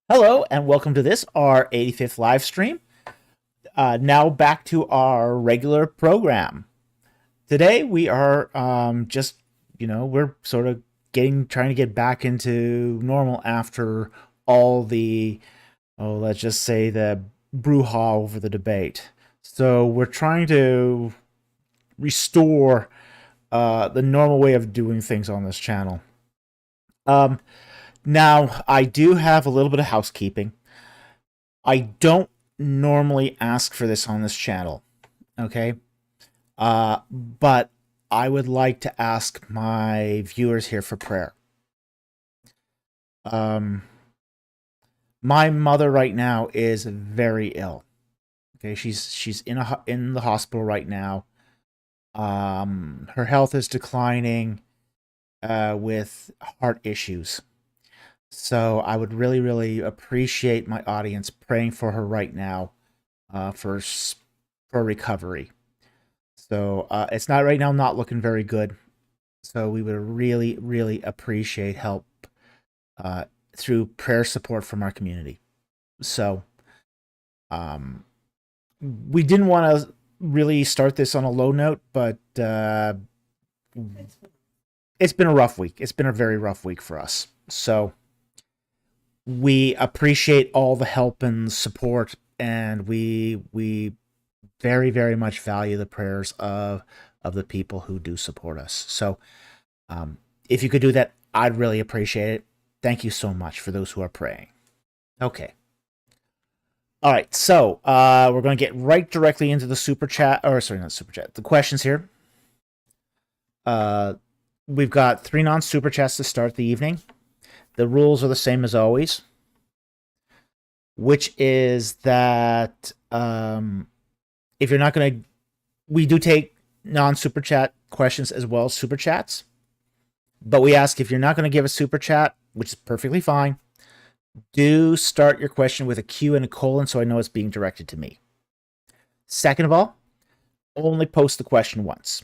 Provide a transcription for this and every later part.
Hello and welcome to this, our 85th live stream. Now back to our regular program. Today we are we're sort of trying to get back into normal after all the, let's just say the brouhaha over the debate. So we're trying to restore the normal way of doing things on this channel. Now, I do have a little bit of housekeeping. I don't normally ask for this on this channel, okay? But I would like to ask my viewers here for prayer. My mother right now is very ill. Okay, she's in the hospital right now. Her health is declining with heart issues. So I would really, really appreciate my audience praying for her right now for recovery. So it's not right now not looking very good. So we would really, really appreciate help through prayer support from our community. So we didn't want to really start this on a low note, but it's been a rough week. It's been a very rough week for us. So we appreciate all the help and support, and we very, very much value the prayers of the people who do support us. So if you could do that, I'd really appreciate it. Thank you so much for those who are praying. Okay. All right, so we're going to get right directly into the super chat, or sorry, not super chat, the questions here. We've got 3 non-super chats to start the evening. The rules are the same as always, which is that if you're not going to, we do take non-super chat questions as well as super chats, but we ask if you're not going to give a super chat, which is perfectly fine, do start your question with a Q and a colon so I know it's being directed to me. Second of all, only post the question once.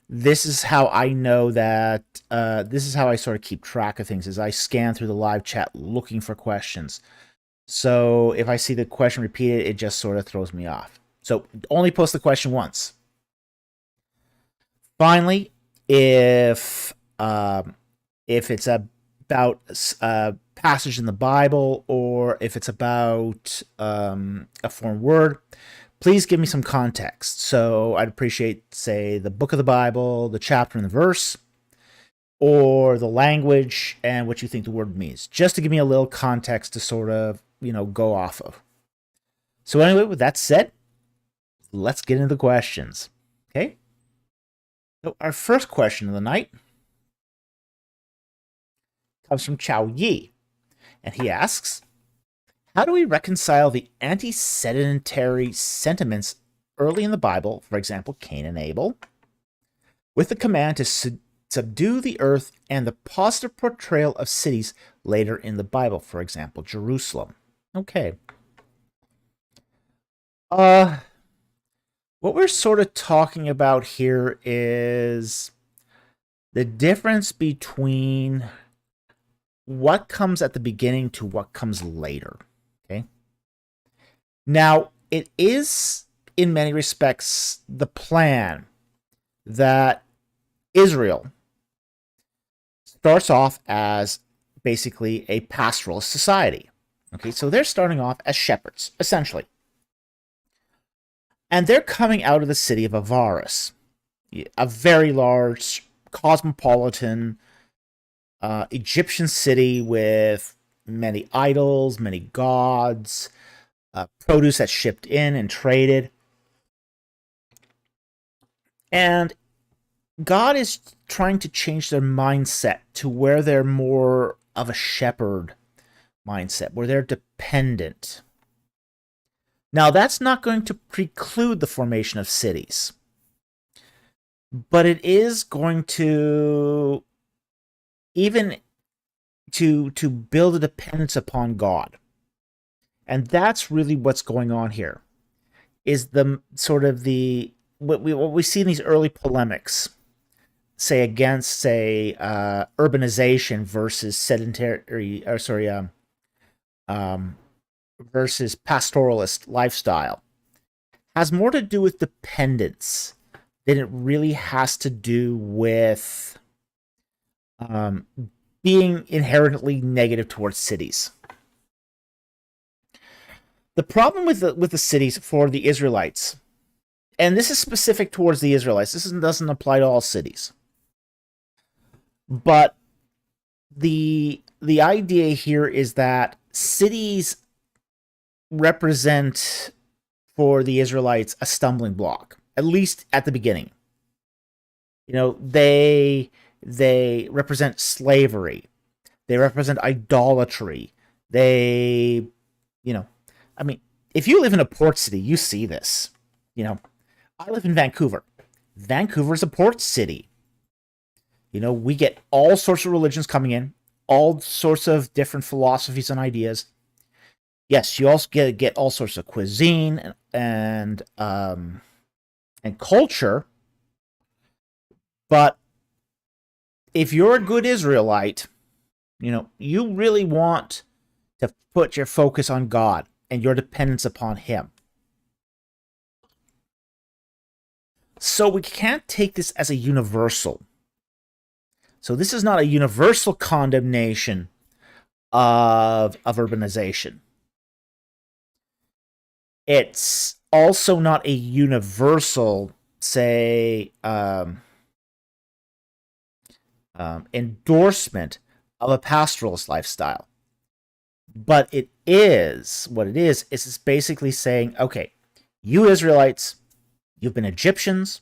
This is how I know that, this is how I sort of keep track of things, is I scan through the live chat looking for questions. So if I see the question repeated, it just sort of throws me off. So only post the question once. Finally, if it's about a passage in the Bible, or if it's about a foreign word, please give me some context. So I'd appreciate, say, the book of the Bible, the chapter and the verse, or the language and what you think the word means, just to give me a little context to sort of, go off of. So anyway, with that said, let's get into the questions. Okay? So our first question of the night comes from Chow Yi, and he asks, how do we reconcile the anti-sedentary sentiments early in the Bible, for example, Cain and Abel, with the command to subdue the earth and the positive portrayal of cities later in the Bible, for example, Jerusalem? Okay. What we're sort of talking about here is the difference between what comes at the beginning to what comes later. Okay. Now, it is, in many respects, the plan that Israel starts off as basically a pastoralist society. Okay, so they're starting off as shepherds, essentially. And they're coming out of the city of Avaris, a very large, cosmopolitan Egyptian city with many idols, many gods, produce that's shipped in and traded. And God is trying to change their mindset to where they're more of a shepherd mindset, where they're dependent. Now, that's not going to preclude the formation of cities, but it is going to even to build a dependence upon God. And that's really what's going on here, is the sort of the what we see in these early polemics, say against, say, urbanization versus sedentary, or sorry, versus pastoralist lifestyle has more to do with dependence than it really has to do with being inherently negative towards cities. The problem with the cities for the Israelites, and this is specific towards the Israelites, doesn't apply to all cities, but the idea here is that cities represent for the Israelites a stumbling block, at least at the beginning. You know, they represent slavery, they represent idolatry, they, you know, I mean, if you live in a port city, you see this. You know, I live in Vancouver. Vancouver's a port city. You know, we get all sorts of religions coming in, all sorts of different philosophies and ideas. Yes, you also get all sorts of cuisine and culture. But if you're a good Israelite, you know, you really want to put your focus on God and your dependence upon Him. So we can't take this as a universal. So this is not a universal condemnation of urbanization. It's also not a universal, say, endorsement of a pastoralist lifestyle. But it is, what it is it's basically saying, okay, you Israelites, you've been Egyptians,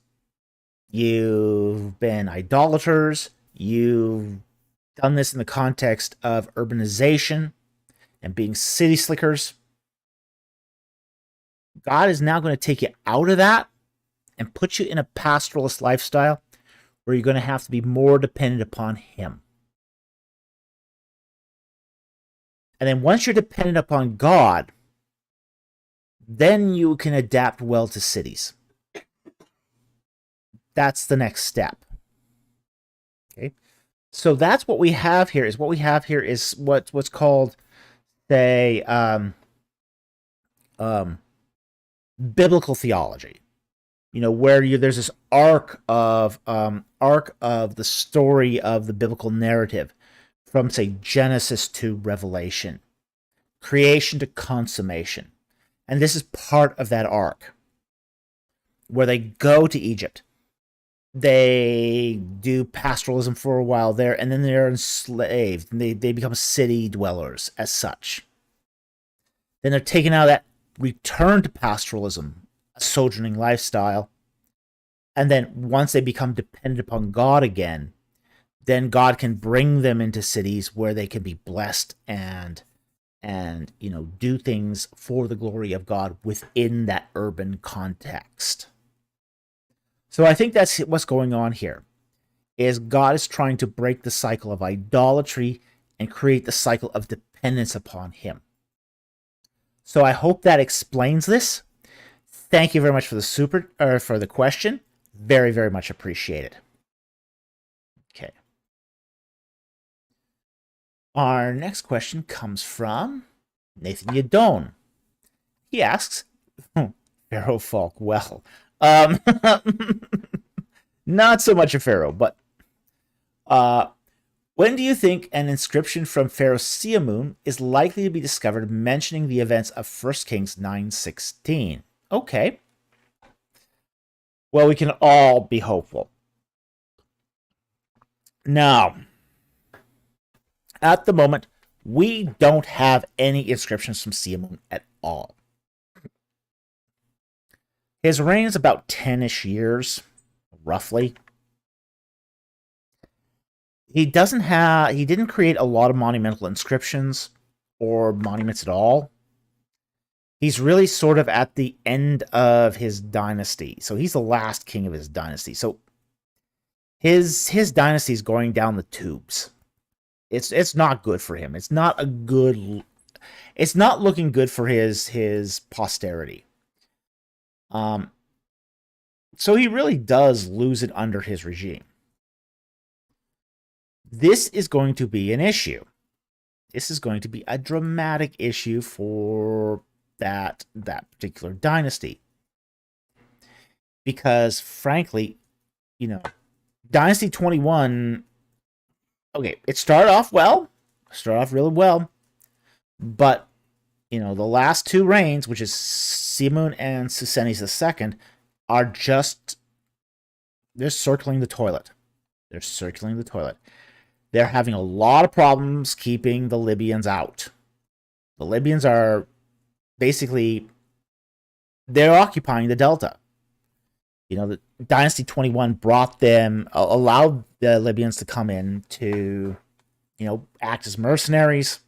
you've been idolaters, you've done this in the context of urbanization and being city slickers. God is now going to take you out of that and put you in a pastoralist lifestyle where you're going to have to be more dependent upon Him. And then once you're dependent upon God, then you can adapt well to cities. That's the next step. Okay, so that's what we have here. Is what's called, say, biblical theology. You know, where there's this arc of the story of the biblical narrative, from, say, Genesis to Revelation, creation to consummation. And this is part of that arc, where they go to Egypt. They do pastoralism for a while there, and then they're enslaved, and they become city dwellers as such. Then they're taken out of that, return to pastoralism, a sojourning lifestyle. And then once they become dependent upon God again, then God can bring them into cities where they can be blessed and do things for the glory of God within that urban context. So I think that's what's going on here, is God is trying to break the cycle of idolatry and create the cycle of dependence upon Him. So I hope that explains this. Thank you very much for the question. Very, very much appreciated. Okay. Our next question comes from Nathan Yadone. He asks, Pharaoh Falk, well, not so much a pharaoh, but when do you think an inscription from Pharaoh Siamun is likely to be discovered mentioning the events of 1 Kings 9:16? Okay. Well, we can all be hopeful. Now, at the moment, we don't have any inscriptions from Siamun at all. His reign is about 10-ish years, roughly. He didn't create a lot of monumental inscriptions or monuments at all. He's really sort of at the end of his dynasty. So he's the last king of his dynasty. So his dynasty is going down the tubes. It's not good for him. It's not looking good for his posterity. So he really does lose it under his regime. This is going to be an issue. this is going to be a dramatic issue for that particular dynasty. Because frankly, Dynasty 21, okay, it started off really well, but the last two reigns, which is Simun and Susenes II, are they're circling the toilet. They're having a lot of problems keeping the Libyans out. The Libyans are basically, they're occupying the Delta. The Dynasty 21 allowed the Libyans to come in to, act as mercenaries,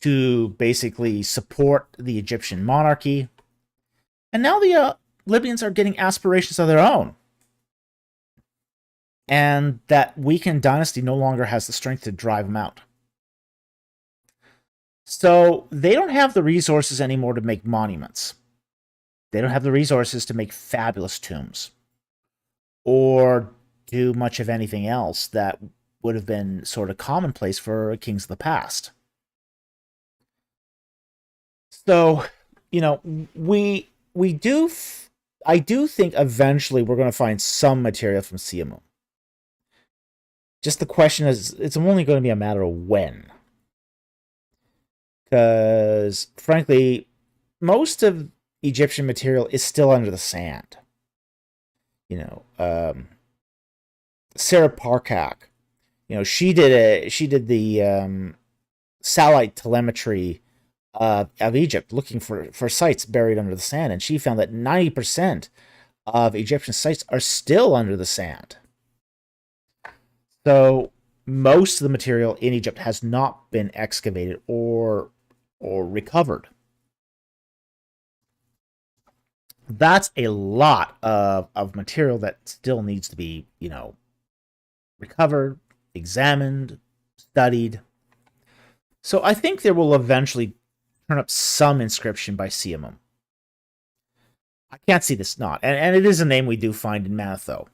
to basically support the Egyptian monarchy. And now the Libyans are getting aspirations of their own. And that weakened dynasty no longer has the strength to drive them out. So they don't have the resources anymore to make monuments. They don't have the resources to make fabulous tombs or do much of anything else that would have been sort of commonplace for kings of the past. So, I do think eventually we're going to find some material from Siamun. Just the question is, it's only going to be a matter of when. Because, frankly, most of Egyptian material is still under the sand. Sarah Parkak, she did the satellite telemetry of Egypt, looking for sites buried under the sand, and she found that 90% of Egyptian sites are still under the sand. So most of the material in Egypt has not been excavated or recovered. That's a lot of material that still needs to be, recovered, examined, studied. So I think there will eventually turn up some inscription by Siamun. I can't see this not, and it is a name we do find in Manetho.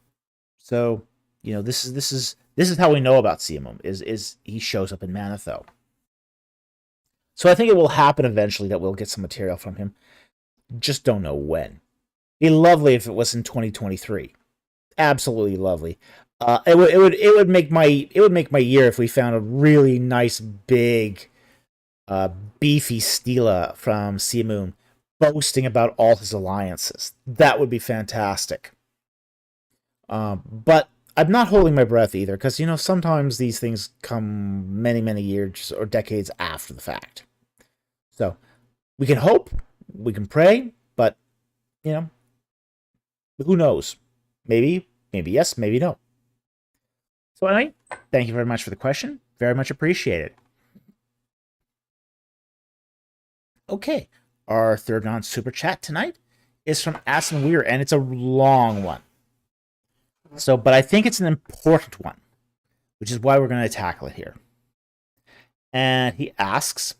So this is how we know about Siamun is he shows up in Manetho. So I think it will happen eventually that we'll get some material from him. Just don't know when. It'd be lovely if it was in 2023. Absolutely lovely. It would make my year if we found a really nice big beefy stela from Siamun boasting about all his alliances. That would be fantastic. But I'm not holding my breath either, because sometimes these things come many, many years or decades after the fact. So we can hope, we can pray, but who knows? Maybe yes, maybe no. So anyway, thank you very much for the question. Very much appreciated. Okay, our third non-super chat tonight is from Asim Weir, and it's a long one. But I think it's an important one, which is why we're going to tackle it here. And he asks,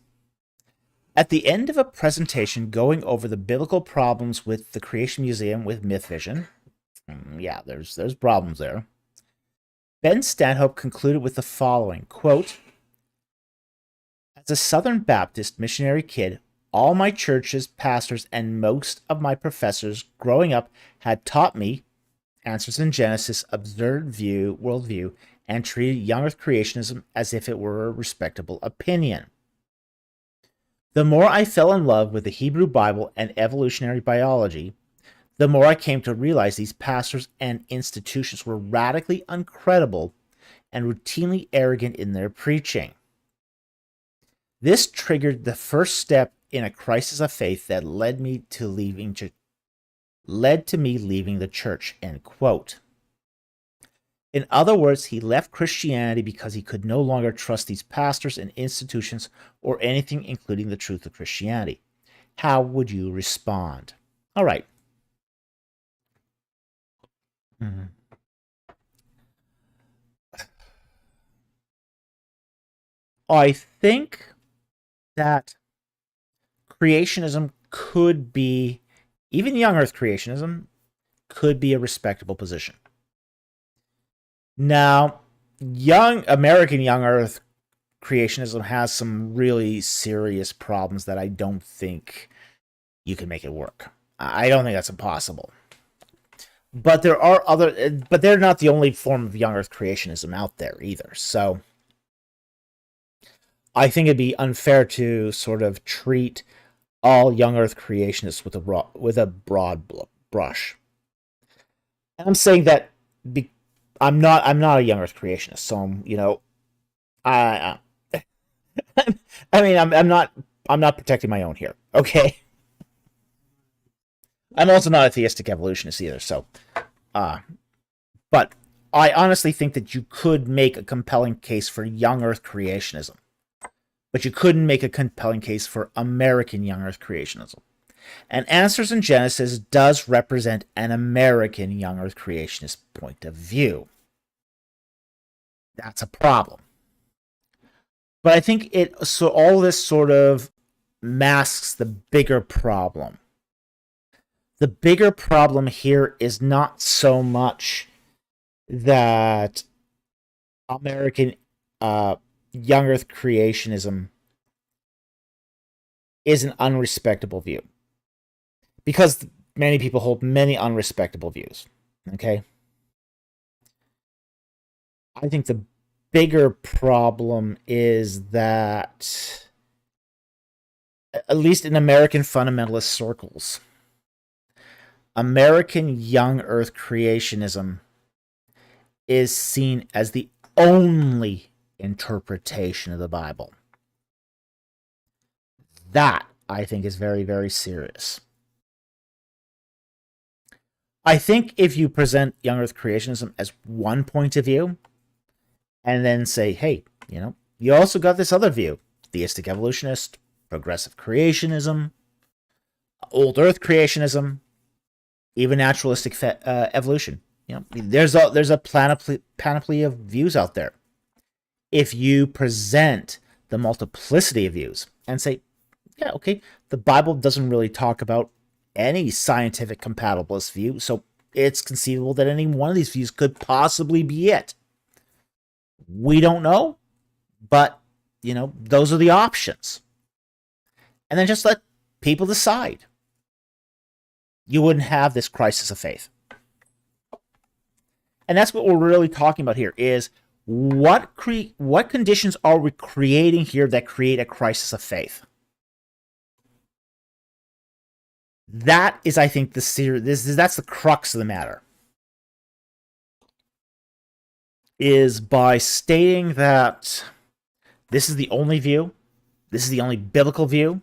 at the end of a presentation going over the biblical problems with the Creation Museum with myth vision, yeah, there's problems there, Ben Stanhope concluded with the following, quote, as a Southern Baptist missionary kid, all my churches, pastors, and most of my professors growing up had taught me answers in Genesis, absurd worldview, and treated young earth creationism as if it were a respectable opinion. The more I fell in love with the Hebrew Bible and evolutionary biology, the more I came to realize these pastors and institutions were radically uncredible and routinely arrogant in their preaching. This triggered the first step in a crisis of faith that led to me leaving the church, end quote. In other words, he left Christianity because he could no longer trust these pastors and institutions or anything including the truth of Christianity. How would you respond? All right. I think that creationism could be, even young earth creationism, could be a respectable position. Now, American young earth creationism has some really serious problems that I don't think you can make it work. I don't think that's impossible. But there are but they're not the only form of young Earth creationism out there either. So I think it'd be unfair to sort of treat all young Earth creationists with a broad brush. And I'm saying that I'm not a young Earth creationist, so I mean I'm not protecting my own here. Okay. I'm also not a theistic evolutionist either, so but I honestly think that you could make a compelling case for young Earth creationism. But you couldn't make a compelling case for American young Earth creationism. And Answers in Genesis does represent an American young Earth creationist point of view. That's a problem. But I think all this sort of masks the bigger problem. The bigger problem here is not so much that American young Earth creationism is an unrespectable view. Because many people hold many unrespectable views. Okay? I think the bigger problem is that, at least in American fundamentalist circles, American young Earth creationism is seen as the only interpretation of the Bible. That, I think, is very, very serious. I think if you present young Earth creationism as one point of view, and then say, hey, you also got this other view, theistic evolutionist, progressive creationism, old Earth creationism, even naturalistic evolution. There's a panoply of views out there. If you present the multiplicity of views and say, yeah, okay, the Bible doesn't really talk about any scientific compatibilist view, so it's conceivable that any one of these views could possibly be it. We don't know, but, those are the options. And then just let people decide. You wouldn't have this crisis of faith. And that's what we're really talking about here, is what conditions are we creating here that create a crisis of faith? That is, I think, that's the crux of the matter. Is by stating that this is the only view, this is the only biblical view,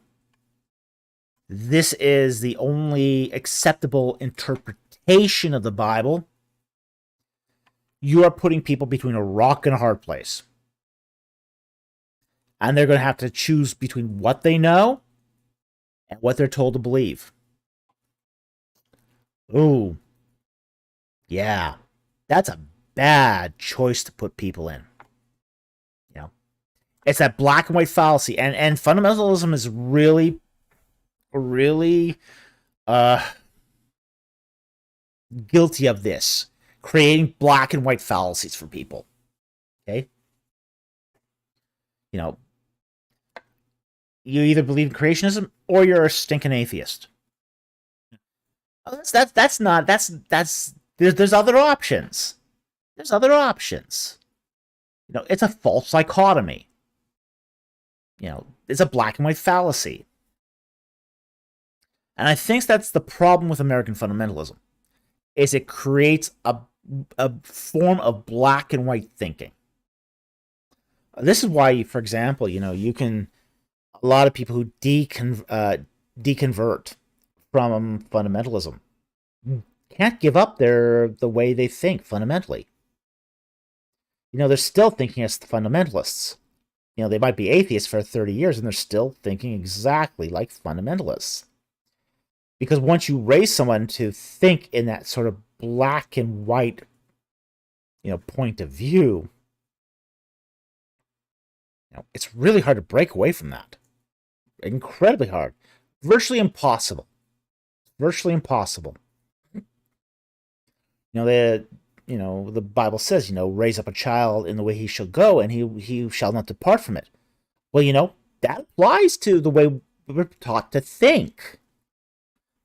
this is the only acceptable interpretation of the Bible, you are putting people between a rock and a hard place. And they're going to have to choose between what they know and what they're told to believe. Ooh. Yeah. That's a bad choice to put people in. It's that black and white fallacy. And fundamentalism is really, really guilty of this. Creating black and white fallacies for people. Okay? You either believe in creationism or you're a stinking atheist. There's other options. There's other options. It's a false dichotomy. It's a black and white fallacy. And I think that's the problem with American fundamentalism, is it creates a form of black and white thinking. This is why, for example, a lot of people who deconvert from fundamentalism can't give up the way they think fundamentally. They're still thinking as fundamentalists. They might be atheists for 30 years and they're still thinking exactly like fundamentalists. Because once you raise someone to think in that sort of black and white, point of view, it's really hard to break away from that. Incredibly hard. Virtually impossible. Virtually impossible. the Bible says, raise up a child in the way he shall go, and he shall not depart from it. Well, that applies to the way we're taught to think.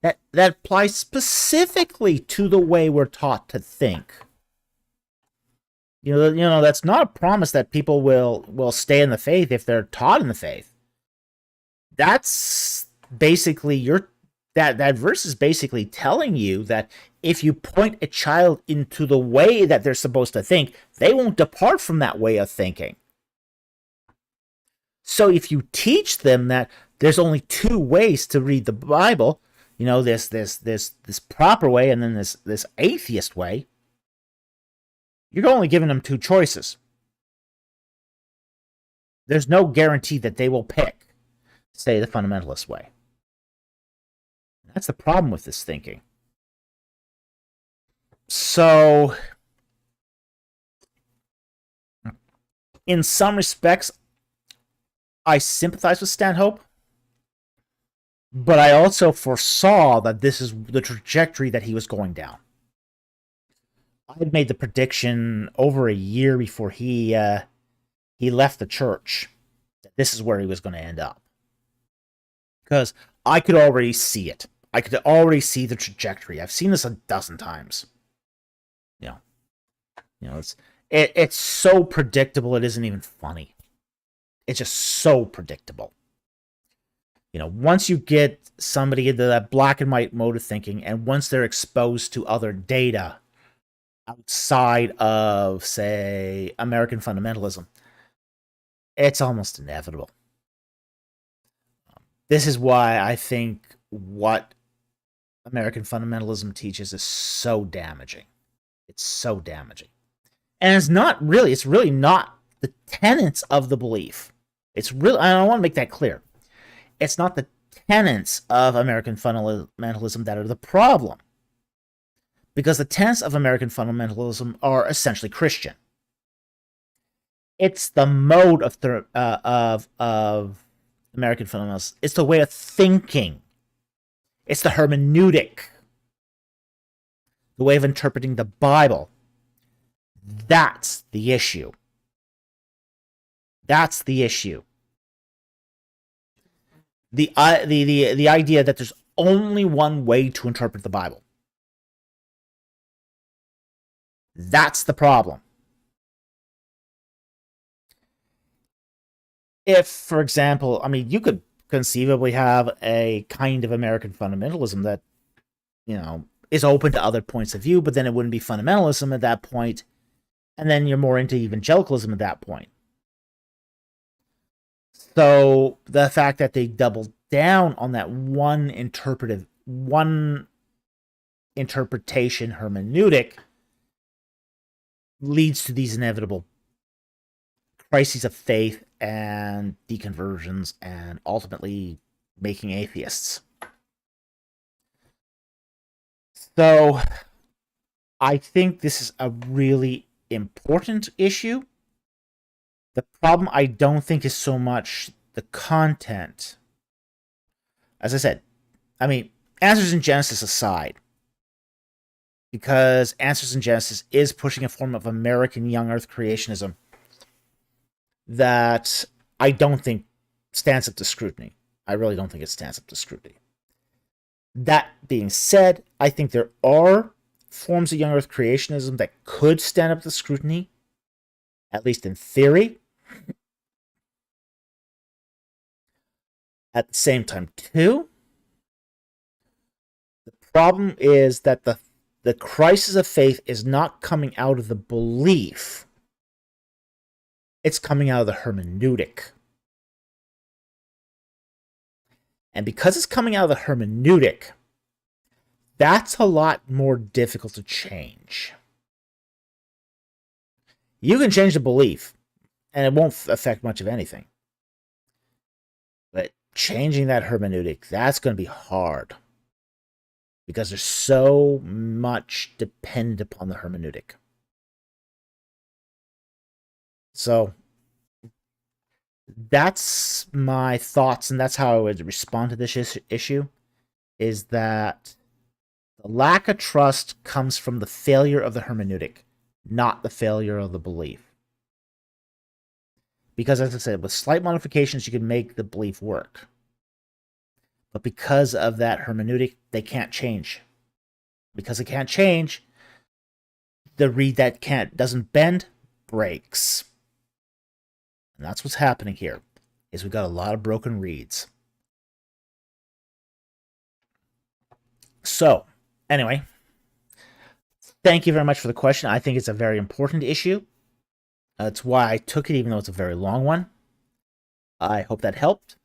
That applies specifically to the way we're taught to think. That's not a promise that people will stay in the faith if they're taught in the faith. That's basically that verse is basically telling you that if you point a child into the way that they're supposed to think, they won't depart from that way of thinking. So if you teach them that there's only two ways to read the Bible, this proper way and then this atheist way, you're only giving them two choices. There's no guarantee that they will pick, say, the fundamentalist way. That's the problem with this thinking. So, in some respects, I sympathize with Stanhope, but I also foresaw that this is the trajectory that he was going down. I had made the prediction over a year before he left the church that this is where he was going to end up. Because I could already see it. I could already see the trajectory. I've seen this a dozen times. It's so predictable it isn't even funny. It's just so predictable. Once you get somebody into that black and white mode of thinking, and once they're exposed to other data outside of, say, American fundamentalism, it's almost inevitable. This is why I think what American fundamentalism teaches is so damaging. It's so damaging. And it's really not the tenets of the belief. I want to make that clear. It's not the tenets of American fundamentalism that are the problem. Because the tenets of American fundamentalism are essentially Christian. It's the mode of American fundamentalism. It's the way of thinking. It's the hermeneutic. The way of interpreting the Bible. That's the issue. That's the issue. The idea that there's only one way to interpret the Bible. That's the problem. If, for example, you could conceivably have a kind of American fundamentalism that, is open to other points of view, but then it wouldn't be fundamentalism at that point, and then you're more into evangelicalism at that point. So the fact that they doubled down on that one interpretation hermeneutic leads to these inevitable crises of faith and deconversions and ultimately making atheists. So I think this is a really important issue. The problem I don't think is so much the content. As I said, Answers in Genesis aside, because Answers in Genesis is pushing a form of American young earth creationism that I don't think stands up to scrutiny. I really don't think it stands up to scrutiny. That being said, I think there are forms of young earth creationism that could stand up to scrutiny, at least in theory. At the same time, too, the problem is that the crisis of faith is not coming out of the belief. It's coming out of the hermeneutic. And because it's coming out of the hermeneutic, that's a lot more difficult to change. You can change the belief, and it won't affect much of anything. But changing that hermeneutic, that's going to be hard. Because there's so much dependent upon the hermeneutic. So that's my thoughts, and that's how I would respond to this issue, is that the lack of trust comes from the failure of the hermeneutic. not the failure of the belief. Because, as I said, with slight modifications, you can make the belief work. But because of that hermeneutic, they can't change. Because it can't change, the reed that doesn't bend breaks. And that's what's happening here, is we've got a lot of broken reeds. So, anyway, thank you very much for the question. I think it's a very important issue. That's why I took it, even though it's a very long one. I hope that helped.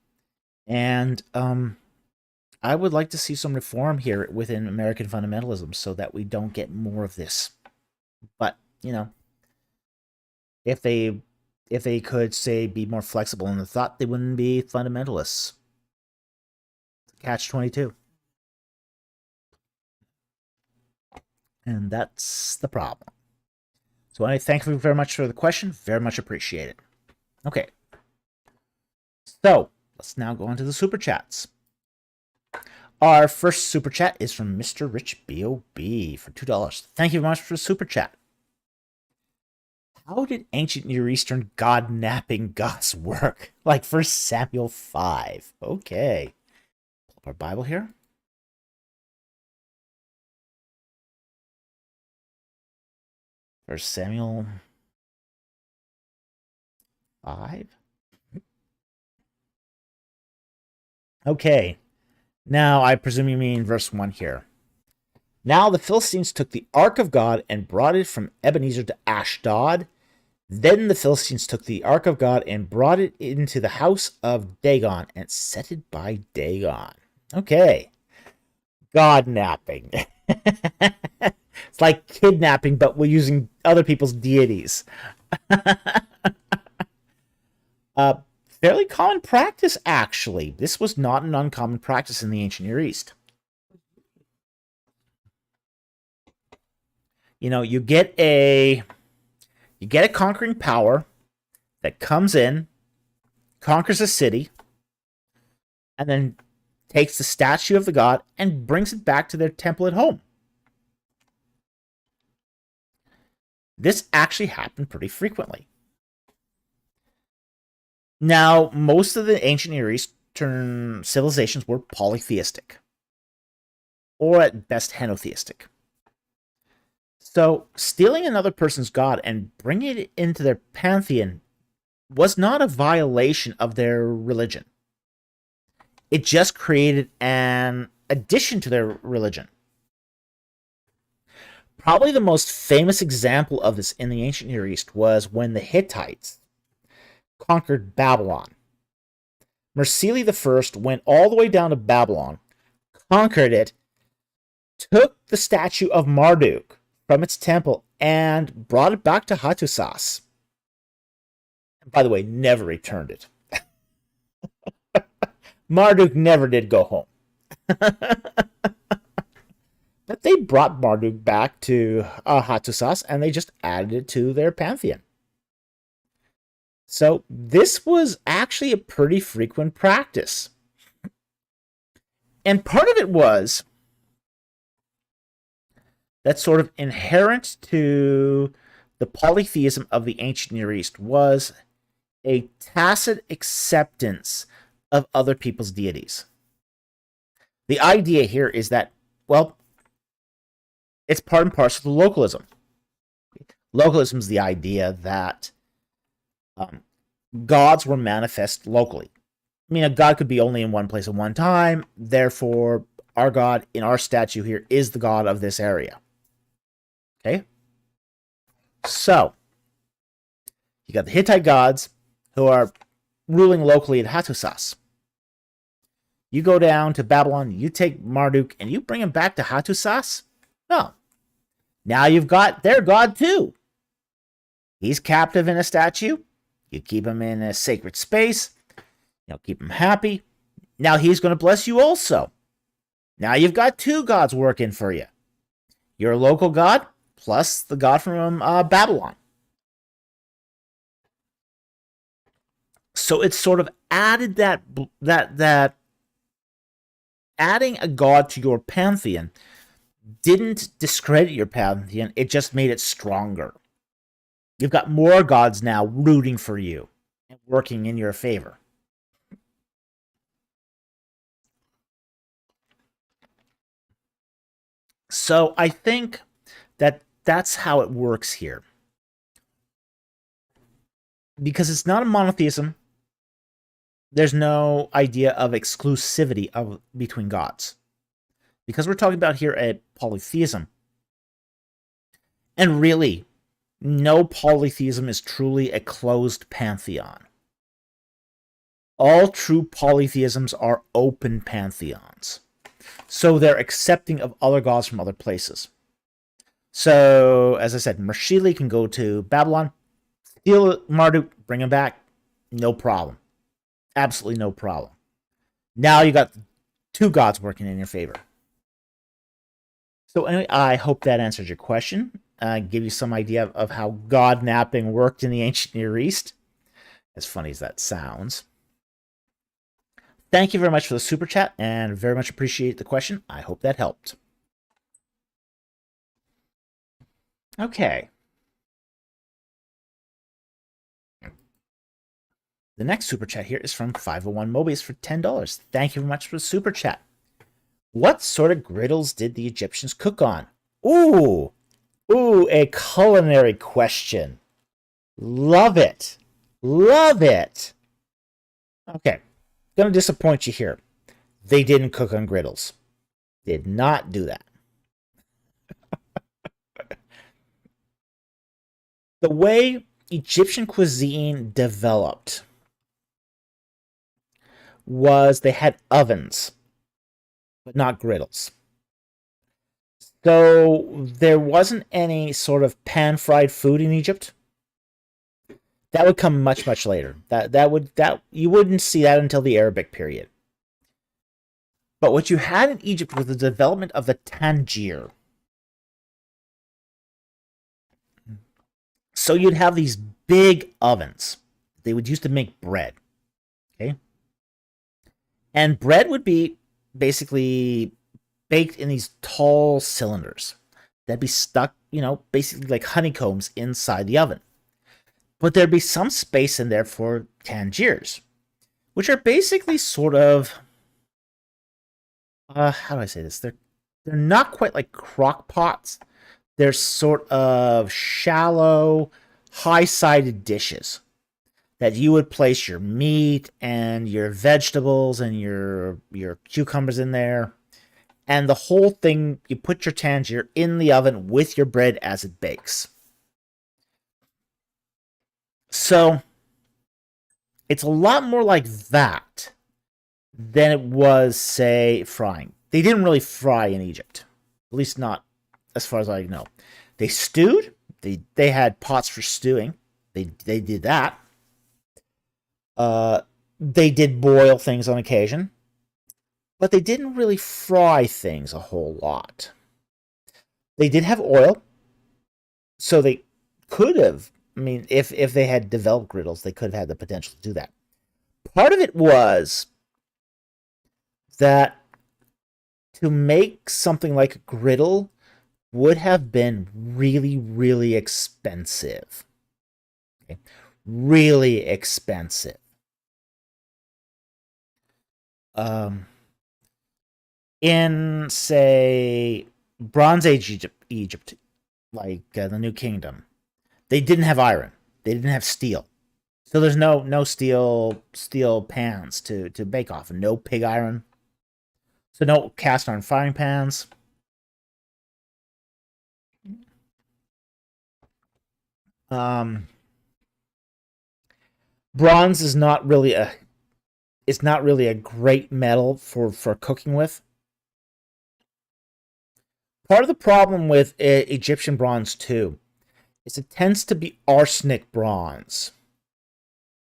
And I would like to see some reform here within American fundamentalism so that we don't get more of this. But, you know, if they could, say, be more flexible in the thought, they wouldn't be fundamentalists. Catch-22. And that's the problem. So I thank you very much for the question. Very much appreciated. Okay. So, let's now go on to the Super Chats. Our first Super Chat is from Mr. Rich B.O.B. for $2. Thank you very much for the Super Chat. How did ancient Near Eastern god-napping gods work? Like 1 Samuel 5. Okay. Pull up our Bible here. First Samuel 5. Okay. Now, I presume you mean verse 1 here. Now the Philistines took the ark of God and brought it from Ebenezer to Ashdod. Then the Philistines took the ark of God and brought it into the house of Dagon and set it by Dagon. Okay. God napping. It's like kidnapping, but we're using other people's deities. Fairly common practice, actually. This was not an uncommon practice in the ancient Near East. You know, you get a conquering power that comes in, conquers a city, and then takes the statue of the god and brings it back to their temple at home. This actually happened pretty frequently. Now, most of the ancient Near Eastern civilizations were polytheistic, or at best henotheistic. So, stealing another person's god and bringing it into their pantheon was not a violation of their religion. It just created an addition to their religion. Probably the most famous example of this in the ancient Near East was when the Hittites conquered Babylon. Mursili I went all the way down to Babylon, conquered it, took the statue of Marduk from its temple, and brought it back to Hattusas. By the way, never returned it. Marduk never did go home. But they brought Marduk back to Hattusas, and they just added it to their pantheon. So this was actually a pretty frequent practice. And part of it was that sort of inherent to the polytheism of the ancient Near East was a tacit acceptance of other people's deities. The idea here is that, well, it's part and parcel to localism. Localism is the idea that gods were manifest locally. I mean, a god could be only in one place at one time. Therefore, our god in our statue here is the god of this area. Okay? So, you got the Hittite gods who are ruling locally at Hattusas. You go down to Babylon, you take Marduk, and you bring him back to Hattusas? No. Now you've got their god too. He's captive in a statue. You keep him in a sacred space. Keep him happy. Now he's going to bless you also. Now you've got two gods working for you. Your local god plus the god from Babylon. So it's sort of added that adding a god to your pantheon didn't discredit your pantheon, it just made it stronger. You've got more gods now rooting for you and working in your favor. So I think that that's how it works here. Because it's not a monotheism, there's no idea of exclusivity between gods. Because we're talking about here a polytheism. And really, no polytheism is truly a closed pantheon. All true polytheisms are open pantheons. So they're accepting of other gods from other places. So, as I said, Mershili can go to Babylon, steal Marduk, bring him back, no problem. Absolutely no problem. Now you got two gods working in your favor. So anyway, I hope that answers your question. Give you some idea of how god napping worked in the ancient Near East. As funny as that sounds. Thank you very much for the super chat and very much appreciate the question. I hope that helped. Okay. The next super chat here is from 501 Mobius for $10. Thank you very much for the super chat. What sort of griddles did the Egyptians cook on? Ooh, a culinary question. Love it. Love it. Okay, gonna disappoint you here. They didn't cook on griddles. Did not do that. The way Egyptian cuisine developed was they had ovens, but not griddles. So there wasn't any sort of pan-fried food in Egypt. That would come much, much later. That you wouldn't see that until the Arabic period. But what you had in Egypt was the development of the tangier. So you'd have these big ovens. They would use to make bread. Okay? And bread would be basically baked in these tall cylinders that'd be stuck, basically like honeycombs inside the oven. But there'd be some space in there for tangiers, which are basically sort of, how do I say this? They're not quite like crock pots. They're sort of shallow, high-sided dishes that you would place your meat and your vegetables and your cucumbers in there. And the whole thing, you put your tangier in the oven with your bread as it bakes. So, it's a lot more like that than it was, say, frying. They didn't really fry in Egypt. At least not as far as I know. They stewed. They had pots for stewing. They did that. They did boil things on occasion. But they didn't really fry things a whole lot. They did have oil. So they could have, if they had developed griddles, they could have had the potential to do that. Part of it was that to make something like a griddle would have been really, really expensive. Okay? Really expensive. In, say, Bronze Age Egypt, like the New Kingdom, they didn't have iron. They didn't have steel. So there's no steel pans to bake off, and no pig iron. So no cast iron frying pans. Bronze is not really a great metal for cooking with. Part of the problem with Egyptian bronze too is it tends to be arsenic bronze.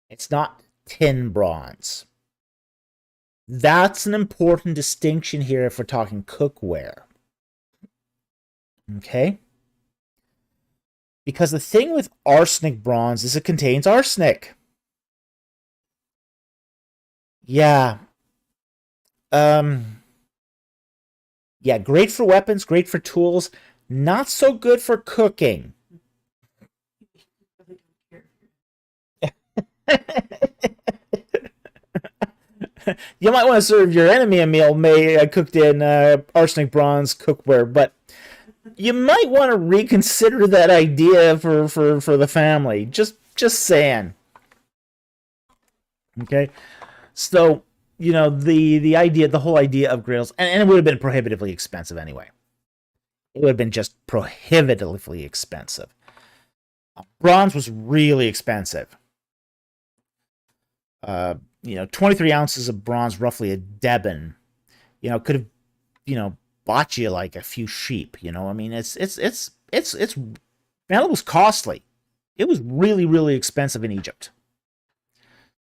It's not tin bronze. That's an important distinction here if we're talking cookware. Okay? Because the thing with arsenic bronze is it contains arsenic. Yeah. Yeah, great for weapons, great for tools, not so good for cooking. You might want to serve your enemy a meal cooked in arsenic bronze cookware, but you might want to reconsider that idea for the family. Just saying. Okay, so the whole idea of griddles, and it would have been prohibitively expensive anyway. It would have been just prohibitively expensive. Bronze was really expensive. 23 ounces of bronze, roughly a deben, could have, bought you like a few sheep. I mean, it was costly. It was really, really expensive in Egypt.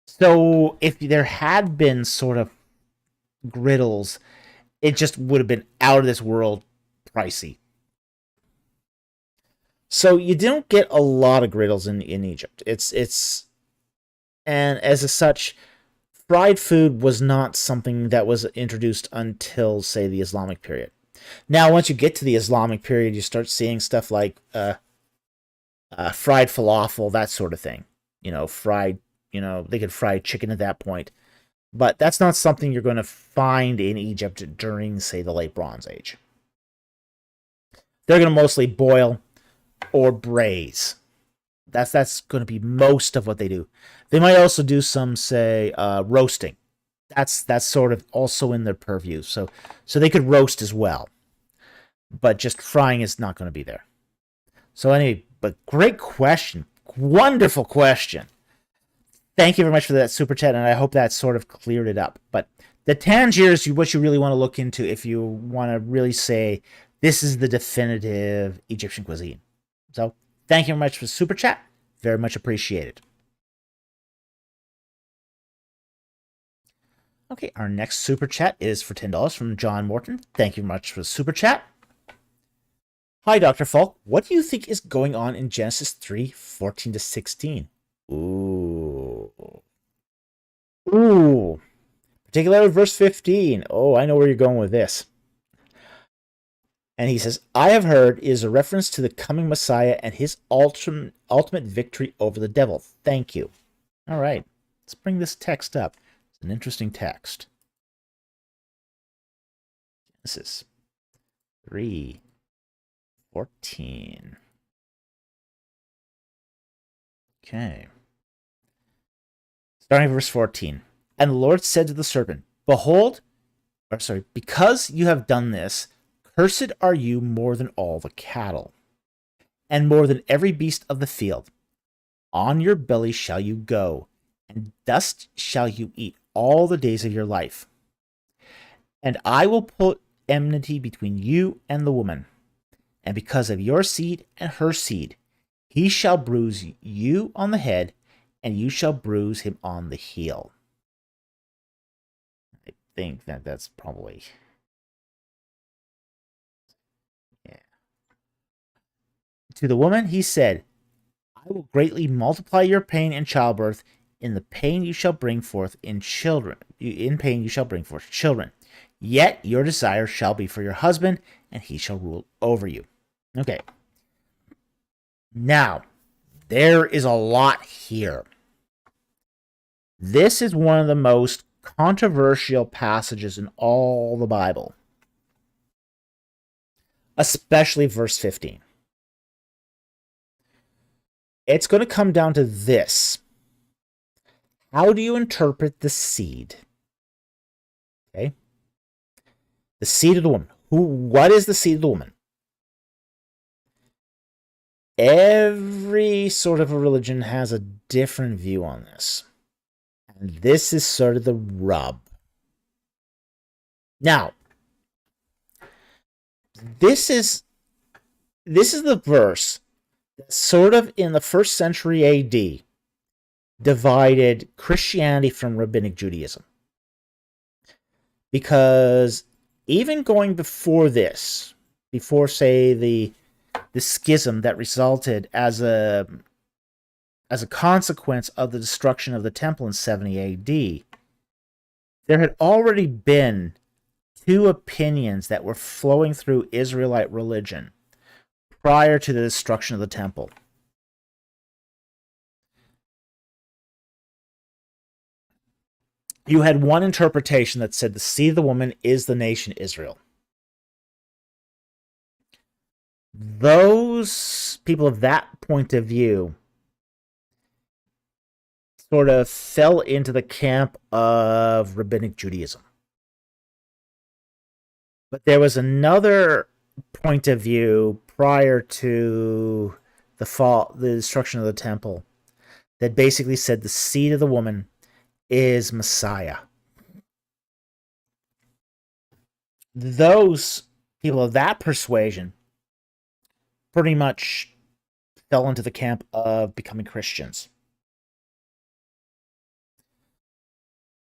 So if there had been sort of griddles, it just would have been out of this world pricey. So you don't get a lot of griddles in Egypt. And as such, fried food was not something that was introduced until, say, the Islamic period. Now, once you get to the Islamic period, you start seeing stuff like fried falafel, that sort of thing. They could fry chicken at that point. But that's not something you're going to find in Egypt during, say, the late Bronze Age. They're going to mostly boil or braise. That's going to be most of what they do. They might also do some, say, roasting. That's sort of also in their purview. So they could roast as well. But just frying is not going to be there. So anyway, but great question. Wonderful question. Thank you very much for that super chat, and I hope that sort of cleared it up. But the Tangier is what you really want to look into if you want to really say this is the definitive Egyptian cuisine. So thank you very much for the super chat. Very much appreciated. Okay, our next super chat is for $10 from John Morton. Thank you very much for the super chat. Hi, Dr. Falk. What do you think is going on in Genesis 3:14-16? Ooh. Particularly verse 15. Oh, I know where you're going with this. And he says, I have heard is a reference to the coming Messiah and his ultimate victory over the devil. Thank you. All right. Let's bring this text up. It's an interesting text. Genesis 3:14. Okay. Starting verse 14. And the Lord said to the serpent, because you have done this, cursed are you more than all the cattle, and more than every beast of the field. On your belly shall you go, and dust shall you eat all the days of your life. And I will put enmity between you and the woman, and because of your seed and her seed, he shall bruise you on the head, and you shall bruise him on the heel. I think that's probably... Yeah. To the woman he said, I will greatly multiply your pain in childbirth. In the pain you shall bring forth children. In pain you shall bring forth children. Yet your desire shall be for your husband, and he shall rule over you. Okay. Now, there is a lot here. This is one of the most controversial passages in all the Bible, especially verse 15. It's going to come down to this. How do you interpret the seed? Okay. The seed of the woman. What is the seed of the woman? Every sort of a religion has a different view on this. And this is sort of the rub. Now, this is the verse that sort of in the 1st century AD divided Christianity from Rabbinic Judaism. Because even going before this, before, say, the schism that resulted as a consequence of the destruction of the temple in 70 AD, there had already been two opinions that were flowing through Israelite religion prior to the destruction of the temple. you had one interpretation that said the seed of the woman is the nation Israel. Those people of that point of view sort of fell into the camp of rabbinic Judaism. But there was another point of view prior to the destruction of the temple, that basically said the seed of the woman is Messiah. Those people of that persuasion pretty much fell into the camp of becoming Christians.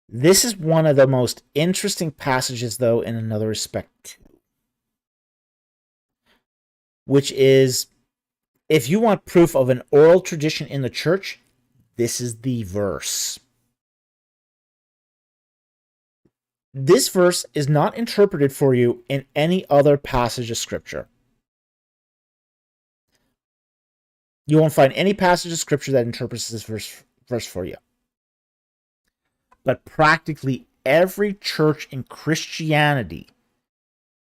This is one of the most interesting passages, though, in another respect, too. Which is, if you want proof of an oral tradition in the church, this is the verse. This verse is not interpreted for you in any other passage of Scripture. You won't find any passage of Scripture that interprets this verse for you. But practically every church in Christianity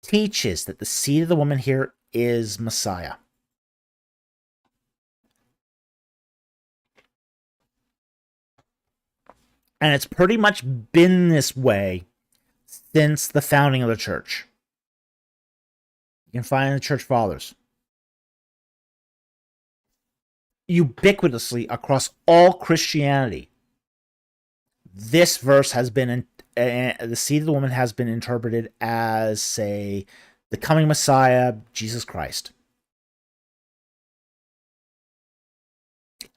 teaches that the seed of the woman here is Messiah. And it's pretty much been this way since the founding of the church. You can find in the church fathers. Ubiquitously across all Christianity, this verse has been, the seed of the woman has been interpreted as, say, the coming Messiah, Jesus Christ.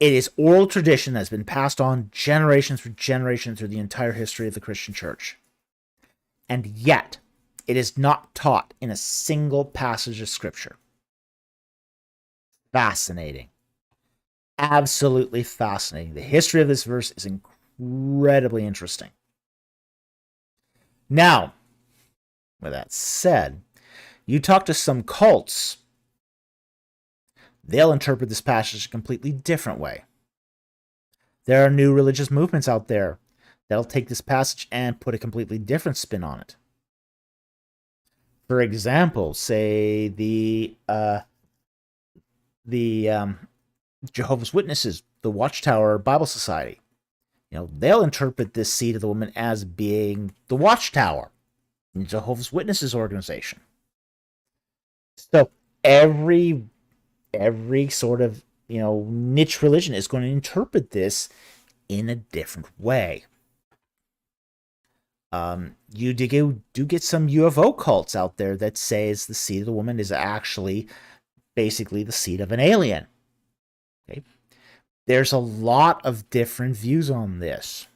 It is oral tradition that has been passed on generation through generation through the entire history of the Christian church. And yet, it is not taught in a single passage of Scripture. Fascinating. Absolutely fascinating. The history of this verse is incredibly interesting. Now, with that said, you talk to some cults, they'll interpret this passage a completely different way. There are new religious movements out there that'll take this passage and put a completely different spin on it. For example, say the Jehovah's Witnesses, the Watchtower Bible Society. They'll interpret this seed of the woman as being the Watchtower, the Jehovah's Witnesses organization. So every sort of niche religion is going to interpret this in a different way. You do get some UFO cults out there that says the seed of the woman is actually basically the seed of an alien. Okay? There's a lot of different views on this,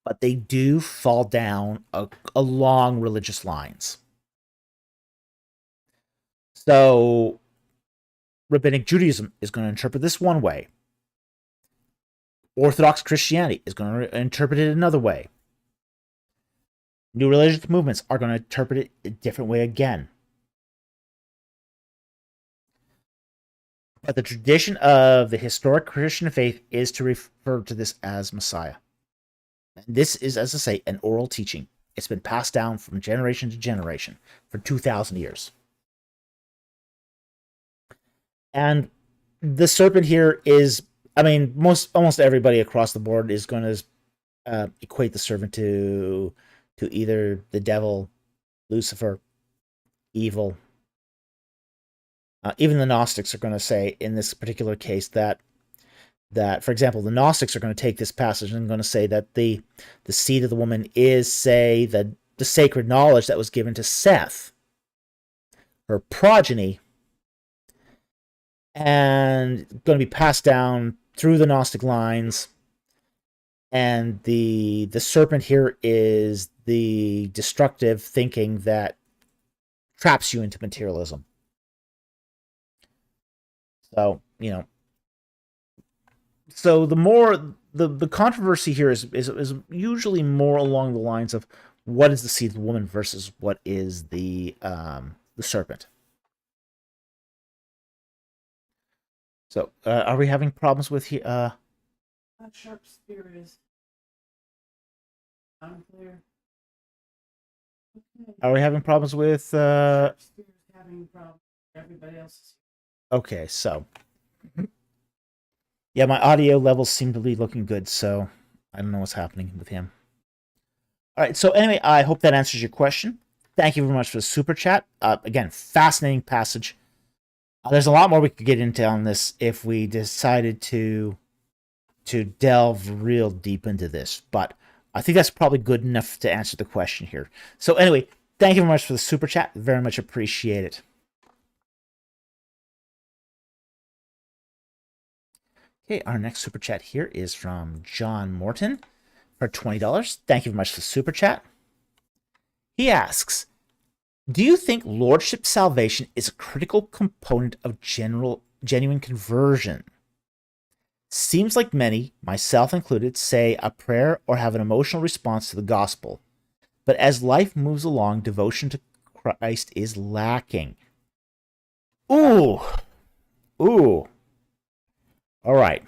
but they do fall down along religious lines. So, Rabbinic Judaism is going to interpret this one way. Orthodox Christianity is going to interpret it another way. New religious movements are going to interpret it a different way again. But the tradition of the historic Christian faith is to refer to this as Messiah. And this is, as I say, an oral teaching. It's been passed down from generation to generation for 2,000 years. And the serpent here is, almost everybody across the board is going to equate the serpent to either the devil, Lucifer, evil. Even the Gnostics are going to say in this particular case that, for example, the Gnostics are going to take this passage and going to say that the seed of the woman is, say, the sacred knowledge that was given to Seth, her progeny, and going to be passed down through the Gnostic lines. And the serpent here is the destructive thinking that traps you into materialism. So, so the controversy here is usually more along the lines of what is the seed of the woman versus what is the serpent. So, are we having problems with Sharp spear is Are we having problems with Okay, so yeah, my audio levels seem to be looking good, so I don't know what's happening with him. All right, so anyway, I hope that answers your question. Thank you very much for the super chat. Again, fascinating passage. There's a lot more we could get into on this if we decided to delve real deep into this, but I think that's probably good enough to answer the question here. So anyway, thank you very much for the super chat. Very much appreciate it. Okay, our next super chat here is from John Morton for $20. Thank you very much for the super chat. He asks, do you think Lordship salvation is a critical component of genuine conversion? Seems like many, myself included, say a prayer or have an emotional response to the gospel. But as life moves along, devotion to Christ is lacking. Ooh. All right.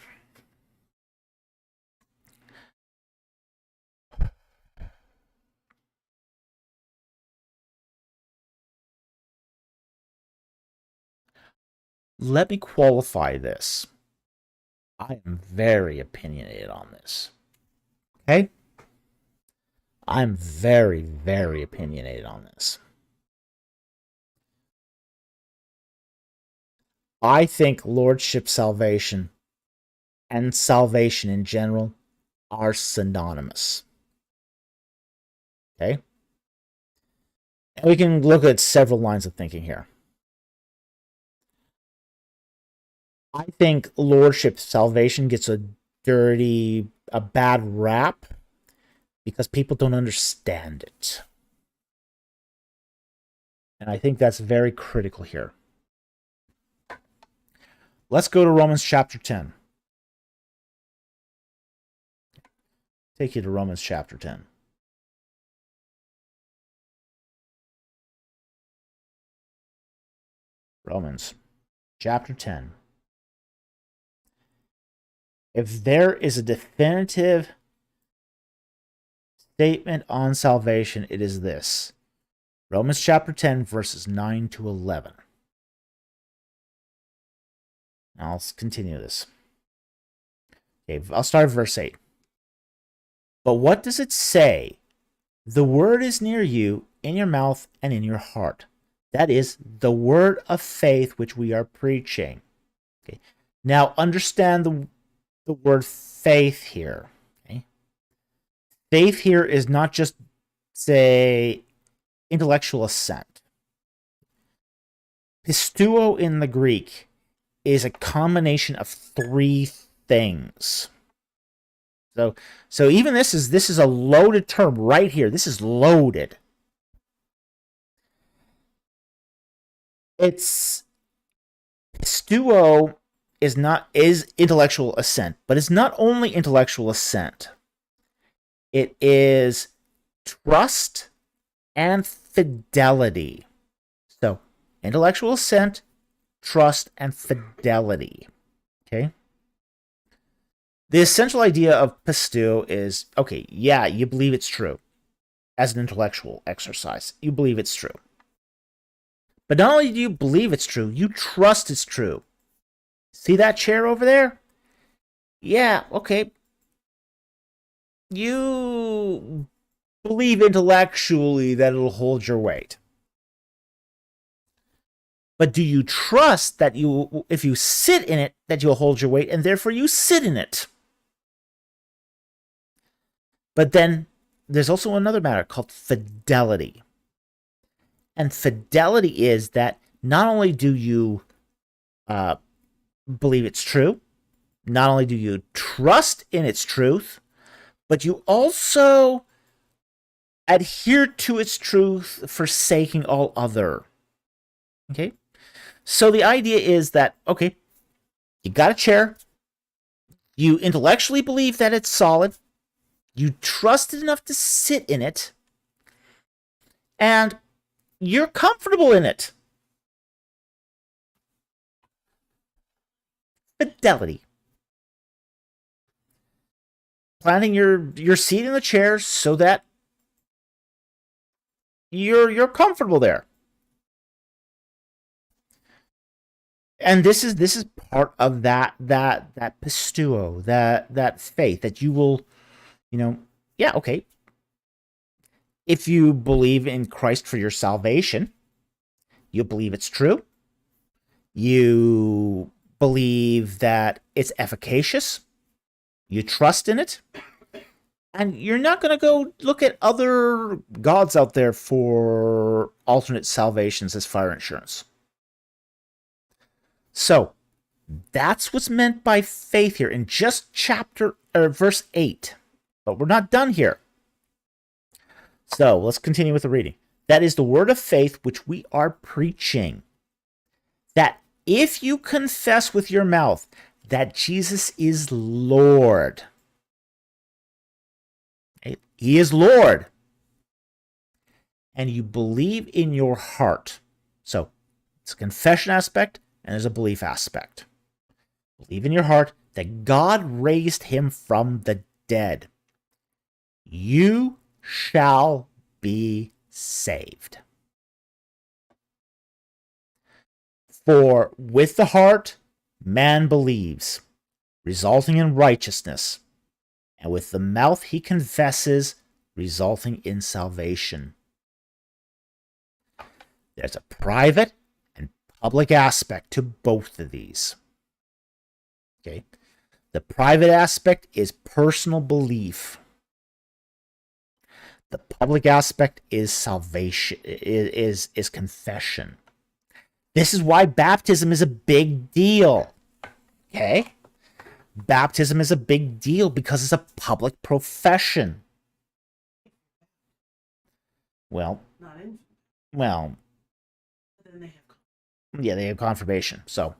Let me qualify this. I am very opinionated on this. Okay? I'm very, very opinionated on this. I think Lordship salvation and salvation in general are synonymous. Okay? And we can look at several lines of thinking here. I think Lordship salvation gets a bad rap because people don't understand it. And I think that's very critical here. Let's go to Romans chapter 10. Take you to Romans chapter 10. Romans chapter 10. If there is a definitive statement on salvation, it is this. Romans chapter 10, verses 9 to 11. I'll continue this. Okay, I'll start at verse 8. But what does it say? The word is near you, in your mouth and in your heart. That is the word of faith which we are preaching. Okay. Now understand the word faith here. Okay. Faith here is not just, say, intellectual assent. Pisteuo in the Greek is a combination of three things. So even this is a loaded term right here. This is loaded. It's pisteuo is intellectual assent, but it's not only intellectual assent. It is trust and fidelity. So, intellectual assent, trust, and fidelity. Okay? The essential idea of pisteuo is, okay, yeah, you believe it's true. As an intellectual exercise, you believe it's true. But not only do you believe it's true, you trust it's true. See that chair over there? Yeah, okay. You believe intellectually that it'll hold your weight. But do you trust that if you sit in it, that you'll hold your weight, and therefore you sit in it? But then there's also another matter called fidelity. And fidelity is that not only do you believe it's true, not only do you trust in its truth, but you also adhere to its truth, forsaking all other. Okay? So the idea is that, okay, you got a chair, you intellectually believe that it's solid, you trust it enough to sit in it, and you're comfortable in it. Fidelity. Planting your seat in the chair so that you're comfortable there. And this is part of that pistuo, that faith that you will, yeah, okay. If you believe in Christ for your salvation, you believe it's true. You believe that it's efficacious. You trust in it. And you're not going to go look at other gods out there for alternate salvations as fire insurance. So, that's what's meant by faith here in just verse 8. But we're not done here. So, let's continue with the reading. That is the word of faith which we are preaching. That if you confess with your mouth that Jesus is Lord, He is Lord, and you believe in your heart. So, it's a confession aspect and there's a belief aspect. Believe in your heart that God raised him from the dead. You shall be saved. For with the heart man believes, resulting in righteousness, and with the mouth he confesses, resulting in salvation. There's a private and public aspect to both of these. Okay? The private aspect is personal belief. The public aspect is salvation, is confession. This is why baptism is a big deal. Okay? Baptism is a big deal because it's a public profession. Well, yeah, they have confirmation. So,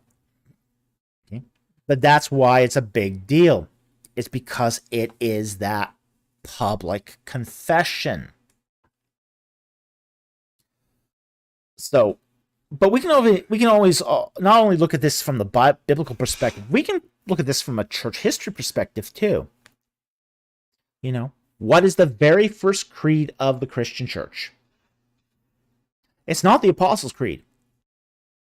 okay. But that's why it's a big deal. It's because it is that public confession. So, but we can always not only look at this from the biblical perspective, we can look at this from a church history perspective too. What is the very first creed of the Christian church? It's not the Apostles' Creed.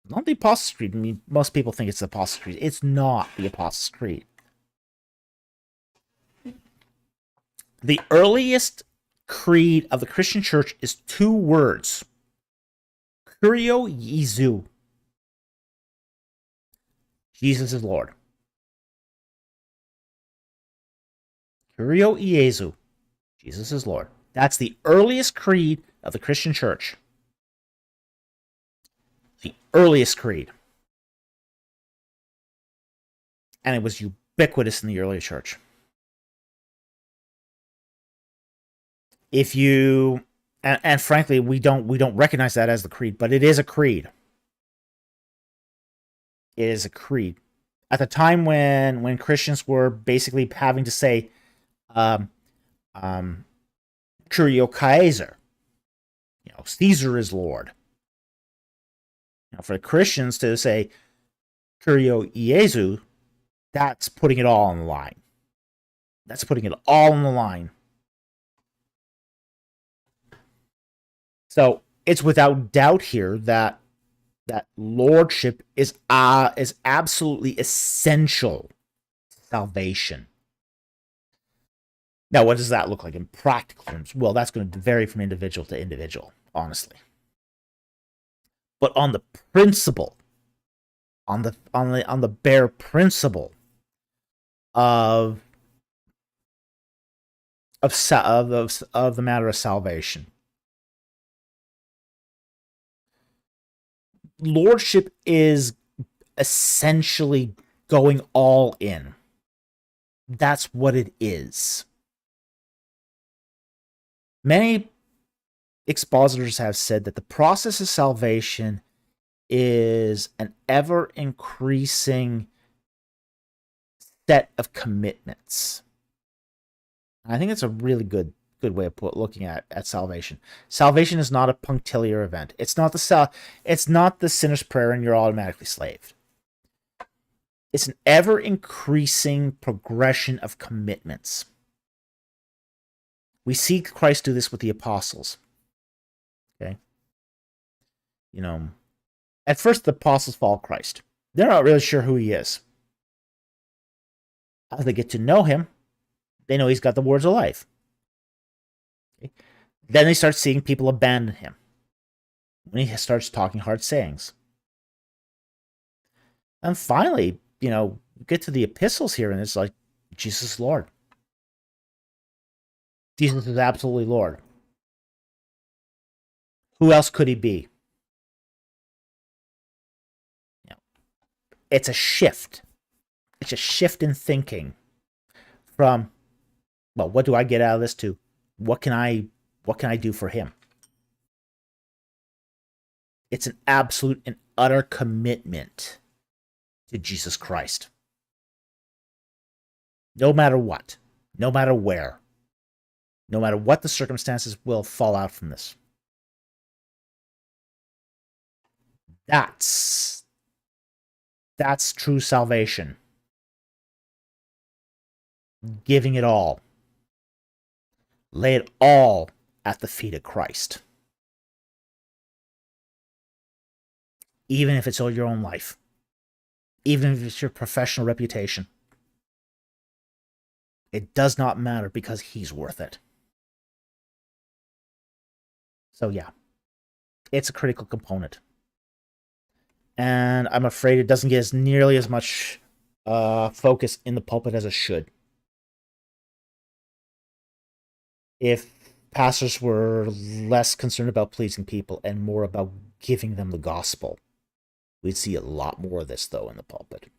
Not the Apostles' Creed. I mean, most people think it's the Apostles' Creed. It's not the Apostles' Creed. The earliest creed of the Christian church is 2 words. Kyrio Jesu. Jesus is Lord. Kyrio Jesu. Jesus is Lord. That's the earliest creed of the Christian church. The earliest creed. And it was ubiquitous in the early church. If you, and frankly, we don't recognize that as the creed, but it is a creed. It is a creed. At the time when Christians were basically having to say, Kyrio Kaiser, Caesar is Lord. For the Christians to say Kyrio Jesu, that's putting it all on the line. That's putting it all on the line. So it's without doubt here that lordship is absolutely essential to salvation. Now, what does that look like in practical terms? Well, that's going to vary from individual to individual, honestly. But on the principle, on the bare principle of the matter of salvation, lordship is essentially going all in. That's what it is. Many expositors have said that the process of salvation is an ever-increasing set of commitments. I think that's a really good way of looking at salvation. Salvation is not a punctiliar event. It's not the sinner's prayer and you're automatically saved. It's an ever-increasing progression of commitments. We see Christ do this with the apostles. Okay. At first the apostles follow Christ. They're not really sure who he is. As they get to know him, they know he's got the words of life. Okay. Then they start seeing people abandon him when he starts talking hard sayings. And finally, get to the epistles here, and it's like, Jesus is Lord. Jesus is absolutely Lord. Who else could he be? It's a shift. It's a shift in thinking from, well, what do I get out of this, to what can I do for him? It's an absolute and utter commitment to Jesus Christ. No matter what, no matter where, no matter what the circumstances will fall out from this. That's true salvation. Giving it all. Lay it all at the feet of Christ. Even if it's all your own life. Even if it's your professional reputation. It does not matter, because he's worth it. So yeah, it's a critical component. And I'm afraid it doesn't get nearly as much focus in the pulpit as it should. If pastors were less concerned about pleasing people and more about giving them the gospel, we'd see a lot more of this, though, in the pulpit.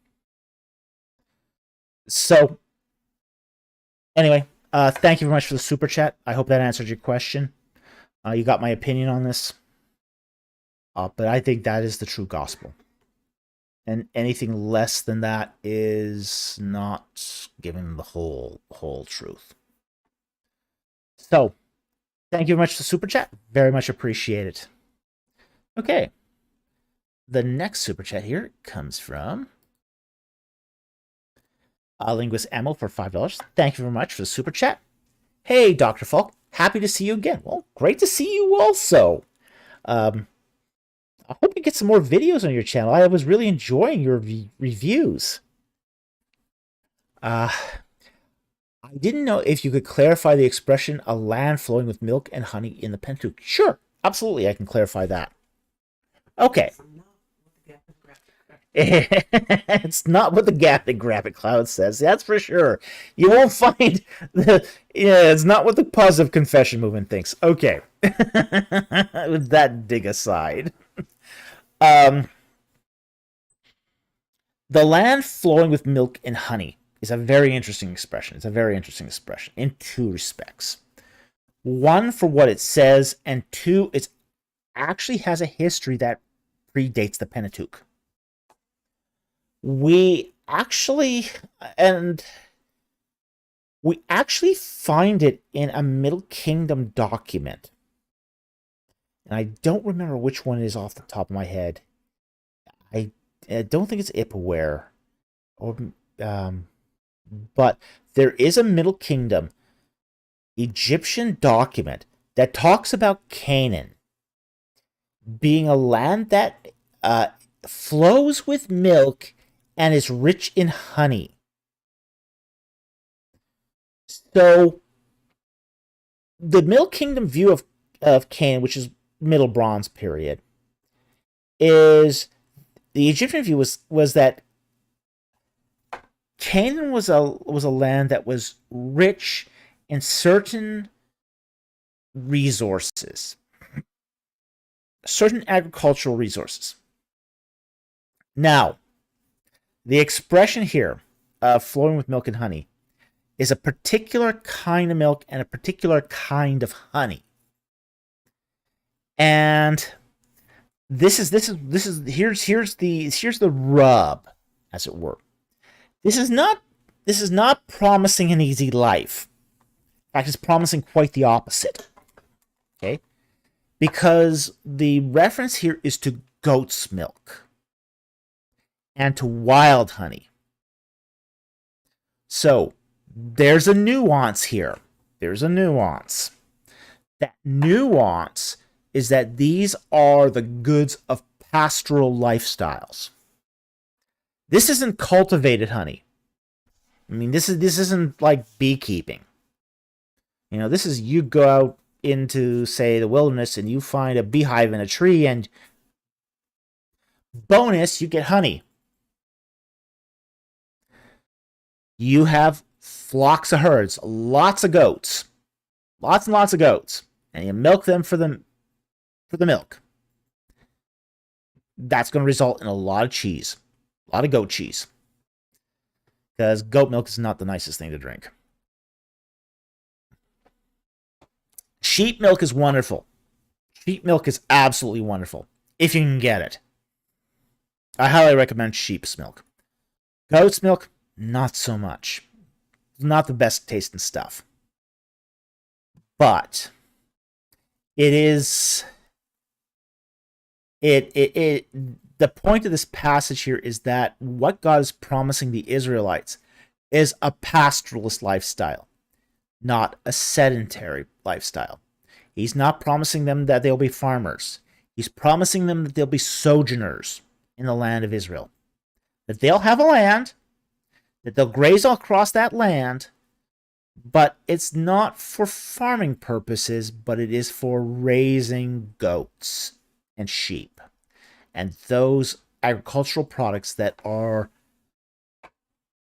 So, anyway, thank you very much for the super chat. I hope that answered your question. You got my opinion on this. But I think that is the true gospel. And anything less than that is not giving the whole truth. So, thank you very much for the super chat. Very much appreciated. Okay. The next super chat here comes from Linguist Emil for $5. Thank you very much for the super chat. Hey, Dr. Falk. Happy to see you again. Well, great to see you also. I hope you get some more videos on your channel. I was really enjoying your reviews. I didn't know if you could clarify the expression, a land flowing with milk and honey in the Pentateuch. Sure, absolutely, I can clarify that. Okay. It's not what the Gaptic graphic cloud says, that's for sure. You won't find it's not what the positive confession movement thinks. Okay. With that dig aside. The land flowing with milk and honey is a very interesting expression. It's a very interesting expression in two respects. One, for what it says, and two, it actually has a history that predates the Pentateuch. We actually find it in a Middle Kingdom document. And I don't remember which one it is off the top of my head. I don't think it's Ipaware. But there is a Middle Kingdom Egyptian document that talks about Canaan being a land that flows with milk and is rich in honey. So the Middle Kingdom view of Canaan, which is Middle Bronze period, is the Egyptian view was that Canaan was a land that was rich in certain resources, certain agricultural resources. Now, the expression here, flowing with milk and honey, is a particular kind of milk and a particular kind of honey. And here's the rub, as it were. This is not promising an easy life. In fact, it's promising quite the opposite. Okay? Because the reference here is to goat's milk and to wild honey. So, there's a nuance here. There's a nuance. That nuance is that these are the goods of pastoral lifestyles. This isn't cultivated honey. I mean, this isn't like beekeeping. You know, this is you go out into, say, the wilderness and you find a beehive in a tree, and bonus, you get honey. You have flocks of herds, lots of goats, lots and lots of goats, and you milk them for the milk. That's going to result in a lot of cheese, a lot of goat cheese, because goat milk is not the nicest thing to drink. Sheep milk is wonderful. Sheep milk is absolutely wonderful, if you can get it. I highly recommend sheep's milk. Goat's milk, not so much. Not the best tasting stuff. But it is... the point of this passage here is that what God is promising the Israelites is a pastoralist lifestyle, not a sedentary lifestyle. He's not promising them that they'll be farmers. He's promising them that they'll be sojourners in the land of Israel. That they'll have a land, that they'll graze across that land, but it's not for farming purposes, but it is for raising goats and sheep, and those agricultural products that are,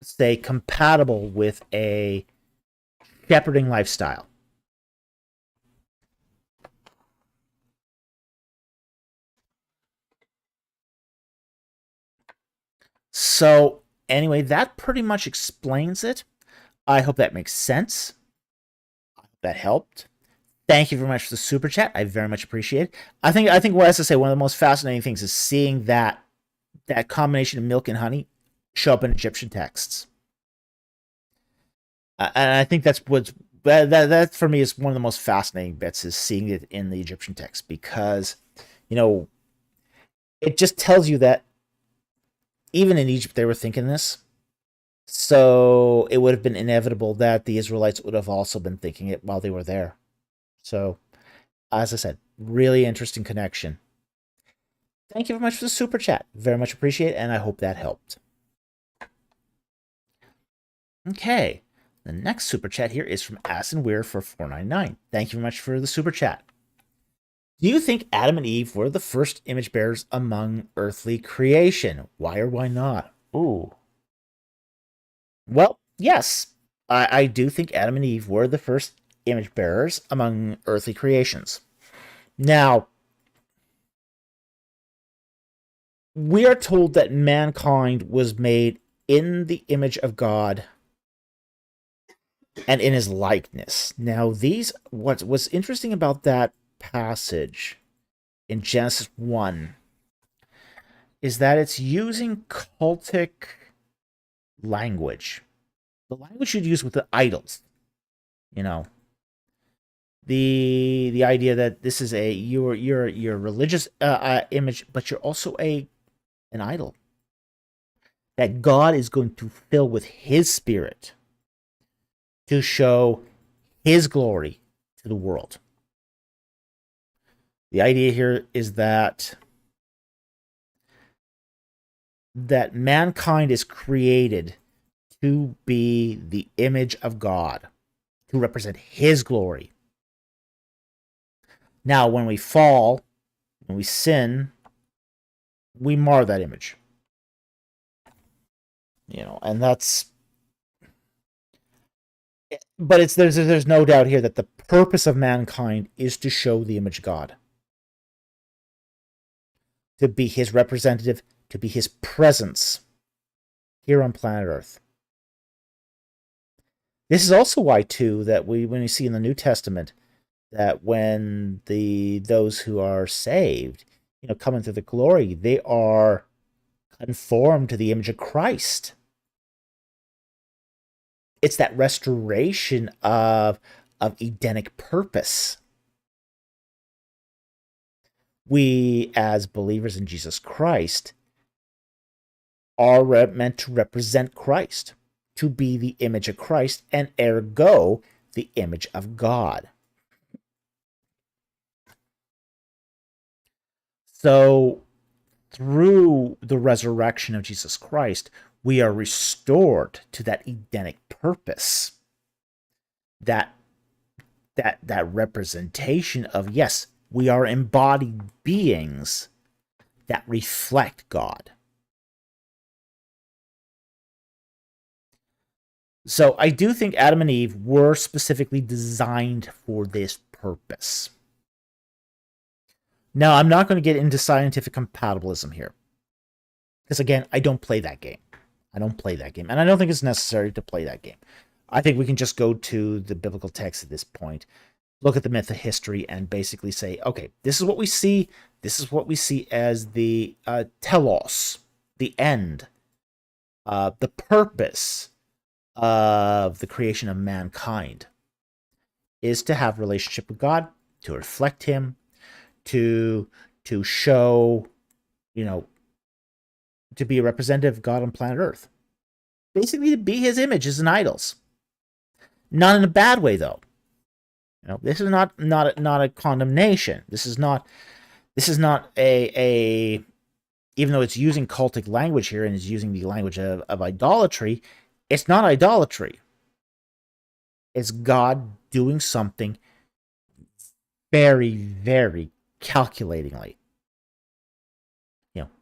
say, compatible with a shepherding lifestyle. So, anyway, that pretty much explains it. I hope that makes sense. I hope that helped. Thank you very much for the super chat. I very much appreciate it. I think, well, as I say, one of the most fascinating things is seeing that combination of milk and honey show up in Egyptian texts. And I think that's that for me is one of the most fascinating bits, is seeing it in the Egyptian text, because, you know, it just tells you that even in Egypt they were thinking this. So it would have been inevitable that the Israelites would have also been thinking it while they were there. So, as I said, really interesting connection. Thank you very much for the super chat. Very much appreciate it, and I hope that helped. Okay, the next super chat here is from Asin Weir for $4.99. Thank you very much for the super chat. Do you think Adam and Eve were the first image bearers among earthly creation? Why or why not? Ooh. Well, yes, I do think Adam and Eve were the first image bearers among earthly creations. Now, we are told that mankind was made in the image of God and in his likeness. Now, what's interesting about that passage in Genesis 1 is that it's using cultic language. The language you'd use with the idols. You know, the idea that this is you're religious image, but you're also an idol that God is going to fill with his spirit to show his glory to the world. The idea here is that mankind is created to be the image of God, to represent his glory. Now, when we fall, when we sin, we mar that image. You know, and that's... But there's no doubt here that the purpose of mankind is to show the image of God. To be his representative, to be his presence here on planet Earth. This is also why, too, that when we see in the New Testament that when those who are saved, you know, come into the glory, they are conformed to the image of Christ. It's that restoration of Edenic purpose. We, as believers in Jesus Christ, are meant to represent Christ, to be the image of Christ, and ergo, the image of God. So through the resurrection of Jesus Christ, we are restored to that Edenic purpose, that representation of, yes, we are embodied beings that reflect God. So I do think Adam and Eve were specifically designed for this purpose. Now, I'm not going to get into scientific compatibilism here, because again, I don't play that game. And I don't think it's necessary to play that game. I think we can just go to the biblical text at this point, look at the mytho-history, and basically say, okay, this is what we see. This is what we see as the telos, the end, the purpose of the creation of mankind is to have a relationship with God, to reflect Him, to show, to be a representative of God on planet Earth. Basically, to be His images and idols. Not in a bad way, though. This is not a condemnation. This is not a even though it's using cultic language here and is using the language of idolatry, it's not idolatry. It's God doing something very, very calculatingly.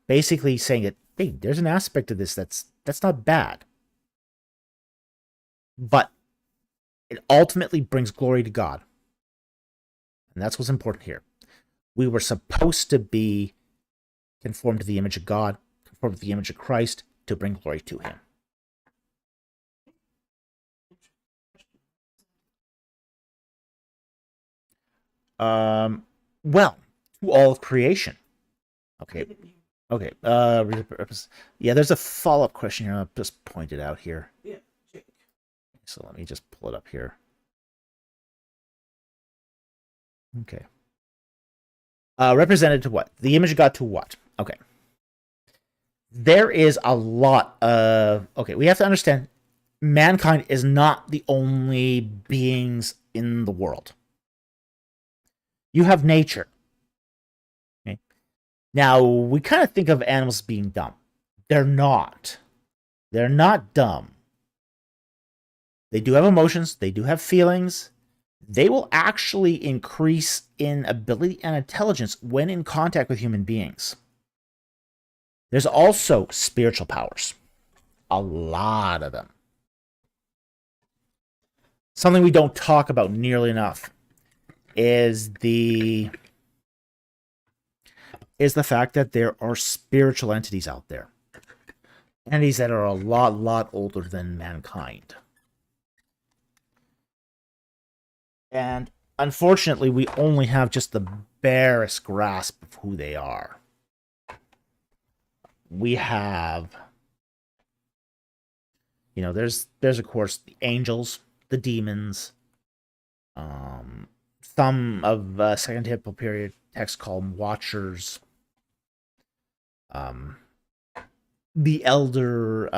Basically saying that, hey, there's an aspect of this that's not bad. But it ultimately brings glory to God. And that's what's important here. We were supposed to be conformed to the image of God, conformed to the image of Christ, to bring glory to Him. Well, to all of creation. Okay. Yeah, there's a follow-up question here. I'll just point it out here. Yeah. So let me just pull it up here. Okay. Represented to what? The image of God to what? Okay. There is a lot of... Okay, we have to understand mankind is not the only beings in the world. You have nature. Okay. Now, we kind of think of animals being dumb. They're not. They're not dumb. They do have emotions. They do have feelings. They will actually increase in ability and intelligence when in contact with human beings. There's also spiritual powers. A lot of them. Something we don't talk about nearly enough is the fact that there are spiritual entities out there. Entities that are a lot older than mankind. And unfortunately, we only have just the barest grasp of who they are. We have, there's of course the angels, the demons. Some of Second Temple period texts call them watchers. The elder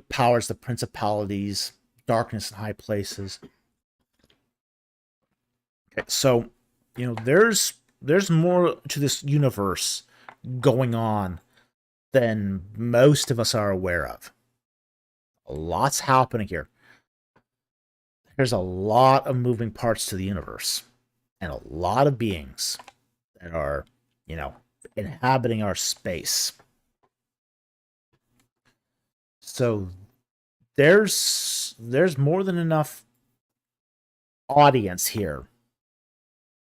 powers, the principalities, darkness in high places. Okay, so there's more to this universe going on than most of us are aware of. A lot's happening here. There's a lot of moving parts to the universe, and a lot of beings that are, inhabiting our space. So there's more than enough audience here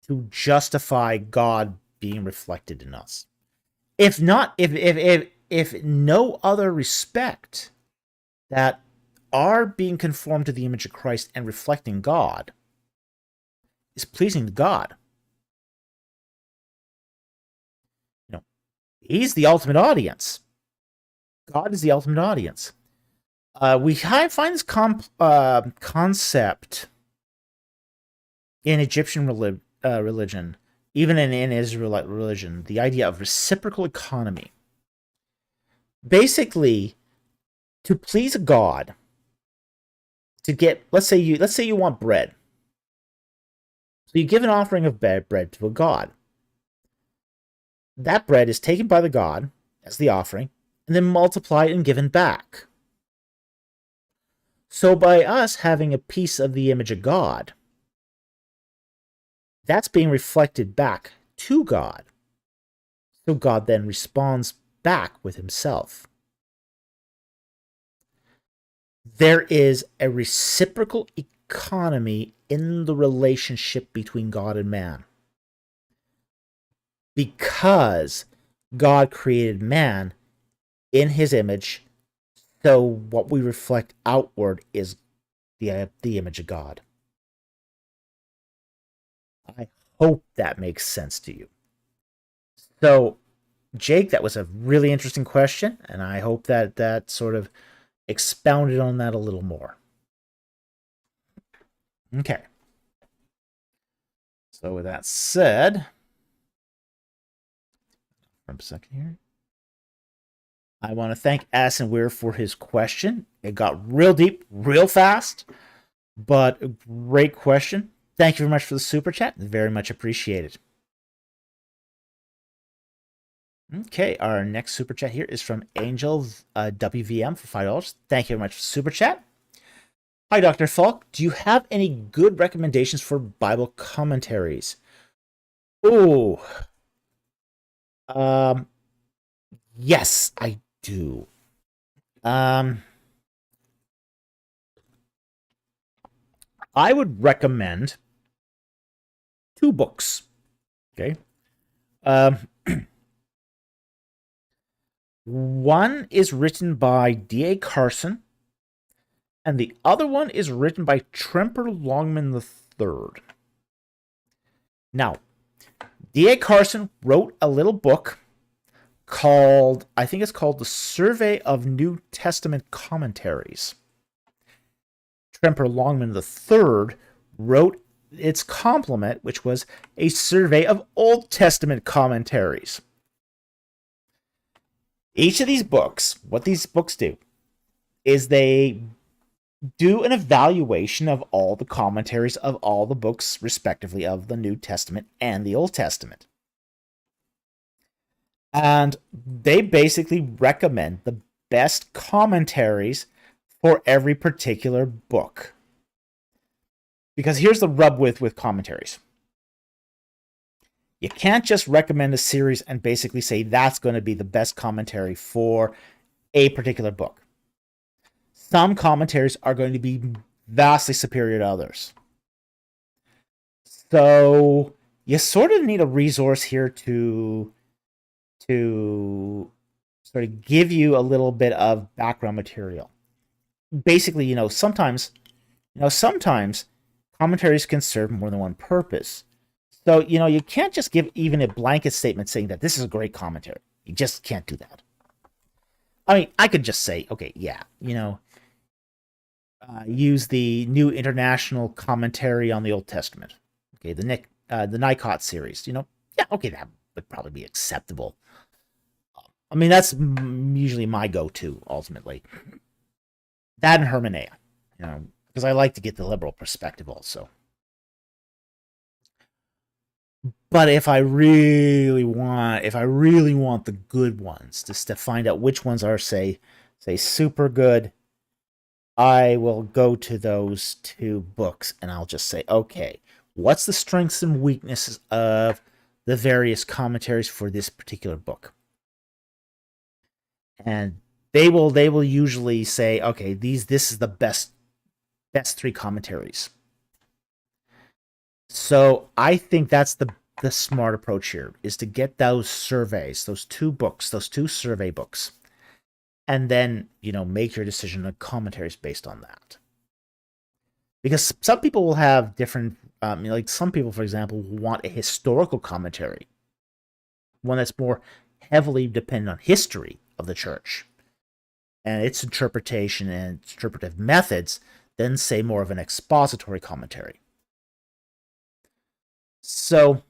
to justify God being reflected in us. If not, if no other respect, that are being conformed to the image of Christ and reflecting God is pleasing to God. He's the ultimate audience. God is the ultimate audience. We find this concept in Egyptian religion, even in Israelite religion, the idea of reciprocal economy. Basically, to please God, to get, let's say you want bread. So you give an offering of bread to a god. that bread is taken by the god as the offering and then multiplied and given back. So by us having a piece of the image of God, that's being reflected back to God. So God then responds back with himself. There is a reciprocal economy in the relationship between God and man. Because God created man in his image, so what we reflect outward is the image of God. I hope that makes sense to you. So, Jake, that was a really interesting question, and I hope that sort of expounded on that a little more. Okay. So with that said, for a second here. I want to thank Addison Weir for his question. It got real deep, real fast, but a great question. Thank you very much for the super chat. Very much appreciated. Okay, our next super chat here is from Angel WVM for $5. Thank you very much for the super chat. Hi, Dr. Falk. Do you have any good recommendations for Bible commentaries? Oh, yes, I do. I would recommend 2 books. Okay. One is written by D.A. Carson, and the other one is written by Tremper Longman III. Now, D.A. Carson wrote a little book called, I think it's called The Survey of New Testament Commentaries. Tremper Longman III wrote its complement, which was a survey of Old Testament commentaries. Each of these books, what these books do, is they do an evaluation of all the commentaries of all the books, respectively, of the New Testament and the Old Testament. And they basically recommend the best commentaries for every particular book. Because here's the rub with commentaries. You can't just recommend a series and basically say that's going to be the best commentary for a particular book. Some commentaries are going to be vastly superior to others. So you sort of need a resource here to sort of give you a little bit of background material. Basically, sometimes commentaries can serve more than one purpose. So, you can't just give even a blanket statement saying that this is a great commentary. You just can't do that. I mean, I could just say, okay, yeah, use the New International Commentary on the Old Testament. Okay, the Nikot series, yeah, okay, that would probably be acceptable. I mean, that's usually my go-to, ultimately. That and Hermeneia, because I like to get the liberal perspective also. But if I really want the good ones, just to find out which ones are, say super good, I will go to those 2 books and I'll just say, okay, what's the strengths and weaknesses of the various commentaries for this particular book? And they will usually say, okay, this is the best 3 commentaries. So I think that's the smart approach here, is to get those surveys, those 2 books, those 2 survey books, and then, make your decision on commentaries based on that. Because some people will have different, like some people, for example, want a historical commentary, one that's more heavily dependent on history of the church and its interpretation and interpretive methods, than, say, more of an expository commentary. So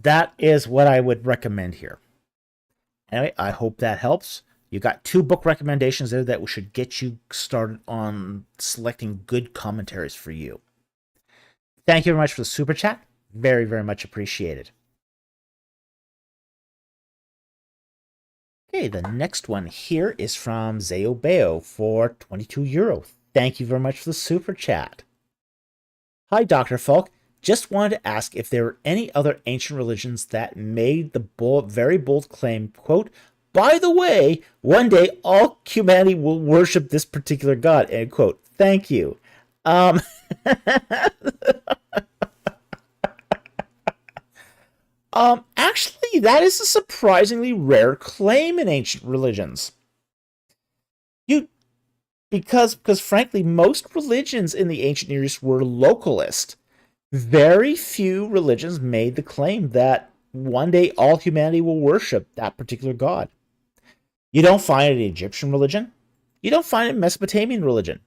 that is what I would recommend here. Anyway, I hope that helps. You got 2 book recommendations there that should get you started on selecting good commentaries for you. Thank you very much for the super chat. Very, very much appreciated. Okay, the next one here is from Zeobeo for €22. Thank you very much for the super chat. Hi, Dr. Falk. Just wanted to ask if there were any other ancient religions that made the very bold claim, quote, by the way, one day all humanity will worship this particular god, end quote. Thank you. Actually, that is a surprisingly rare claim in ancient religions. Because frankly, most religions in the ancient Near East were localist. Very few religions made the claim that one day all humanity will worship that particular god. You don't find it in Egyptian religion. You don't find it in Mesopotamian religion.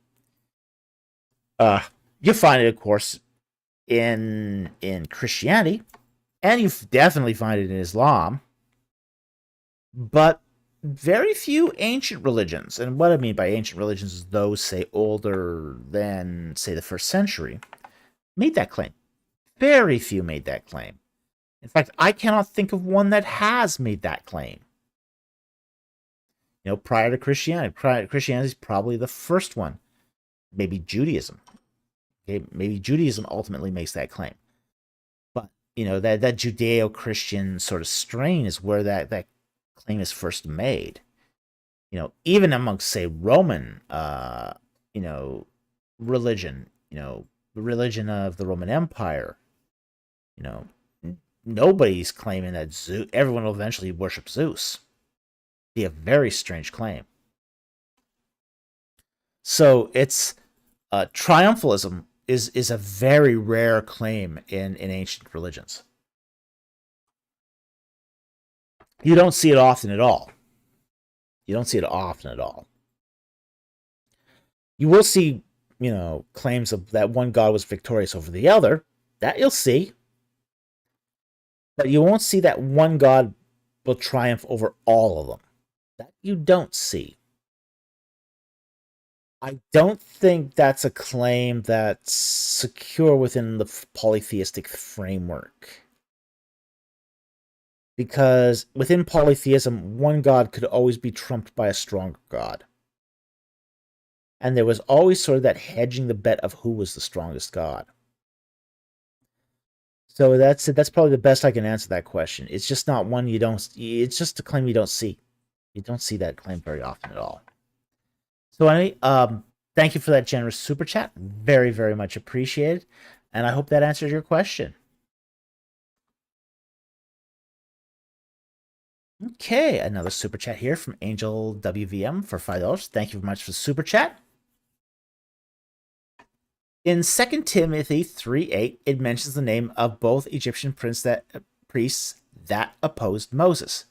You find it, of course, in Christianity, and you definitely find it in Islam. But very few ancient religions, and what I mean by ancient religions is those, say, older than, say, the 1st century, made that claim. Very few made that claim. In fact, I cannot think of one that has made that claim. You know, prior to Christianity. Christianity is probably the first one. Maybe Judaism. Okay, maybe Judaism ultimately makes that claim. But, you know, that Judeo-Christian sort of strain is where that claim is first made. You know, even amongst, say, Roman, you know, religion, you know, the religion of the Roman Empire, you know, nobody's claiming that everyone will eventually worship Zeus. Be a very strange claim. So it's triumphalism is a very rare claim in ancient religions. You don't see it often at all. You don't see it often at all. You will see, you know, claims of that one god was victorious over the other. That you'll see. But you won't see that one god will triumph over all of them. That you don't see. I don't think that's a claim that's secure within the polytheistic framework. Because within polytheism, one god could always be trumped by a stronger god. And there was always sort of that hedging the bet of who was the strongest god. So that's probably the best I can answer that question. It's just not one you don't... It's just a claim you don't see. You don't see that claim very often at all. So anyway, thank you for that generous super chat. Very, very much appreciated. And I hope that answers your question. Okay, another super chat here from Angel WVM for $5. Thank you very much for the super chat. In 2 Timothy 3:8, it mentions the name of both Egyptian priests that opposed Moses.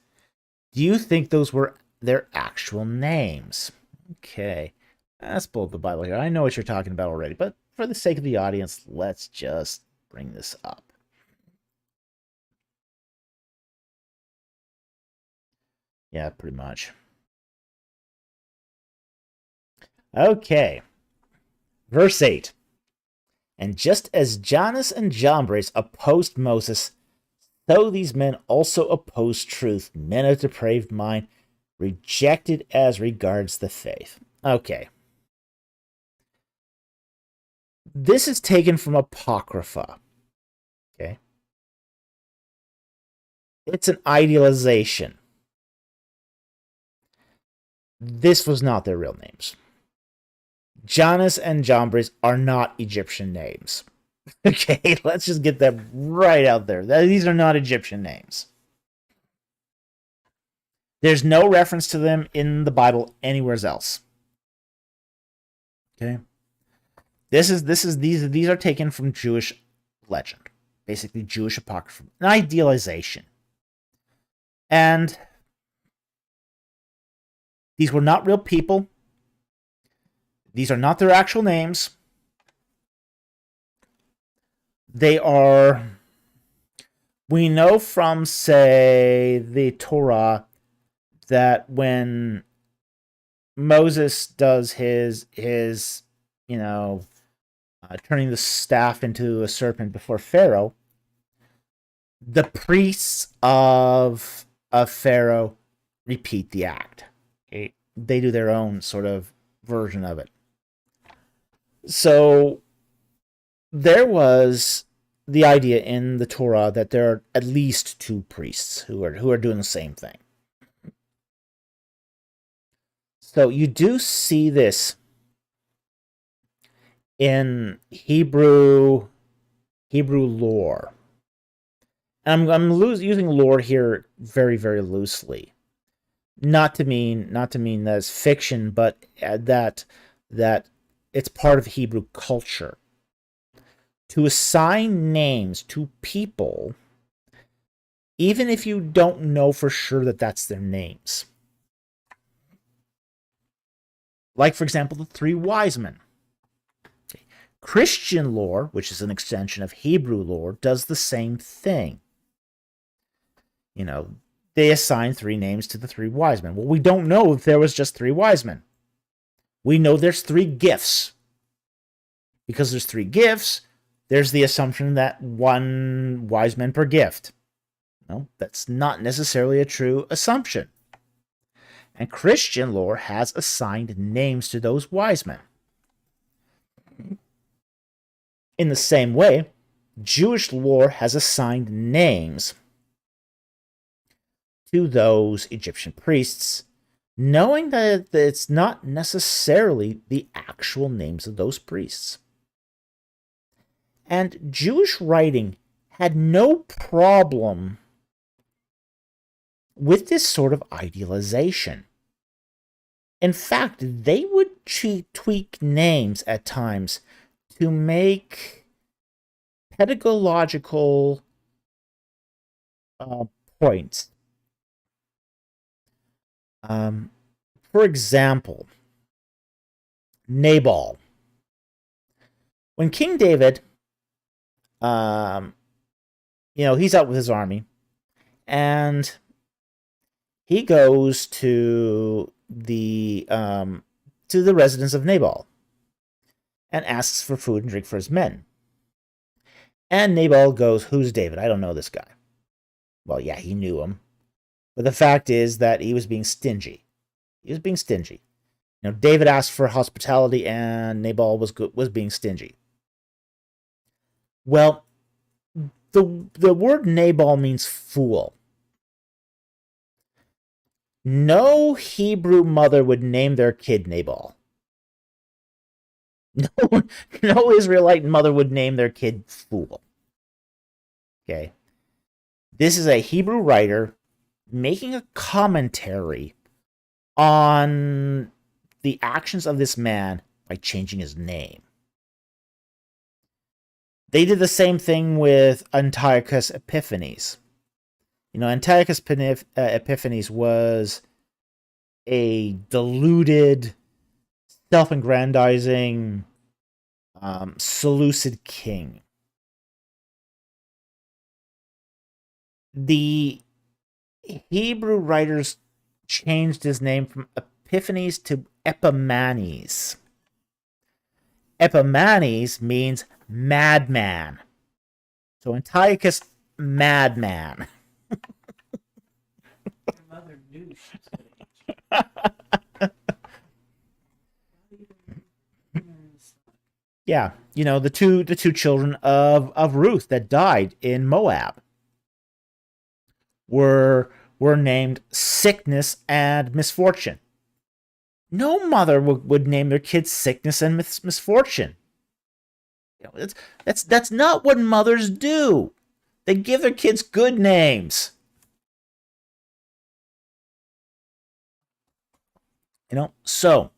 Do you think those were their actual names? Okay, let's pull up the Bible here. I know what you're talking about already, but for the sake of the audience, let's just bring this up. Yeah, pretty much. Okay. Verse 8. And just as Janus and Jambres opposed Moses, so these men also opposed truth, men of depraved mind, rejected as regards the faith. Okay. This is taken from Apocrypha. Okay. It's an idealization. This was not their real names. Janus and Jambres are not Egyptian names. Okay, let's just get that right out there. These are not Egyptian names. There's no reference to them in the Bible anywhere else. Okay. These are taken from Jewish legend. Basically Jewish apocrypha. An idealization. And these were not real people. These are not their actual names. They are... We know from, say, the Torah that when Moses does his you know, turning the staff into a serpent before Pharaoh, the priests of Pharaoh repeat the act. Okay? They do their own sort of version of it. So there was the idea in the Torah that there are at least two priests who are doing the same thing. So you do see this in Hebrew lore. And I'm using lore here very, very loosely. Not to mean that it's fiction, but that it's part of Hebrew culture. To assign names to people, even if you don't know for sure that that's their names. Like, for example, the three wise men. Okay. Christian lore, which is an extension of Hebrew lore, does the same thing. You know, they assign three names to the three wise men. Well, we don't know if there was just three wise men. We know there's three gifts. Because there's three gifts, there's the assumption that one wise man per gift. No, that's not necessarily a true assumption. And Christian lore has assigned names to those wise men. In the same way, Jewish lore has assigned names to those Egyptian priests, knowing that it's not necessarily the actual names of those priests. And Jewish writing had no problem with this sort of idealization. In fact, they would tweak names at times to make pedagogical points. For example, Nabal. When King David, he's out with his army, and he goes to the residence of Nabal and asks for food and drink for his men. And Nabal goes, "Who's David? I don't know this guy." Well, yeah, he knew him. But the fact is that he was being stingy. David asked for hospitality, and Nabal was being stingy. Well, the word Nabal means fool. No Hebrew mother would name their kid Nabal. No Israelite mother would name their kid fool. Okay. This is a Hebrew writer making a commentary on the actions of this man by changing his name. They did the same thing with Antiochus Epiphanes. Antiochus Epiphanes was a deluded, self-aggrandizing, Seleucid king. The Hebrew writers changed his name from Epiphanes to Epimanes. Epimanes means madman. So Antiochus, madman. Your mother knew she was Yeah, the two children of Ruth that died in Moab were named Sickness and Misfortune. No mother would name their kids Sickness and Misfortune. That's not what mothers do. They give their kids good names. So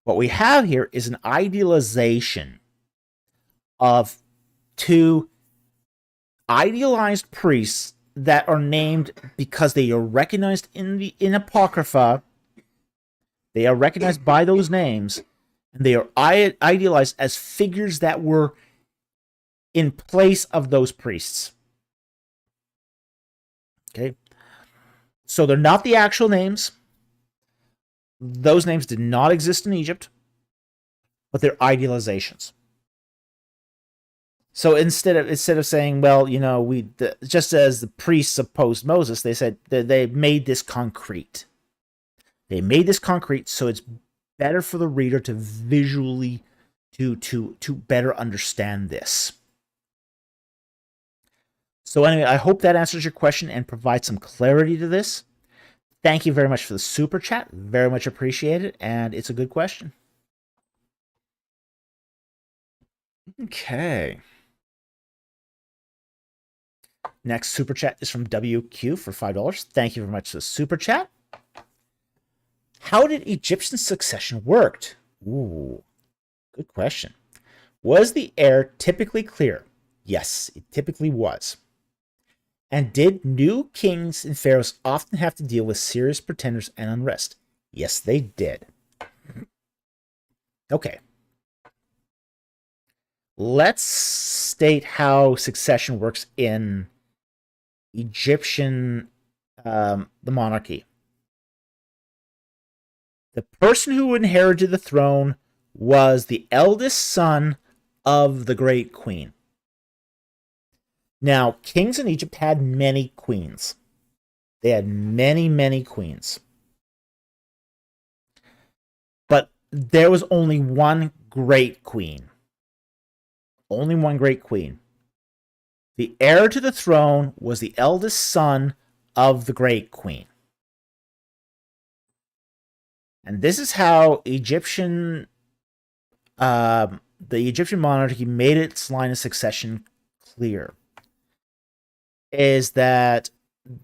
what we have here is an idealization of two idealized priests that are named because they are recognized in Apocrypha. They are recognized by those names, and they are idealized as figures that were in place of those priests. Okay? So they're not the actual names. Those names did not exist in Egypt, but they're idealizations. So instead of saying, well, just as the priests opposed Moses, they said that they made this concrete. They made this concrete so it's better for the reader to visually to better understand this. So anyway, I hope that answers your question and provides some clarity to this. Thank you very much for the super chat. Very much appreciated, and it's a good question. Okay. Next super chat is from WQ for $5. Thank you very much for the super chat. How did Egyptian succession work? Ooh, good question. Was the heir typically clear? Yes, it typically was. And did new kings and pharaohs often have to deal with serious pretenders and unrest? Yes, they did. Okay. Let's state how succession works in Egyptian, the monarchy. The person who inherited the throne was the eldest son of the great queen. Now, kings in Egypt had many queens. They had many, many queens. But there was only one great queen. Only one great queen. The heir to the throne was the eldest son of the great queen. And this is how the Egyptian monarchy made its line of succession clear. Is that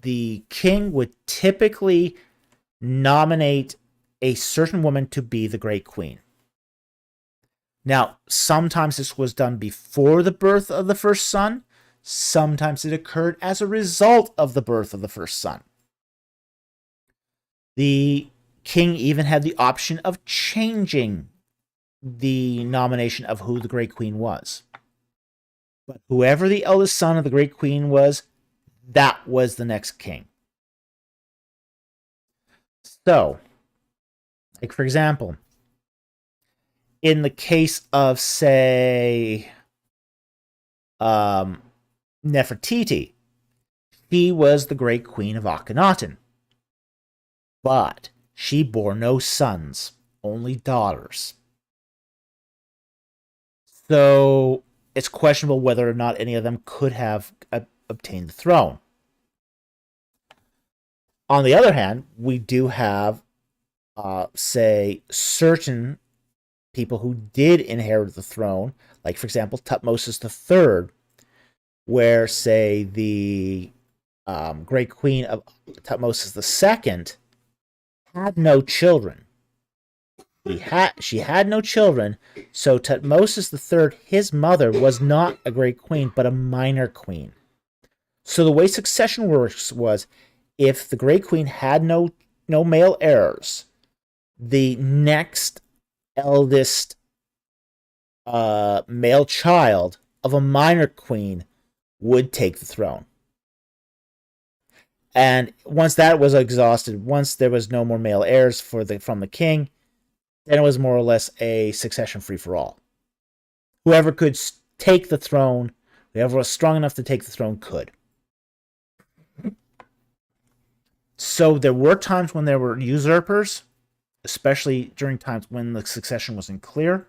the king would typically nominate a certain woman to be the great queen. Now, sometimes this was done before the birth of the first son. Sometimes it occurred as a result of the birth of the first son. The king even had the option of changing the nomination of who the great queen was. But whoever the eldest son of the great queen was, that was the next king. So, like for example, in the case of, say, Nefertiti, she was the great queen of Akhenaten. But she bore no sons, only daughters. So it's questionable whether or not any of them could have obtained the throne. On the other hand, we do have, say, certain people who did inherit the throne, like, for example, Tutmosis III, where, say, the great queen of Tutmosis II had no children. She had no children, so Tutmosis III, his mother, was not a great queen, but a minor queen. So the way succession works was, if the great queen had no male heirs, the next eldest male child of a minor queen would take the throne. And once that was exhausted, once there was no more male heirs from the king, then it was more or less a succession free-for-all. Whoever could take the throne, whoever was strong enough to take the throne could. So there were times when there were usurpers, especially during times when the succession wasn't clear.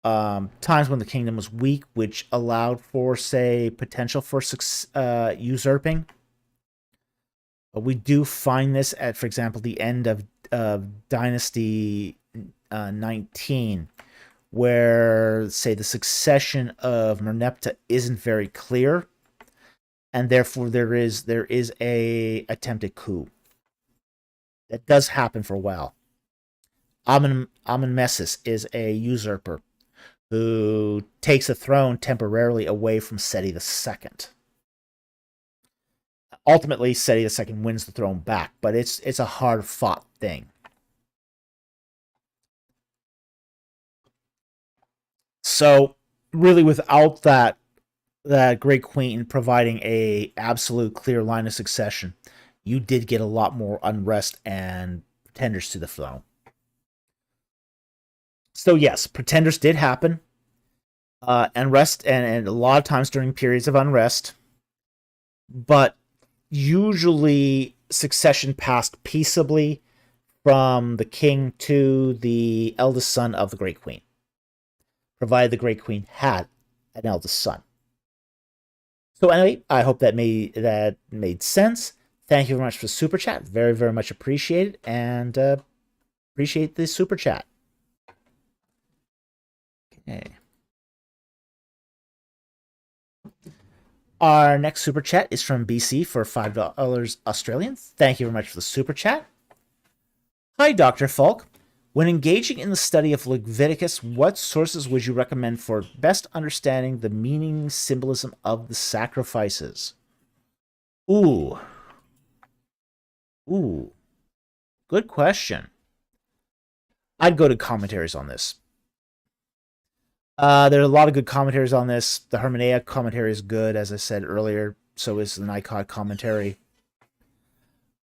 Times when the kingdom was weak, which allowed for, say, potential for usurping. But we do find this at, for example, the end of Dynasty 19, where, say, the succession of Merneptah isn't very clear, and therefore there is a attempted coup. That does happen for a while. Amenmesis is a usurper who takes the throne temporarily away from Seti II. Ultimately, Seti II wins the throne back, but it's a hard-fought thing. So, really, without that great queen providing a absolute clear line of succession, you did get a lot more unrest and pretenders to the throne. So yes, pretenders did happen. Unrest, and a lot of times during periods of unrest. But usually succession passed peaceably. from the king to the eldest son of the Great Queen, provided the Great Queen had an eldest son. So anyway, I hope that made sense. Thank you very much for the super chat. Very, very much appreciated, and appreciate the super chat. Okay. Our next super chat is from BC for $5 Australian. Thank you very much for the super chat. Hi, Dr. Falk. When engaging in the study of Leviticus, what sources would you recommend for best understanding the meaning, symbolism of the sacrifices? Ooh. Good question. I'd go to commentaries on this. There are a lot of good commentaries on this. The Hermeneutic commentary is good, as I said earlier. So is the Nikon commentary.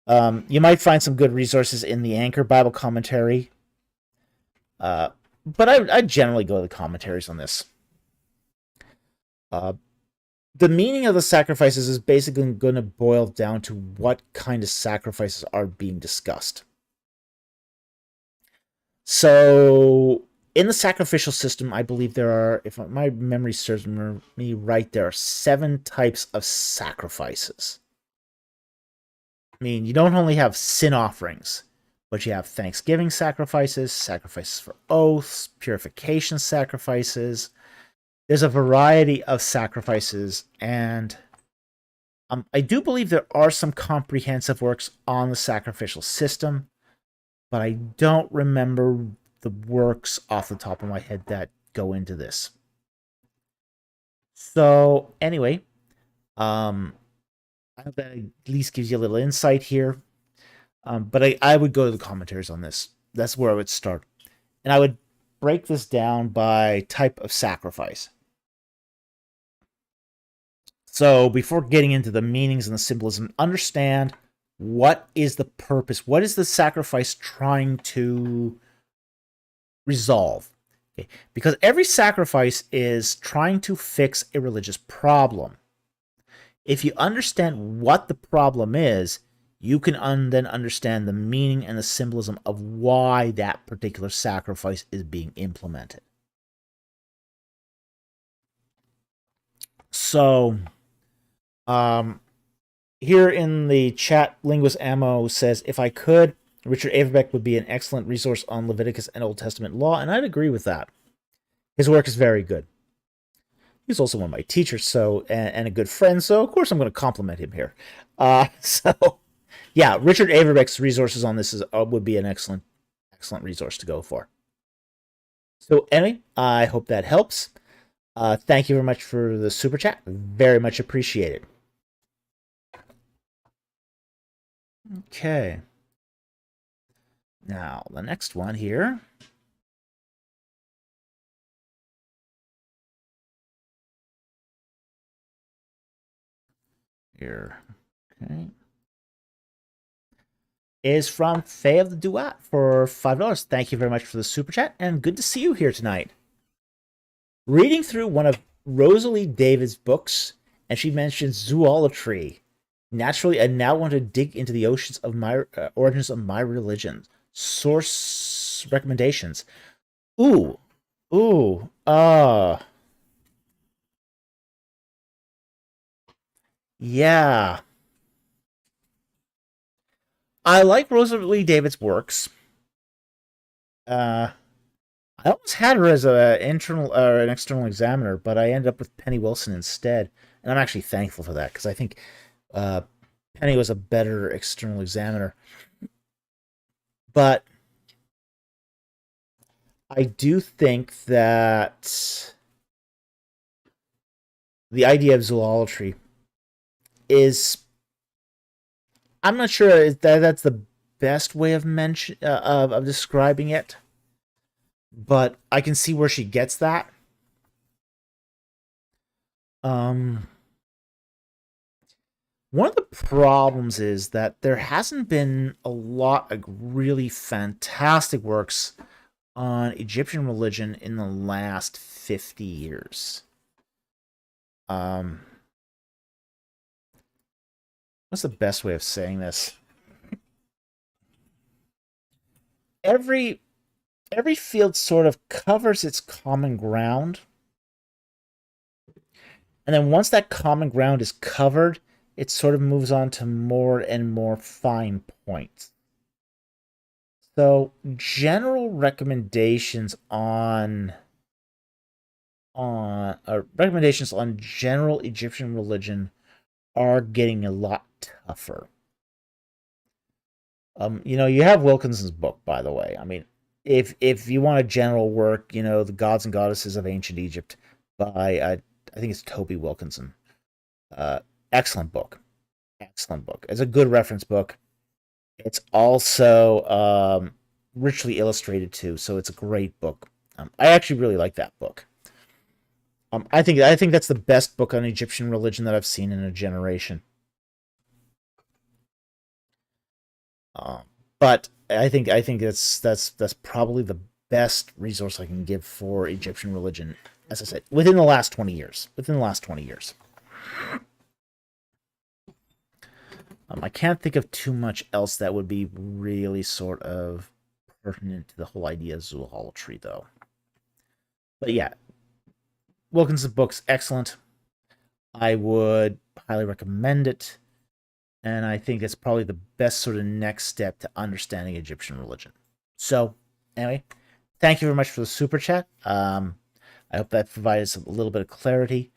You might find some good resources in the Anchor Bible commentary. But I generally go to the commentaries on this. The meaning of the sacrifices is basically going to boil down to what kind of sacrifices are being discussed. So, in the sacrificial system, I believe there are, if my memory serves me right, there are 7 types of sacrifices. I mean, you don't only have sin offerings, but you have thanksgiving sacrifices, sacrifices for oaths, purification sacrifices. There's a variety of sacrifices, and I do believe there are some comprehensive works on the sacrificial system, but I don't remember the works off the top of my head that go into this. So, anyway, I hope that at least gives you a little insight here. But I would go to the commentaries on this. That's where I would start. And I would break this down by type of sacrifice. So before getting into the meanings and the symbolism, understand what is the purpose? What is the sacrifice trying to resolve? Okay. Because every sacrifice is trying to fix a religious problem. If you understand what the problem is, you can then understand the meaning and the symbolism of why that particular sacrifice is being implemented. So, here in the chat, Linguist Ammo says, if I could, Richard Averbeck would be an excellent resource on Leviticus and Old Testament law, and I'd agree with that. His work is very good. He's also one of my teachers, so and a good friend, so of course I'm going to compliment him here. So, yeah, Richard Averbeck's resources on this would be an excellent resource to go for. So anyway, I hope that helps. Thank you very much for the super chat. Very much appreciated. Okay. Now, the next one here. Okay. Is from Faye of the Duat for $5. Thank you very much for the super chat, and good to see you here tonight. Reading through one of Rosalie David's books, and she mentions zoology. Naturally, I now want to dig into the oceans of my origins of my religion. Source recommendations. Yeah. I like Rosalie David's works. I almost had her as an internal or an external examiner, but I ended up with Penny Wilson instead, and I'm actually thankful for that because I think Penny was a better external examiner. But I do think that the idea of zoology is, I'm not sure that's the best way of of describing it, but I can see where she gets that. One of the problems is that there hasn't been a lot of really fantastic works on Egyptian religion in the last 50 years. What's the best way of saying this? every field sort of covers its common ground. And then once that common ground is covered, it sort of moves on to more and more fine points. So general recommendations on general Egyptian religion are getting a lot tougher. You have Wilkinson's book, by the way. I mean, if you want a general work, The Gods and Goddesses of Ancient Egypt by I think it's Toby Wilkinson. Excellent book. Excellent book. It's a good reference book. It's also richly illustrated too, so it's a great book. I actually really like that book. I think that's the best book on Egyptian religion that I've seen in a generation. But I think that's probably the best resource I can give for Egyptian religion. As I said, within the last 20 years. I can't think of too much else that would be really sort of pertinent to the whole idea of zoolatry, though. But yeah, Wilkinson's book's excellent. I would highly recommend it. And I think it's probably the best sort of next step to understanding Egyptian religion. So, anyway, thank you very much for the super chat. I hope that provides a little bit of clarity.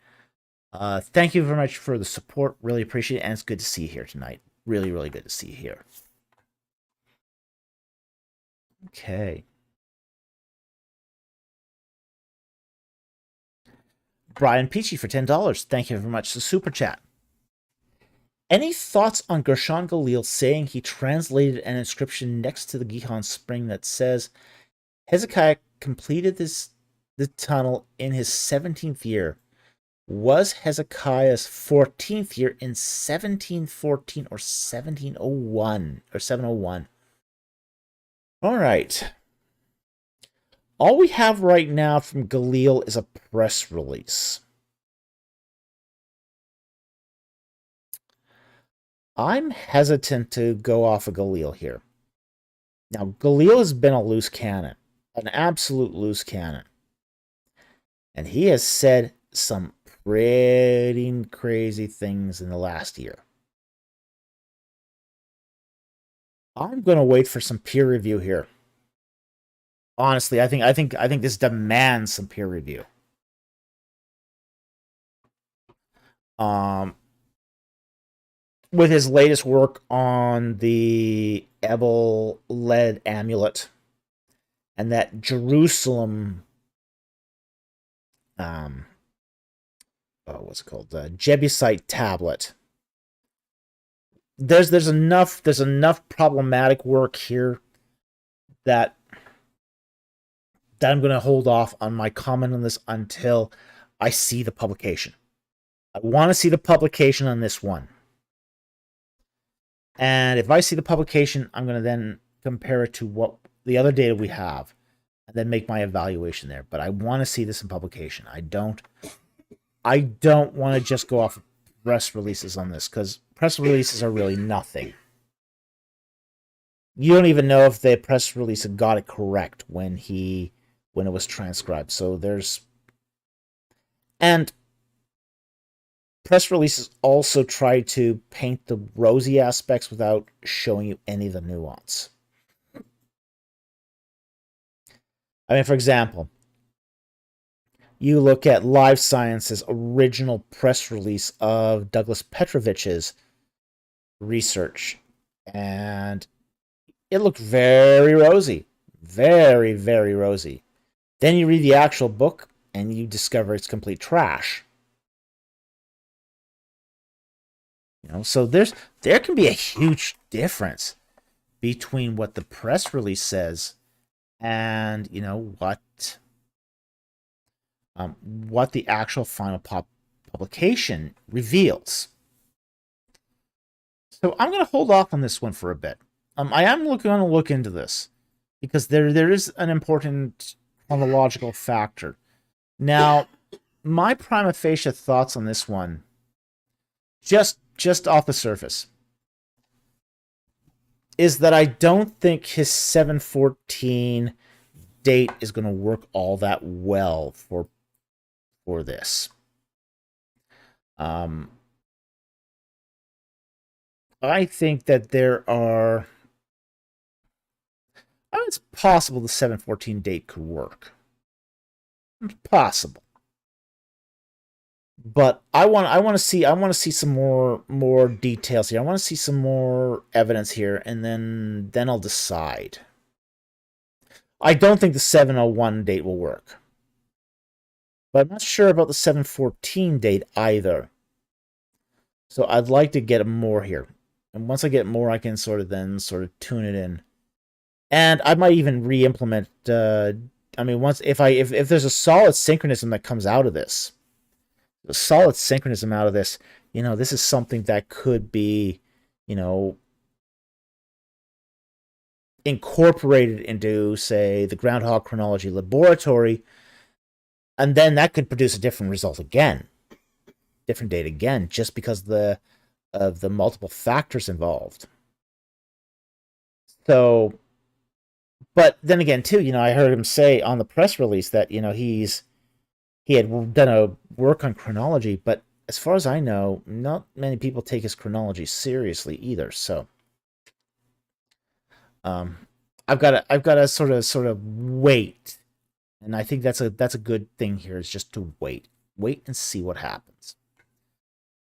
Thank you very much for the support. Really appreciate it. And it's good to see you here tonight. Really, really good to see you here. Okay. Brian Peachy for $10. Thank you very much for the super chat. Any thoughts on Gershon Galil saying he translated an inscription next to the Gihon spring that says Hezekiah completed the tunnel in his 17th year? Was Hezekiah's 14th year in 1714 or 1701 or 701? All right. All we have right now from Galil is a press release. I'm hesitant to go off of Galil here. Now, Galil has been a loose cannon, an absolute loose cannon. And he has said some pretty crazy things in the last year. I'm going to wait for some peer review here. Honestly, I think this demands some peer review. With his latest work on the Ebel-led amulet and that Jerusalem, what's it called? The Jebusite tablet. There's enough problematic work here that I'm going to hold off on my comment on this until I see the publication. I want to see the publication on this one. And if I see the publication, I'm going to then compare it to what the other data we have and then make my evaluation there. But I want to see this in publication. I don't want to just go off of press releases on this, because press releases are really nothing. You don't even know if the press release got it correct when it was transcribed. So and press releases also try to paint the rosy aspects without showing you any of the nuance. I mean, for example, you look at Live Science's original press release of Douglas Petrovich's research, and it looked very rosy. Very, very rosy. Then you read the actual book, and you discover it's complete trash. So there can be a huge difference between what the press release says and what the actual final publication reveals. So I'm going to hold off on this one for a bit. I am going to look into this because there is an important chronological factor. Now, my prima facie thoughts on this one, just off the surface, is that I don't think his 714 date is going to work all that well for this. I think that there are. It's possible the 714 date could work. It's possible, but I want to see some more details here. I want to see some more evidence here, and then I'll decide. I don't think the 701 date will work, but I'm not sure about the 714 date either. So I'd like to get more here, and once I get more, I can sort of tune it in. And I might even re-implement. I mean, if there's a solid synchronism that comes out of this, this is something that could be, incorporated into, say, the Groundhog Chronology Laboratory, and then that could produce a different result again, different date again, just because of the multiple factors involved. So. But then again, too, I heard him say on the press release that, he had done a work on chronology, but as far as I know, not many people take his chronology seriously either. So, I've got to sort of wait, and I think that's a good thing here, is just to wait and see what happens.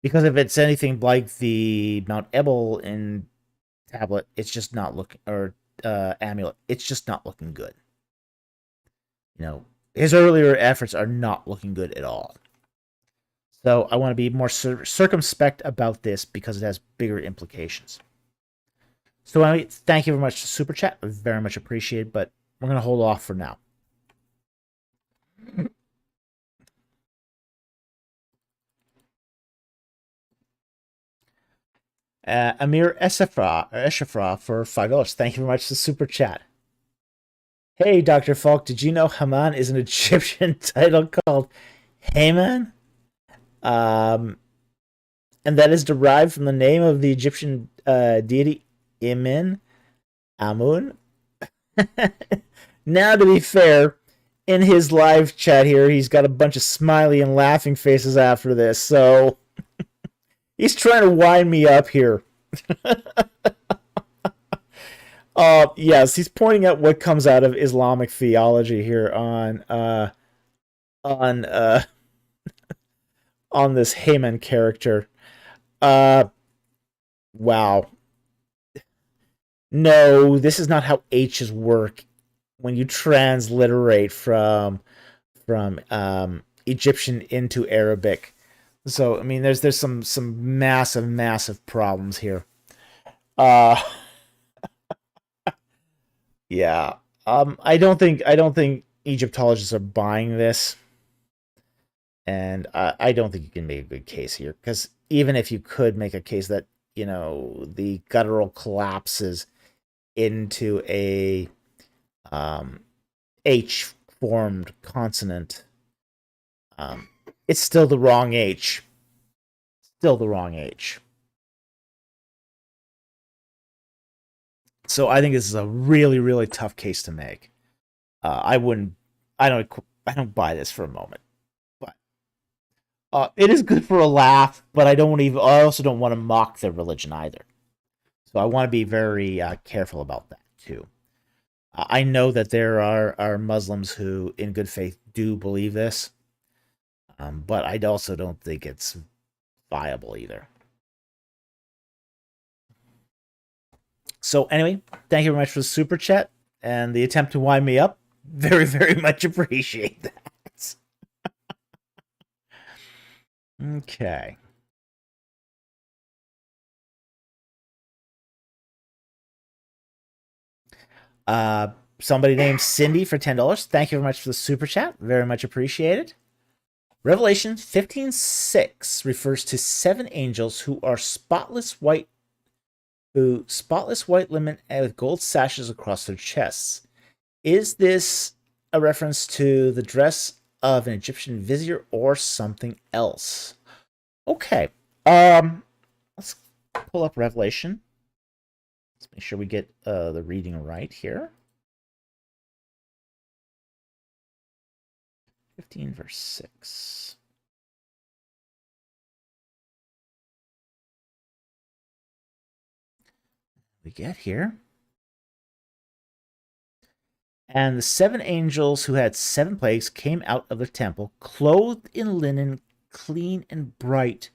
Because if it's anything like the Mount Ebal in tablet, it's just not looking, or amulet, it's just not looking good. His earlier efforts are not looking good at all. So I want to be more circumspect about this because it has bigger implications. So thank you very much for Super Chat. Very much appreciated, but we're going to hold off for now. Amir Eshafra for $5. Thank you very much for the Super Chat. Hey, Dr. Falk, did you know Haman is an Egyptian title called Haman? And that is derived from the name of the Egyptian deity Imin, Amun. Now, to be fair, in his live chat here, he's got a bunch of smiley and laughing faces after this, so he's trying to wind me up here. Yes, he's pointing out what comes out of Islamic theology here on this Haman character. Wow. No, this is not how H's work when you transliterate from Egyptian into Arabic. So, I mean, there's some massive problems here. Yeah. I don't think Egyptologists are buying this, and I don't think you can make a good case here, because even if you could make a case that the guttural collapses into a H formed consonant, it's still the wrong H. Still the wrong H. So I think this is a really tough case to make. I don't buy this for a moment. But it is good for a laugh, but I also don't want to mock their religion either. So I want to be very careful about that too. I know that there are Muslims who, in good faith, do believe this, but I also don't think it's viable either. So anyway, thank you very much for the Super Chat and the attempt to wind me up. Very much appreciate that. Okay. Somebody named Cindy for $10. Thank you very much for the Super Chat. Very much appreciated. Revelation 15:6 refers to 7 angels who are spotless white linen with gold sashes across their chests. Is this a reference to the dress of an Egyptian vizier or something else? Okay. Let's pull up Revelation Let's make sure we get the reading right here. 15 verse 6. We get here. And the 7 angels who had 7 plagues came out of the temple, clothed in linen, clean and bright,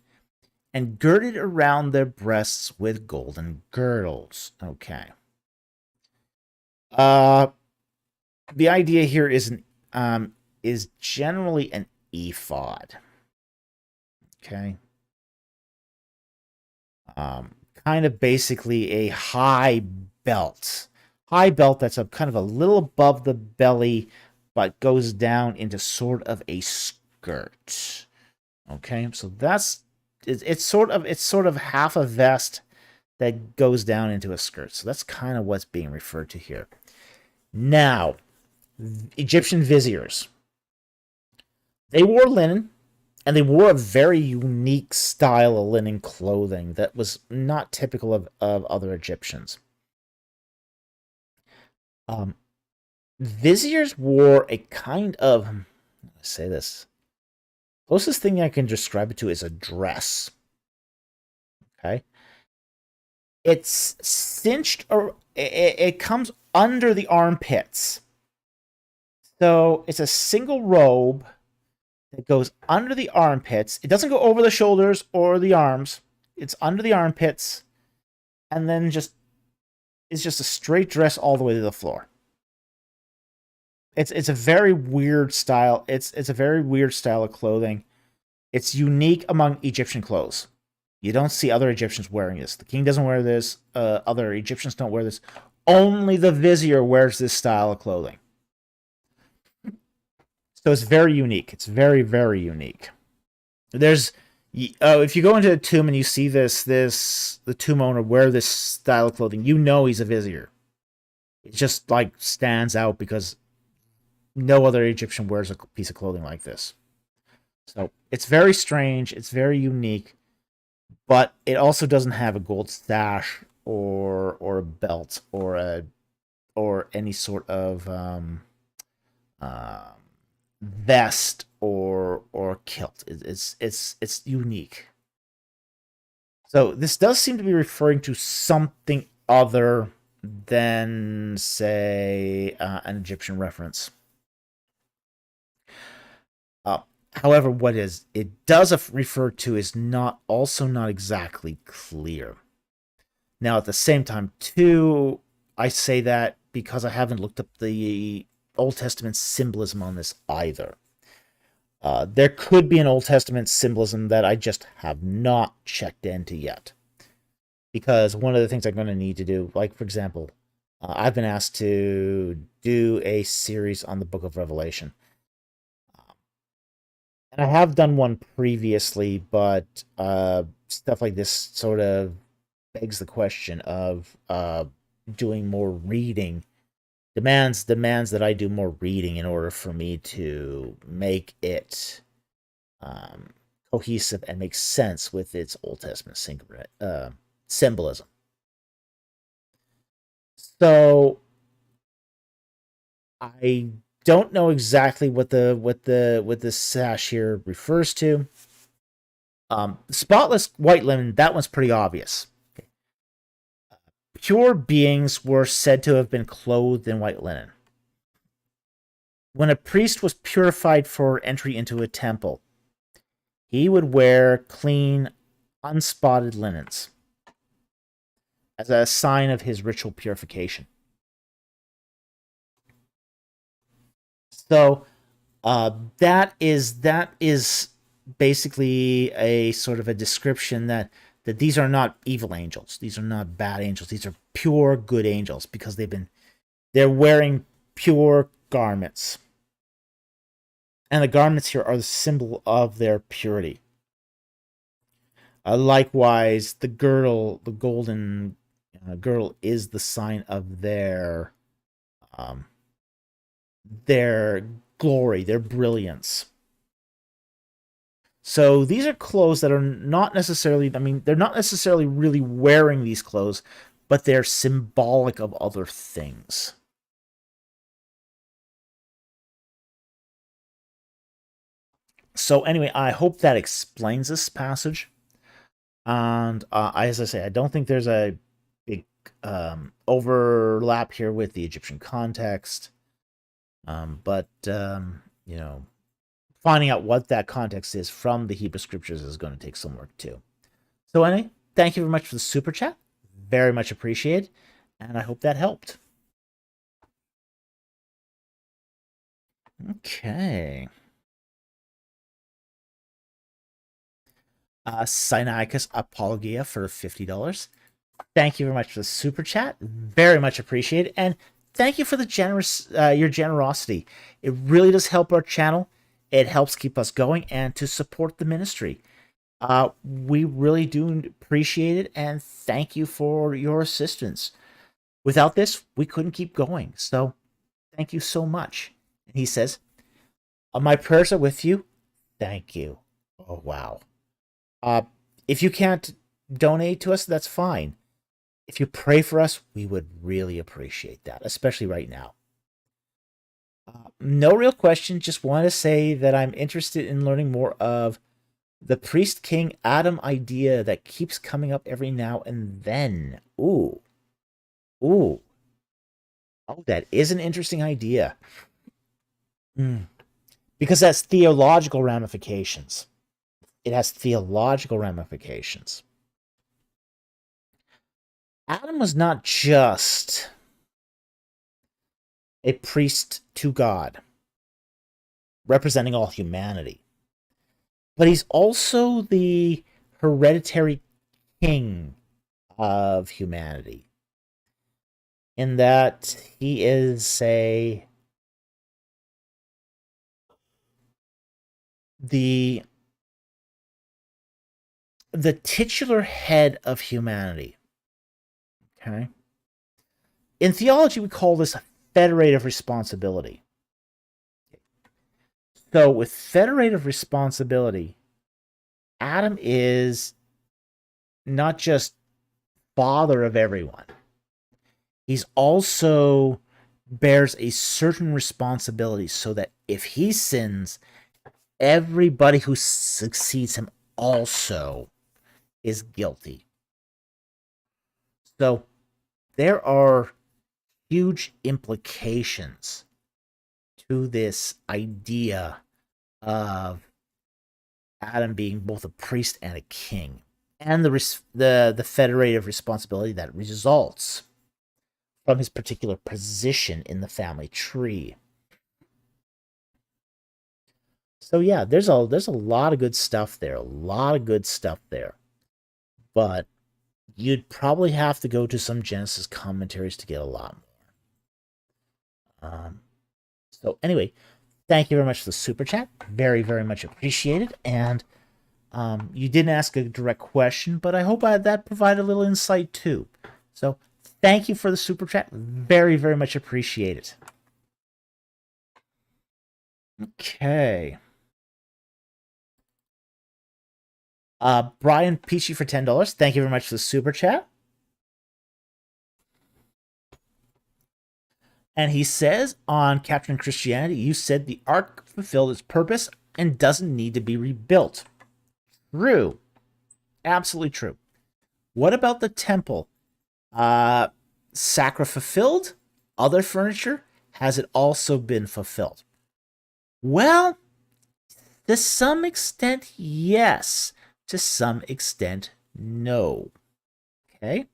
and girded around their breasts with golden girdles. Okay. The idea here is generally an ephod. Okay. Kind of basically a high belt. High belt that's kind of a little above the belly, but goes down into sort of a skirt. Okay, so it's sort of half a vest that goes down into a skirt. So that's kind of what's being referred to here. Now, Egyptian viziers. They wore linen, and they wore a very unique style of linen clothing that was not typical of other Egyptians. Viziers wore a kind of, let's say this, closest thing I can describe it to is a dress. Okay. It's cinched, or it comes under the armpits. So it's a single robe that goes under the armpits. It doesn't go over the shoulders or the arms. It's under the armpits, and then it's just a straight dress all the way to the floor. It's a very weird style. It's a very weird style of clothing. It's unique among Egyptian clothes. You don't see other Egyptians wearing this. The king doesn't wear this. Other Egyptians don't wear this. Only the vizier wears this style of clothing. So it's very unique. It's very, very unique. There's, if you go into a tomb and you see the tomb owner wear this style of clothing, you know he's a vizier. It just like stands out because no other Egyptian wears a piece of clothing like this. So it's very strange. It's very unique, but it also doesn't have a gold sash or a belt or any sort of vest or kilt. It's unique. So this does seem to be referring to something other than, say, an Egyptian reference. However, what it does refer to is not exactly clear. Now, at the same time, too, I say that because I haven't looked up the Old Testament symbolism on this either. There could be an Old Testament symbolism that I just have not checked into yet. Because one of the things I'm going to need to do, like, for example, I've been asked to do a series on the Book of Revelation. And I have done one previously, but stuff like this sort of begs the question of doing more reading. Demands that I do more reading in order for me to make it cohesive and make sense with its Old Testament symbolism. So I don't know exactly what the sash here refers to. Spotless white linen, that one's pretty obvious. Okay. Pure beings were said to have been clothed in white linen. When a priest was purified for entry into a temple, he would wear clean, unspotted linens as a sign of his ritual purification. So that is basically a sort of a description that these are not evil angels. These are not bad angels. These are pure good angels because they're wearing pure garments. And the garments here are the symbol of their purity. Likewise, the girdle, the golden girdle, is the sign of their glory, their brilliance. So these are clothes that are not necessarily, they're not necessarily really wearing these clothes, but they're symbolic of other things. So anyway, I hope that explains this passage. And as I say, I don't think there's a big overlap here with the Egyptian context. But finding out what that context is from the Hebrew scriptures is going to take some work too. So anyway, thank you very much for the super chat. Very much appreciated. And I hope that helped. Okay. Sinaiticus Apologia for $50. Thank you very much for the super chat. Very much appreciated. And thank you for the your generosity. It really does help our channel. It helps keep us going and to support the ministry. We really do appreciate it, and thank you for your assistance. Without this, we couldn't keep going. So thank you so much. And he says, my prayers are with you. Thank you. Oh, wow. If you can't donate to us, that's fine. If you pray for us, we would really appreciate that, especially right now. No real question. Just want to say that I'm interested in learning more of the priest king Adam idea that keeps coming up every now and then. Ooh. Oh, that is an interesting idea. Because that's theological ramifications. It has theological ramifications. Adam was not just a priest to God, representing all humanity, but he's also the hereditary king of humanity, in that he is the titular head of humanity. Okay. In theology, we call this federative responsibility. So with federative responsibility, Adam is not just father of everyone. He's also bears a certain responsibility so that if he sins, everybody who succeeds him also is guilty. So there are huge implications to this idea of Adam being both a priest and a king, and the federative responsibility that results from his particular position in the family tree. So yeah, there's a lot of good stuff there, but you'd probably have to go to some Genesis commentaries to get a lot more. So anyway, thank you very much for the super chat. Very, very much appreciated. And you didn't ask a direct question, but I hope that provided a little insight too. So thank you for the super chat. Very, very much appreciated. Okay. Brian Peachy for $10. Thank you very much for the super chat. And he says, on Capturing Christianity, you said the ark fulfilled its purpose and doesn't need to be rebuilt. True. Absolutely true. What about the temple? Sacra fulfilled? Other furniture? Has it also been fulfilled? Well, to some extent, yes. To some extent, no. Okay?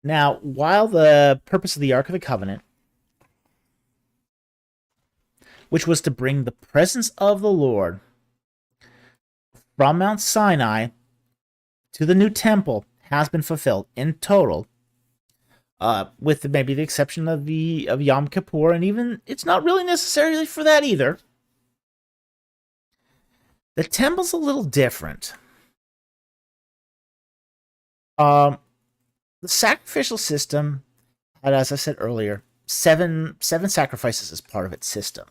Now, while the purpose of the Ark of the Covenant, which was to bring the presence of the Lord from Mount Sinai to the new temple, has been fulfilled in total, with maybe the exception of Yom Kippur, and even it's not really necessarily for that either. The temple's a little different. The sacrificial system had, as I said earlier, seven sacrifices as part of its system.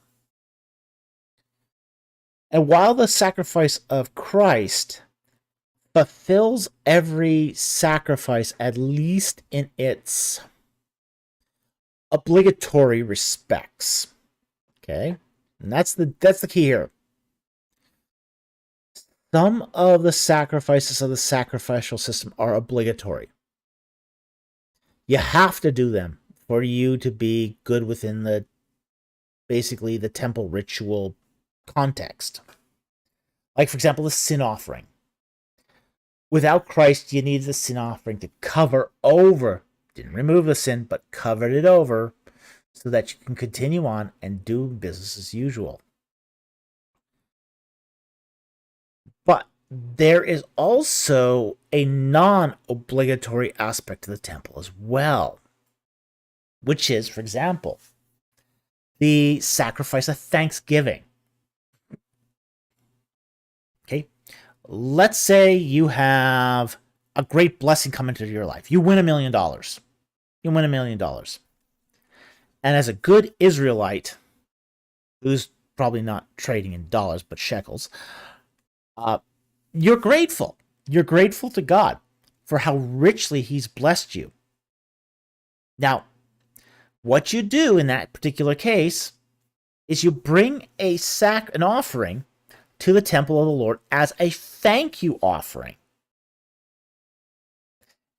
And while the sacrifice of Christ fulfills every sacrifice, at least in its obligatory respects. Okay? And that's the key here. Some of the sacrifices of the sacrificial system are obligatory. You have to do them for you to be good within the basically the temple ritual context. Like, for example, the sin offering. Without Christ, you needed the sin offering to cover over, didn't remove the sin, but covered it over so that you can continue on and do business as usual. But there is also a non-obligatory aspect to the temple as well, which is, for example, the sacrifice of thanksgiving. Okay, let's say you have a great blessing come into your life. You win $1 million. You win $1 million. And as a good Israelite, who's probably not trading in dollars but shekels, you're grateful. You're grateful to God for how richly He's blessed you. Now, what you do in that particular case is you bring an offering to the temple of the Lord as a thank you offering.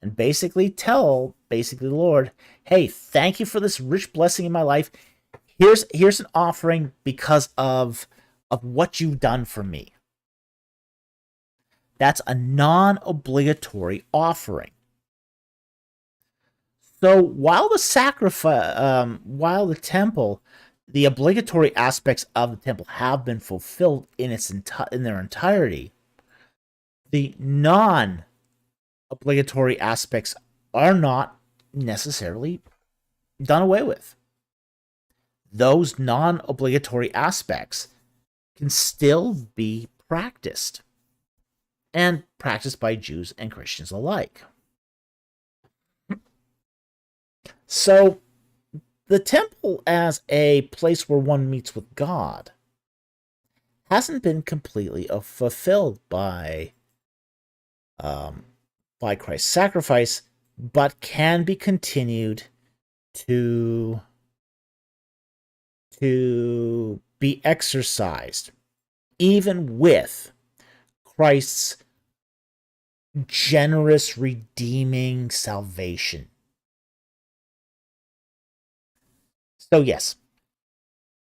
And basically tell the Lord, hey, thank you for this rich blessing in my life. Here's an offering because of what you've done for me. That's a non-obligatory offering. So while the temple, the obligatory aspects of the temple have been fulfilled in their entirety, the non-obligatory aspects are not necessarily done away with. Those non-obligatory aspects can still be practiced, and practiced by Jews and Christians alike. So, the temple as a place where one meets with God hasn't been completely fulfilled by Christ's sacrifice, but can be continued to be exercised, even with Christ's generous, redeeming salvation. So yes,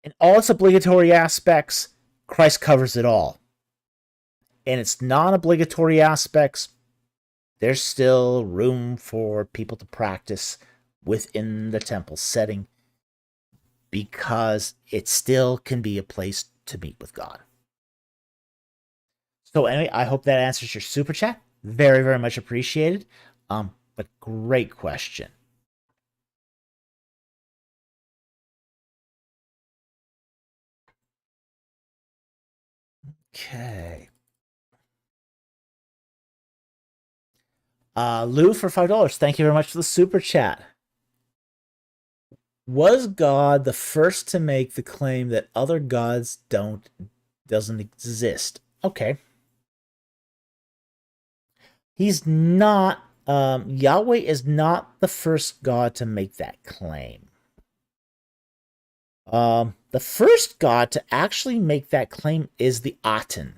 in all its obligatory aspects, Christ covers it all. In its non-obligatory aspects, there's still room for people to practice within the temple setting because it still can be a place to meet with God. So anyway, I hope that answers your super chat. Very, very much appreciated. But great question. Okay. Lou for $5. Thank you very much for the super chat. Was God the first to make the claim that other gods doesn't exist? Okay. He's not. Yahweh is not the first God to make that claim. The first God to actually make that claim is the Aten.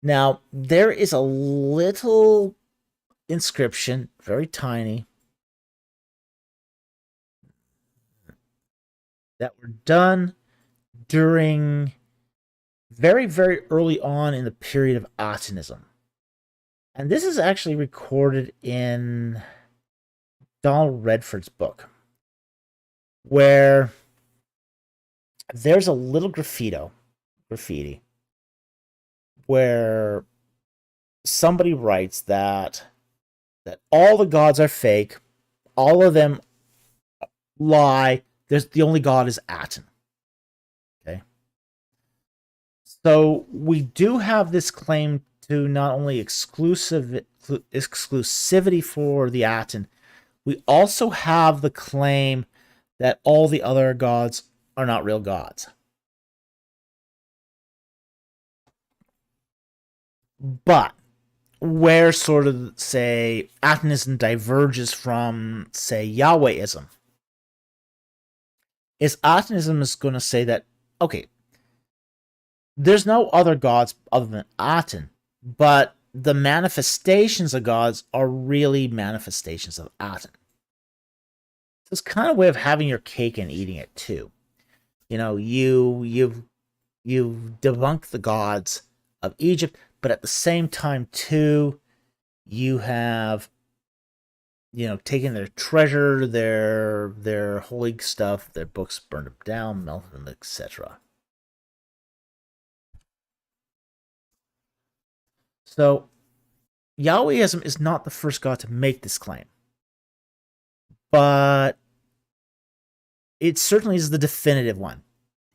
Now, there is a little inscription, very tiny, that were done during very, very early on in the period of Atenism. And this is actually recorded in Donald Redford's book, where there's a little graffiti, where somebody writes that all the gods are fake, all of them lie, the only God is Aten. Okay? So we do have this claim to not only exclusivity for the Aten, we also have the claim that all the other gods are not real gods. But where sort of, say, Atonism diverges from, say, Yahwehism is Atonism is going to say that, okay, there's no other gods other than Aten, but the manifestations of gods are really manifestations of Aten. So it's kind of a way of having your cake and eating it too. You know, you've debunked the gods of Egypt, but at the same time too, you have, you know, taken their treasure, their holy stuff, their books, burned them down, melted them, etc. So Yahwehism is not the first god to make this claim, but it certainly is the definitive one.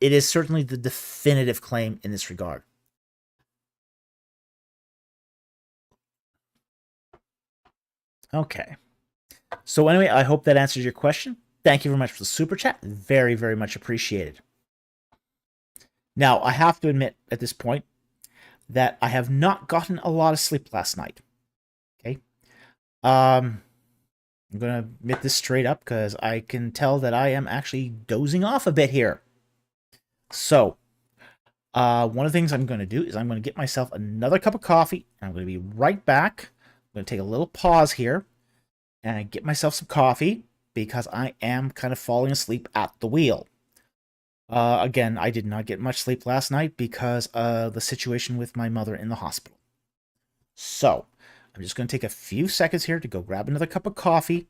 It is certainly the definitive claim in this regard. Okay. So anyway, I hope that answers your question. Thank you very much for the super chat. Very, very much appreciated. Now, I have to admit at this point that I have not gotten a lot of sleep last night. Okay. I'm going to admit this straight up because I can tell that I am actually dozing off a bit here. So, one of the things I'm going to do is I'm going to get myself another cup of coffee. And I'm going to be right back. I'm going to take a little pause here and get myself some coffee because I am kind of falling asleep at the wheel. Again, I did not get much sleep last night because of the situation with my mother in the hospital. So, I'm just going to take a few seconds here to go grab another cup of coffee,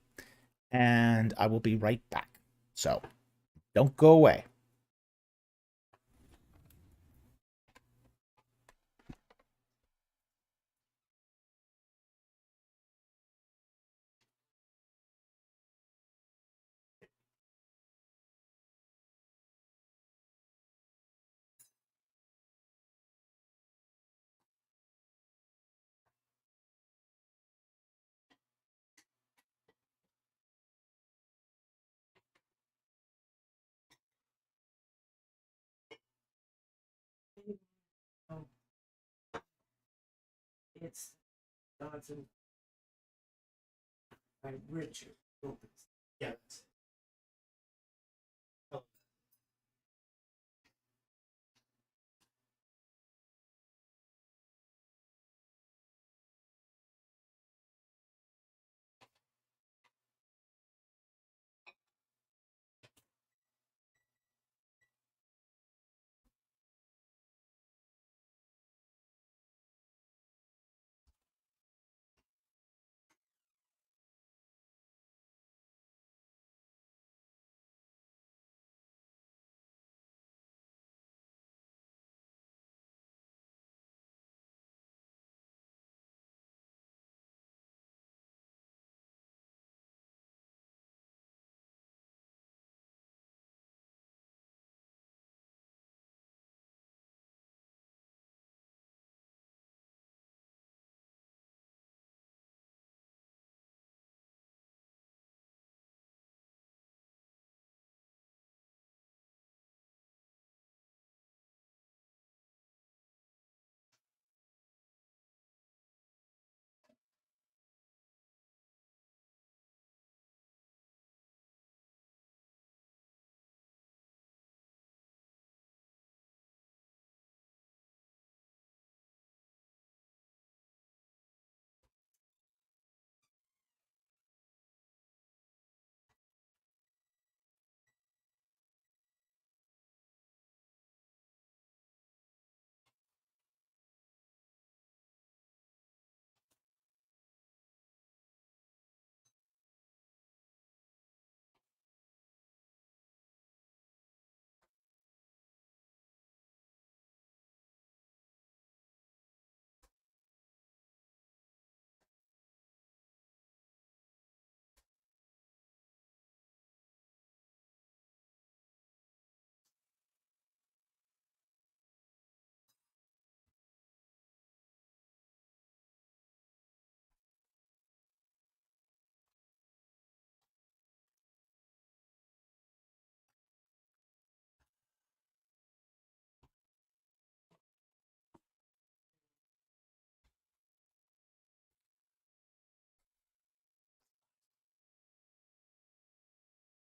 and I will be right back. So, don't go away. Oh, it's Johnson by Richard Opens. Yeah, that's it. Oh,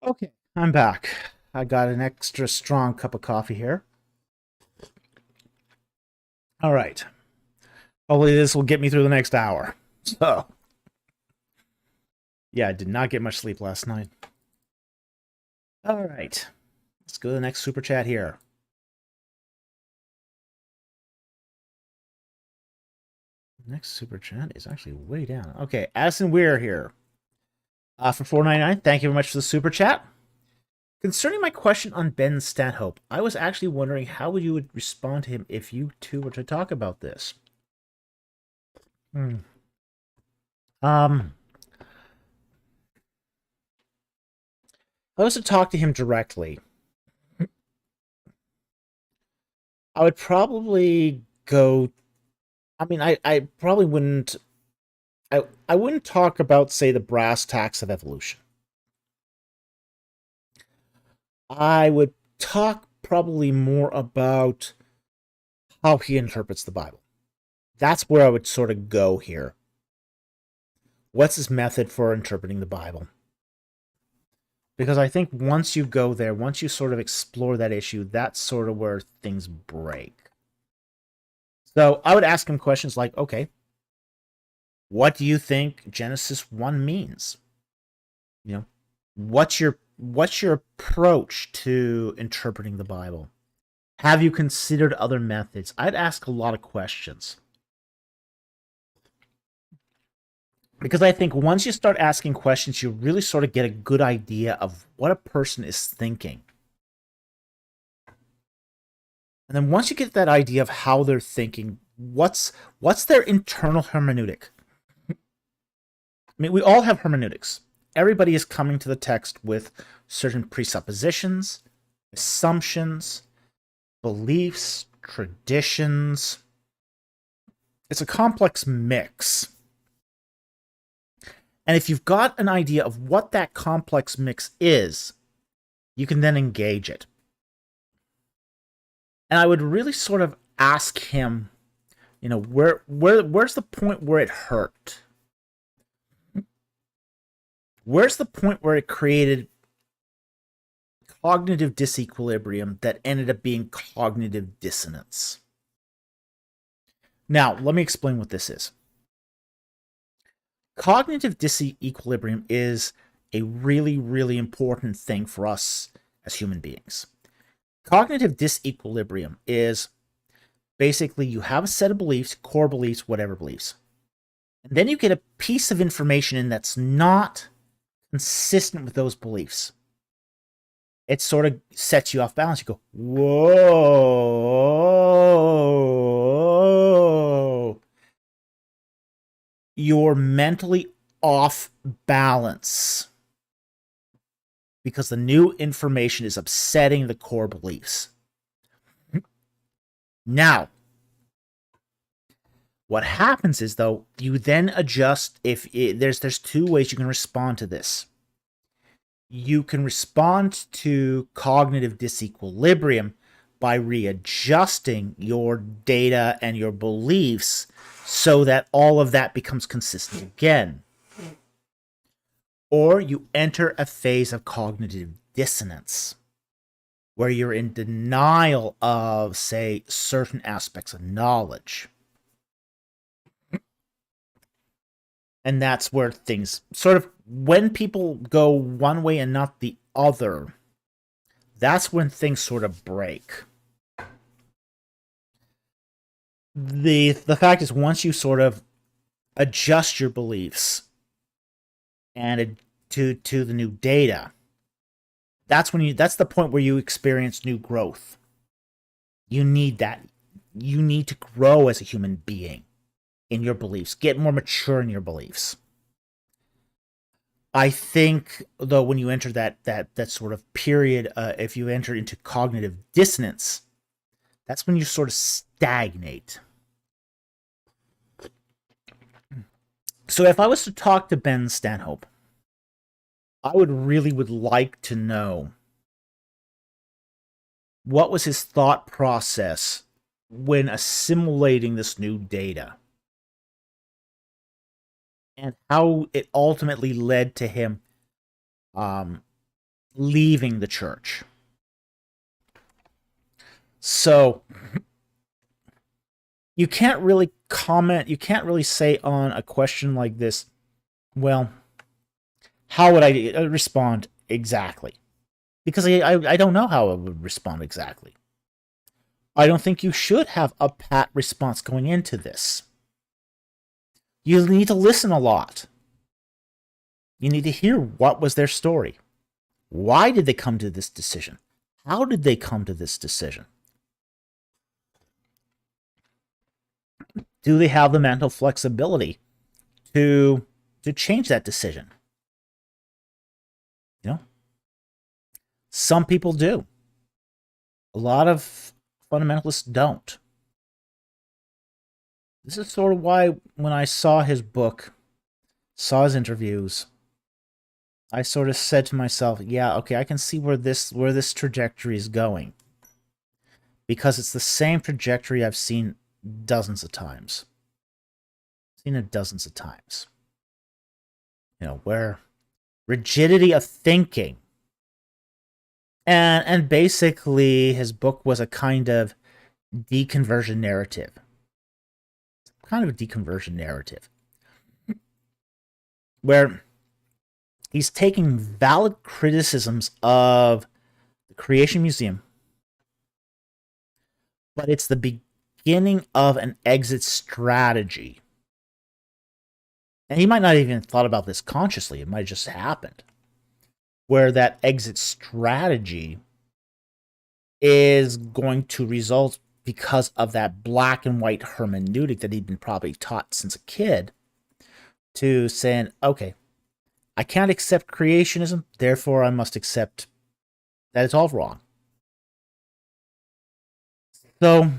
Okay, I'm back. I got an extra strong cup of coffee here. All right. Hopefully this will get me through the next hour. So, yeah, I did not get much sleep last night. All right. Let's go to the next super chat here. Next super chat is actually way down. Okay, Addison Weir here. For $4.99, thank you very much for the super chat. Concerning my question on Ben Stanhope, I was actually wondering how you would respond to him if you two were to talk about this. I was to talk to him directly, I would probably go. I mean, I probably wouldn't. I wouldn't talk about, say, the brass tacks of evolution. I would talk probably more about how he interprets the Bible. That's where I would sort of go here. What's his method for interpreting the Bible? Because I think once you go there, once you sort of explore that issue, that's sort of where things break. So I would ask him questions like, okay, what do you think Genesis 1 means? You know, what's your approach to interpreting the Bible? Have you considered other methods? I'd ask a lot of questions. Because I think once you start asking questions, you really sort of get a good idea of what a person is thinking. And then once you get that idea of how they're thinking, what's their internal hermeneutic? I mean, we all have hermeneutics. Everybody is coming to the text with certain presuppositions, assumptions, beliefs, traditions. It's a complex mix. And if you've got an idea of what that complex mix is, you can then engage it. And I would really sort of ask him, you know, where's the point where it hurt? Where's the point where it created cognitive disequilibrium that ended up being cognitive dissonance? Now, let me explain what this is. Cognitive disequilibrium is a really, really important thing for us as human beings. Cognitive disequilibrium is basically you have a set of beliefs, core beliefs, whatever beliefs. And then you get a piece of information in that's not consistent with those beliefs. It sort of sets you off balance. You go, whoa. You're mentally off balance because the new information is upsetting the core beliefs. Now, what happens is, though, you then adjust. There's two ways you can respond to this. You can respond to cognitive disequilibrium by readjusting your data and your beliefs so that all of that becomes consistent again. Or you enter a phase of cognitive dissonance, where you're in denial of, say, certain aspects of knowledge. And that's where things sort of, when people go one way and not the other, that's when things sort of break. The fact is, once you sort of adjust your beliefs and to the new data, that's the point where you experience new growth. You need that. You need to grow as a human being in your beliefs, get more mature in your beliefs. I think, though, when you enter that sort of period, if you enter into cognitive dissonance, that's when you sort of stagnate. So if I was to talk to Ben Stanhope, I would like to know what was his thought process when assimilating this new data, and how it ultimately led to him, leaving the church. So you can't really comment, you can't really say on a question like this, well, how would I respond exactly? Because I don't know how I would respond exactly. I don't think you should have a pat response going into this. You need to listen a lot. You need to hear what was their story. Why did they come to this decision? How did they come to this decision? Do they have the mental flexibility to change that decision? You know, some people do. A lot of fundamentalists don't. This is sort of why when I saw his book, saw his interviews, I sort of said to myself, yeah, okay, I can see where this trajectory is going. Because it's the same trajectory I've seen dozens of times. Seen it dozens of times. You know, where rigidity of thinking. And basically his book was a kind of deconversion narrative. Kind of a deconversion narrative. Where he's taking valid criticisms of the Creation Museum, but it's the beginning of an exit strategy. And he might not even have thought about this consciously. It might have just happened. Where that exit strategy is going to result because of that black and white hermeneutic that he'd been probably taught since a kid, to saying, okay, I can't accept creationism, therefore I must accept that it's all wrong. So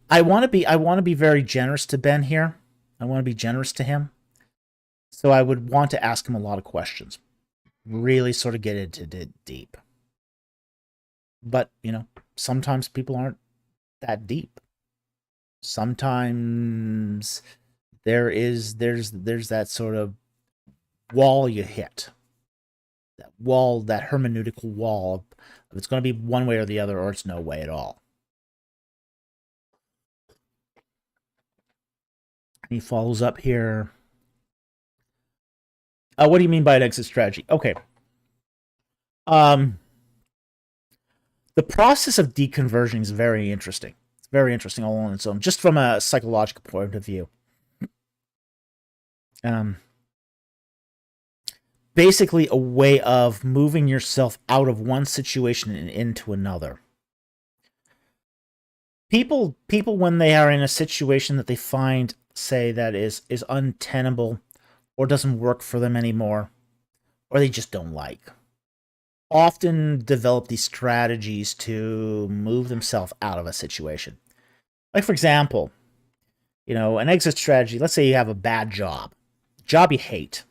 I want to be very generous to Ben here. I want to be generous to him. So I would want to ask him a lot of questions. Really sort of get into it deep. But, you know, sometimes people aren't that deep. Sometimes there's that sort of wall you hit. That wall, that hermeneutical wall. It's going to be one way or the other, or it's no way at all. He follows up here. What do you mean by an exit strategy? Okay. The process of deconversion is very interesting. It's very interesting all on its own, just from a psychological point of view. Basically a way of moving yourself out of one situation and into another. People when they are in a situation that they find, say, that is untenable or doesn't work for them anymore, or they just don't like, often develop these strategies to move themselves out of a situation. Like, for example, you know, an exit strategy, let's say you have a bad job you hate.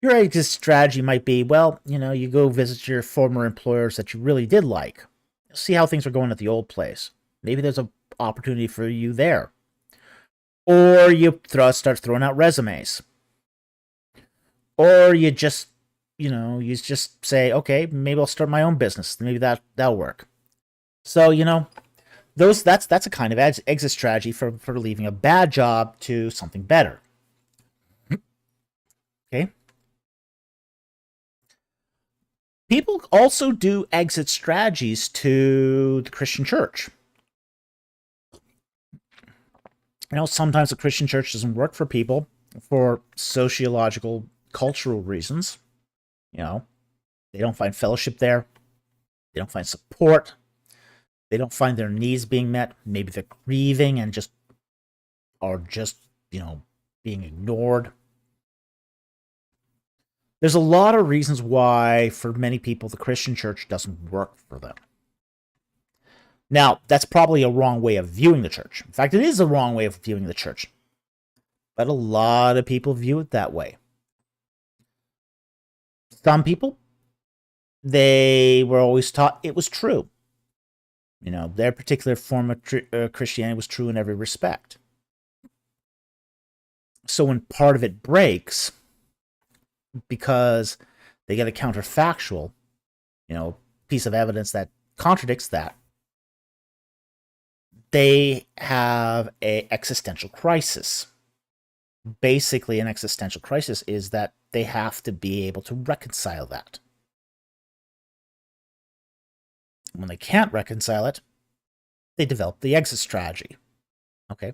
Your exit strategy might be, well, you know, you go visit your former employers that you really did like. See how things are going at the old place. Maybe there's an opportunity for you there. Or you start throwing out resumes. Or you just, you know, you just say, okay, maybe I'll start my own business. Maybe that'll work. So, you know, that's a kind of exit strategy for leaving a bad job to something better. Okay. People also do exit strategies to the Christian church. You know, sometimes the Christian church doesn't work for people for sociological, cultural reasons. You know, they don't find fellowship there. They don't find support. They don't find their needs being met. Maybe they're grieving and just, you know, being ignored. There's a lot of reasons why, for many people, the Christian church doesn't work for them. Now, that's probably a wrong way of viewing the church. In fact, it is a wrong way of viewing the church. But a lot of people view it that way. Some people, they were always taught it was true. You know, their particular form of Christianity was true in every respect. So when part of it breaks, because they get a counterfactual, piece of evidence that contradicts that, they have an existential crisis. Basically, an existential crisis is that they have to be able to reconcile that. When they can't reconcile it, they develop the exit strategy. Okay?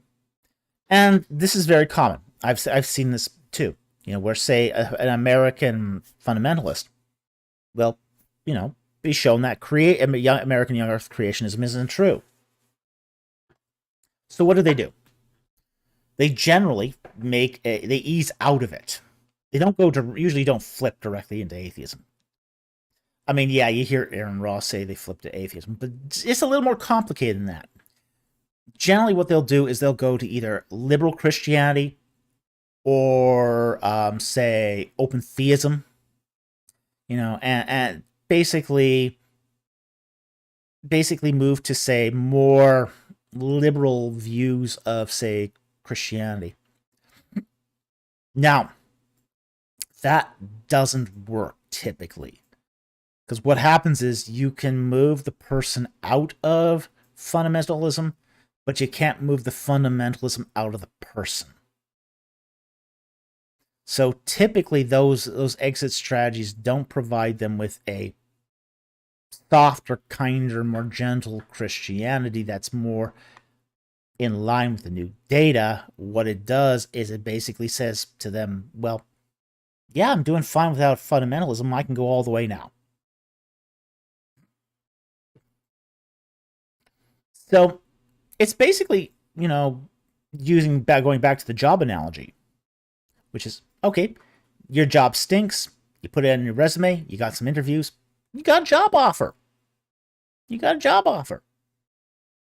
And this is very common. I've seen this too. Where, say, an American fundamentalist will, be shown that American young earth creationism isn't true. So what do? They generally they ease out of it. They usually don't flip directly into atheism. I mean, yeah, you hear Aaron Ross say they flip to atheism, but it's a little more complicated than that. Generally, what they'll do is they'll go to either liberal Christianity or, say, open theism, and basically move to, say, more liberal views of, say, Christianity. Now, that doesn't work typically, because what happens is you can move the person out of fundamentalism, but you can't move the fundamentalism out of the person. So typically those exit strategies don't provide them with a softer, kinder, more gentle Christianity that's more in line with the new data. What it does is it basically says to them, well, yeah, I'm doing fine without fundamentalism. I can go all the way now. So it's basically, going back to the job analogy, which is, okay, your job stinks. You put it in your resume. You got some interviews. You got a job offer.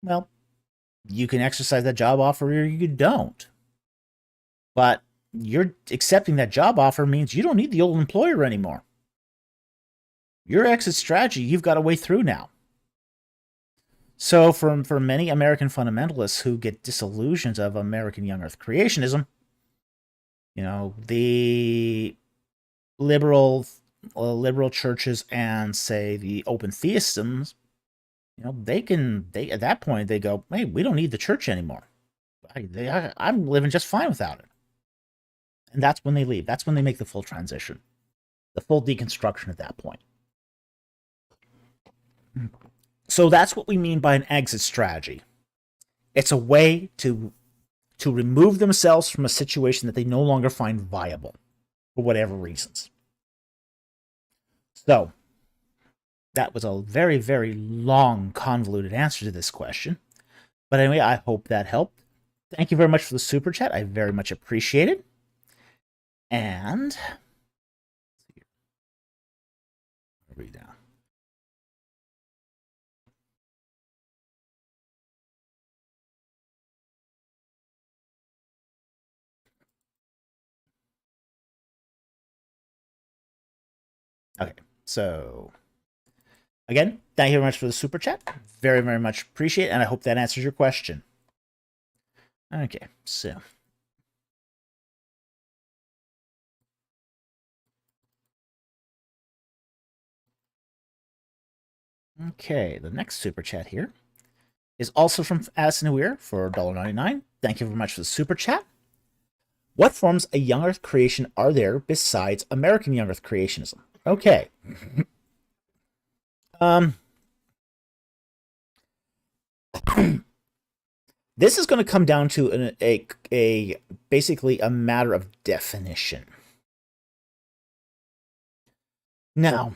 Well, you can exercise that job offer or you don't. But you're accepting that job offer means you don't need the old employer anymore. Your exit strategy, you've got a way through now. So for many American fundamentalists who get disillusioned of American young earth creationism, the liberal churches and, say, the open theists, they at that point they go, hey, we don't need the church anymore. I'm living just fine without it. And that's when they leave. That's when they make the full transition, the full deconstruction at that point. So that's what we mean by an exit strategy. It's a way to remove themselves from a situation that they no longer find viable for whatever reasons. So that was a very, very long, convoluted answer to this question. But anyway, I hope that helped. Thank you very much for the super chat. I very much appreciate it. And read down. Okay, so again, thank you very much for the super chat. Very, very much appreciate it, and I hope that answers your question. Okay, so okay, the next super chat here is also from Addison Weir for $1.99. Thank you very much for the super chat. What forms of young earth creation are there besides American young earth creationism? Okay. This is going to come down to basically a matter of definition. Now,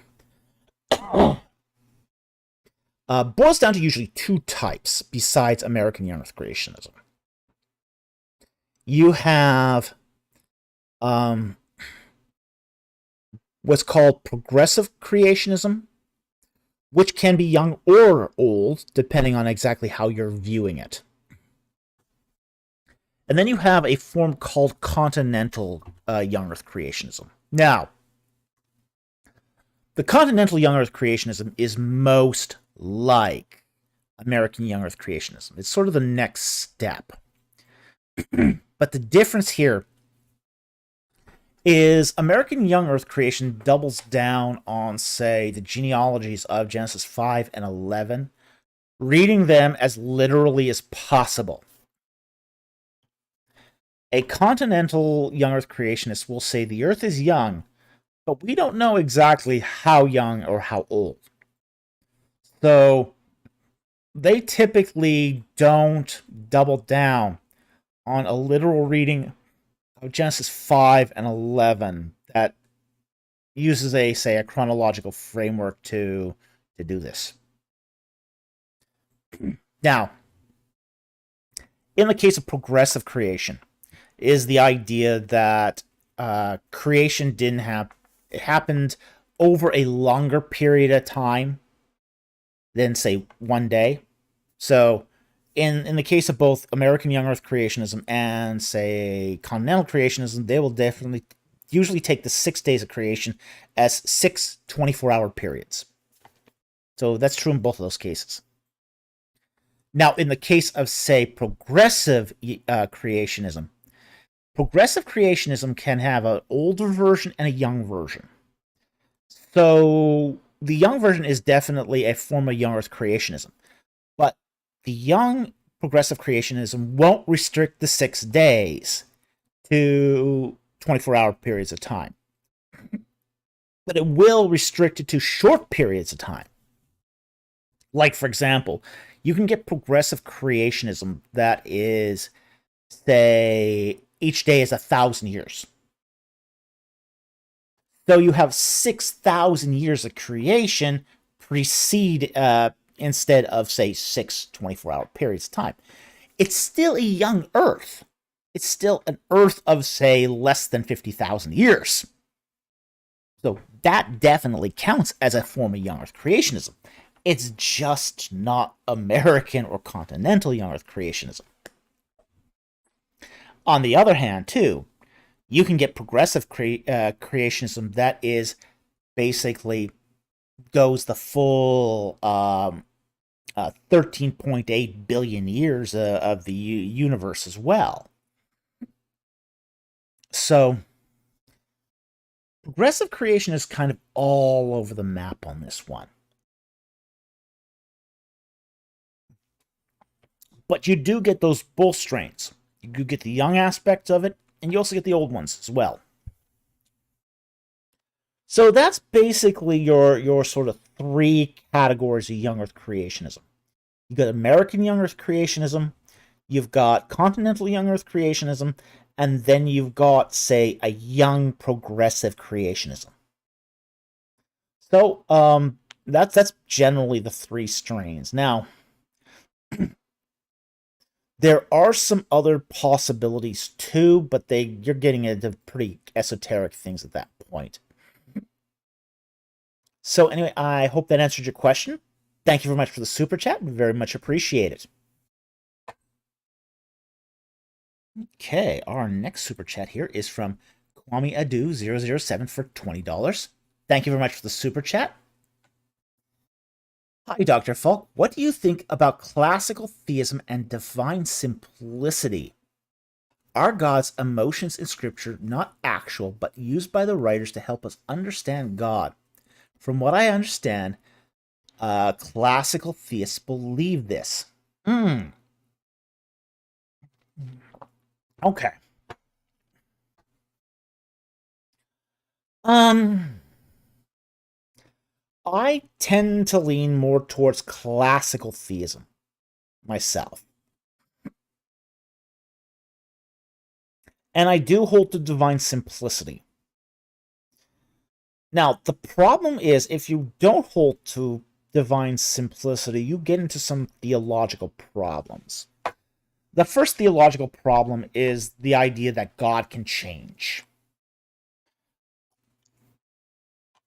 boils down to usually two types besides American young earth creationism. You have what's called progressive creationism, which can be young or old, depending on exactly how you're viewing it. And then you have a form called continental young earth creationism. Now, the continental young earth creationism is most like American young earth creationism. It's sort of the next step. But the difference here is American Young Earth creation doubles down on, say, the genealogies of Genesis 5 and 11, reading them as literally as possible. A continental young Earth creationist will say the Earth is young, but we don't know exactly how young or how old. So they typically don't double down on a literal reading of Genesis 5 and 11 that uses a chronological framework to do this. Now, in the case of progressive creation, is the idea that creation it happened over a longer period of time than, say, one day. So in the case of both American Young Earth creationism and, say, continental creationism, they will definitely usually take the 6 days of creation as 6 24-hour periods. So that's true in both of those cases. Now, in the case of, say, progressive creationism, progressive creationism can have an older version and a young version. So the young version is definitely a form of young Earth creationism. But the young progressive creationism won't restrict the 6 days to 24-hour periods of time. But it will restrict it to short periods of time. Like, for example, you can get progressive creationism that is, say, each day is 1,000 years. So you have 6,000 years of creation precede instead of, say, 6 24-hour periods of time. It's still a young Earth. It's still an Earth of, say, less than 50,000 years. So that definitely counts as a form of young Earth creationism. It's just not American or continental young Earth creationism. On the other hand, too, you can get progressive creationism that is basically goes the full 13.8 billion years of the universe as well. So progressive creation is kind of all over the map on this one. But you do get those both strains. You do get the young aspects of it, and you also get the old ones as well. So that's basically your sort of 3 categories of young Earth creationism. You've got American young Earth creationism, you've got continental young Earth creationism, and then you've got, say, a young progressive creationism. So that's generally the 3 strains. Now, there are some other possibilities too, but you're getting into pretty esoteric things at that point. So anyway, I hope that answered your question. Thank you very much for the super chat. We very much appreciate it. Okay, our next super chat here is from Kwame Adu 007 for $20. Thank you very much for the super chat. Hi, Dr. Falk. What do you think about classical theism and divine simplicity? Are God's emotions in Scripture not actual, but used by the writers to help us understand God? From what I understand, classical theists believe this. Okay. I tend to lean more towards classical theism myself. And I do hold to divine simplicity. Now, the problem is, if you don't hold to divine simplicity, you get into some theological problems. The first theological problem is the idea that God can change.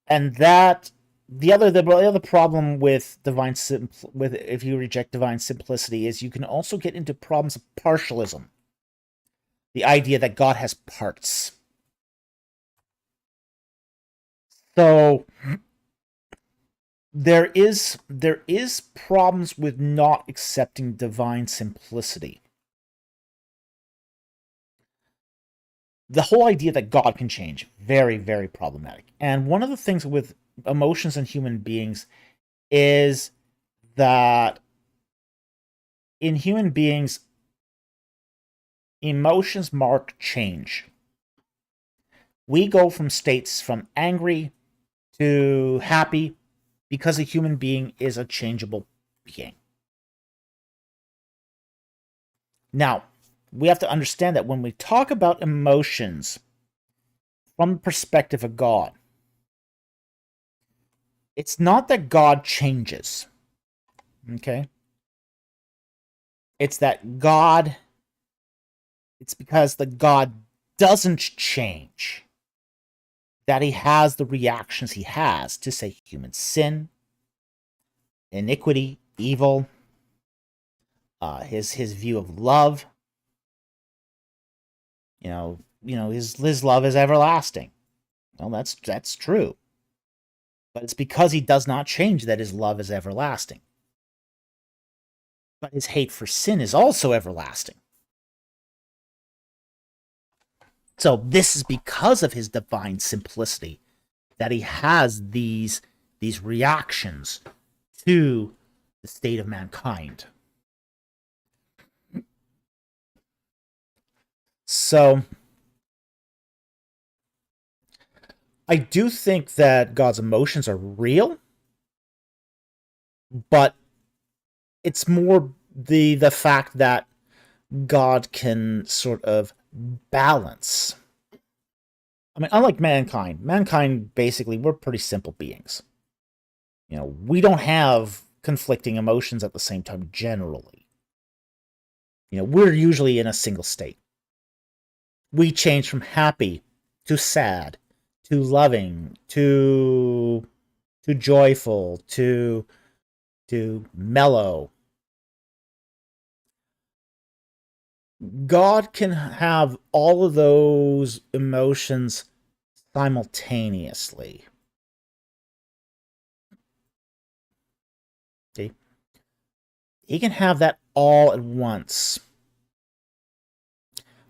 And that the other problem with if you reject divine simplicity is you can also get into problems of partialism. The idea that God has parts. So there is problems with not accepting divine simplicity. the whole idea that God can change, very, very problematic. And one of the things with emotions in human beings is that in human beings, emotions mark change. We go from states from angry to happy because a human being is a changeable being. Now, we have to understand that when we talk about emotions from the perspective of God, it's not that God changes, okay? It's that God, it's because the God doesn't change that he has the reactions he has to, say, human sin, iniquity, evil, his view of love. His love is everlasting. Well, that's true. But it's because he does not change that his love is everlasting. But his hate for sin is also everlasting. So this is because of his divine simplicity that he has these reactions to the state of mankind. So I do think that God's emotions are real, but it's more the fact that God can sort of balance. I mean, unlike mankind basically, we're pretty simple beings. We don't have conflicting emotions at the same time generally. We're usually in a single state. We change from happy to sad to loving to joyful to mellow. God can have all of those emotions simultaneously. See? He can have that all at once.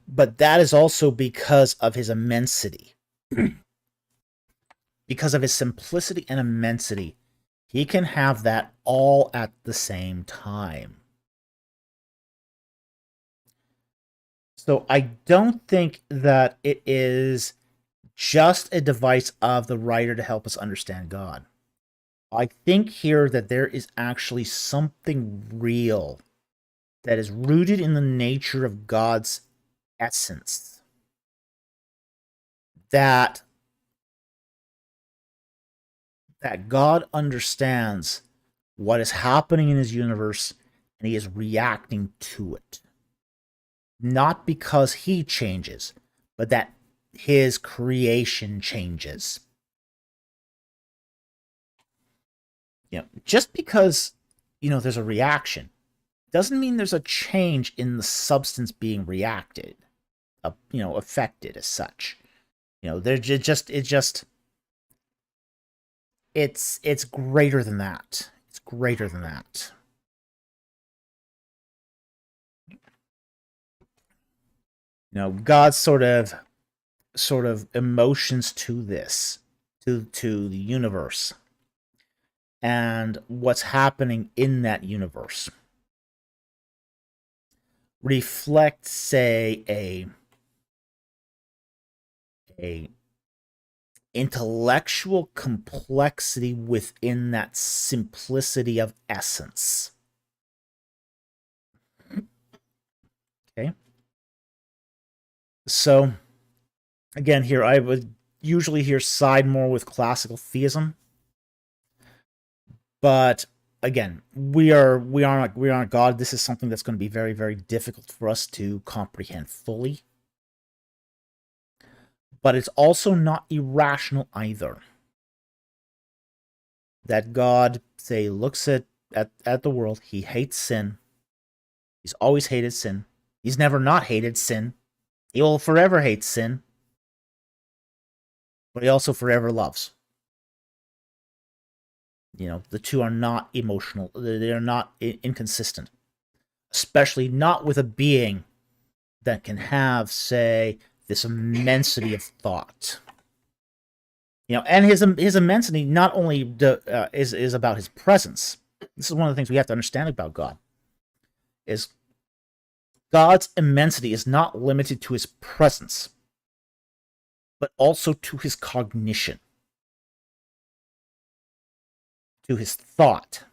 But that is also because of his immensity. Because of his simplicity and immensity, he can have that all at the same time. So I don't think that it is just a device of the writer to help us understand God. I think here that there is actually something real that is rooted in the nature of God's essence. That God understands what is happening in his universe and he is reacting to it. Not because he changes, but that his creation changes. Just because, there's a reaction doesn't mean there's a change in the substance being reacted, affected as such. It's greater than that. It's greater than that. God's sort of emotions to this, to the universe, and what's happening in that universe reflect, say, a intellectual complexity within that simplicity of essence. Okay? So, again, here I would usually side more with classical theism. But again, we aren't God. This is something that's going to be very, very difficult for us to comprehend fully. But it's also not irrational either. That God, say, looks at the world. He hates sin. He's always hated sin. He's never not hated sin. He will forever hate sin. But he also forever loves. The two are not emotional. They are not inconsistent. Especially not with a being that can have, say, this immensity of thought. And his immensity not only is about his presence. This is one of the things we have to understand about God. Is God's immensity is not limited to his presence, but also to his cognition, to his thought,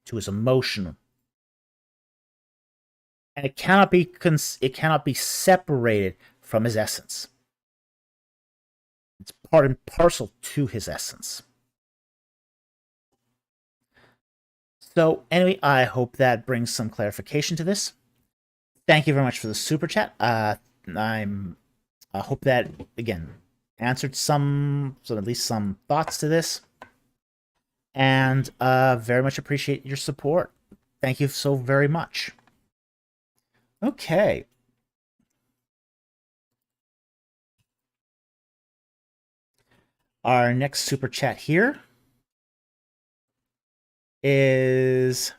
to his emotion. And it cannot be separated from his essence. It's part and parcel to his essence. So anyway, I hope that brings some clarification to this. Thank you very much for the super chat. I hope that, again, answered at least some thoughts to this. And very much appreciate your support. Thank you so very much. Okay. Our next super chat here is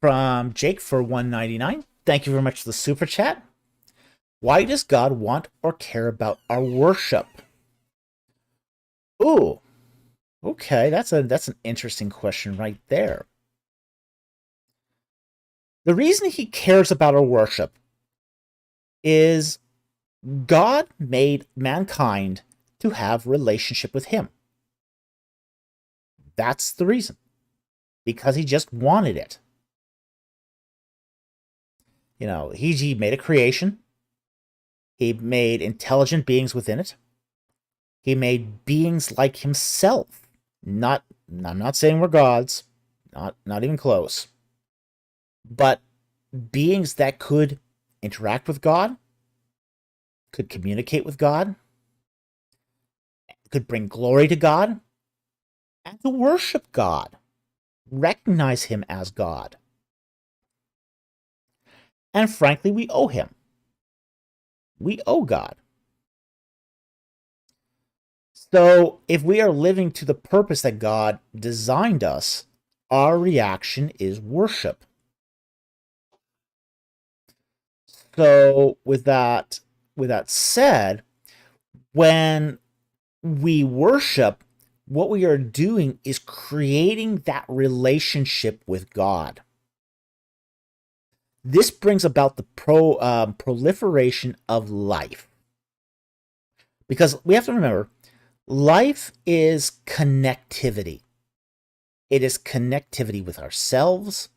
from Jake for $1.99. Thank you very much for the super chat. Why does God want or care about our worship? Ooh, okay, that's an interesting question right there. The reason he cares about our worship is God made mankind to have relationship with him. That's the reason. Because he just wanted it. He made a creation. He made intelligent beings within it. He made beings like himself. I'm not saying we're gods. Not even close. But beings that could interact with God, could communicate with God, could bring glory to God, and to worship God, recognize him as God. And frankly, we owe him. We owe God. So if we are living to the purpose that God designed us, our reaction is worship. So with that said, when we worship, what we are doing is creating that relationship with God. This brings about the proliferation of life. Because we have to remember, life is connectivity. It is connectivity with ourselves,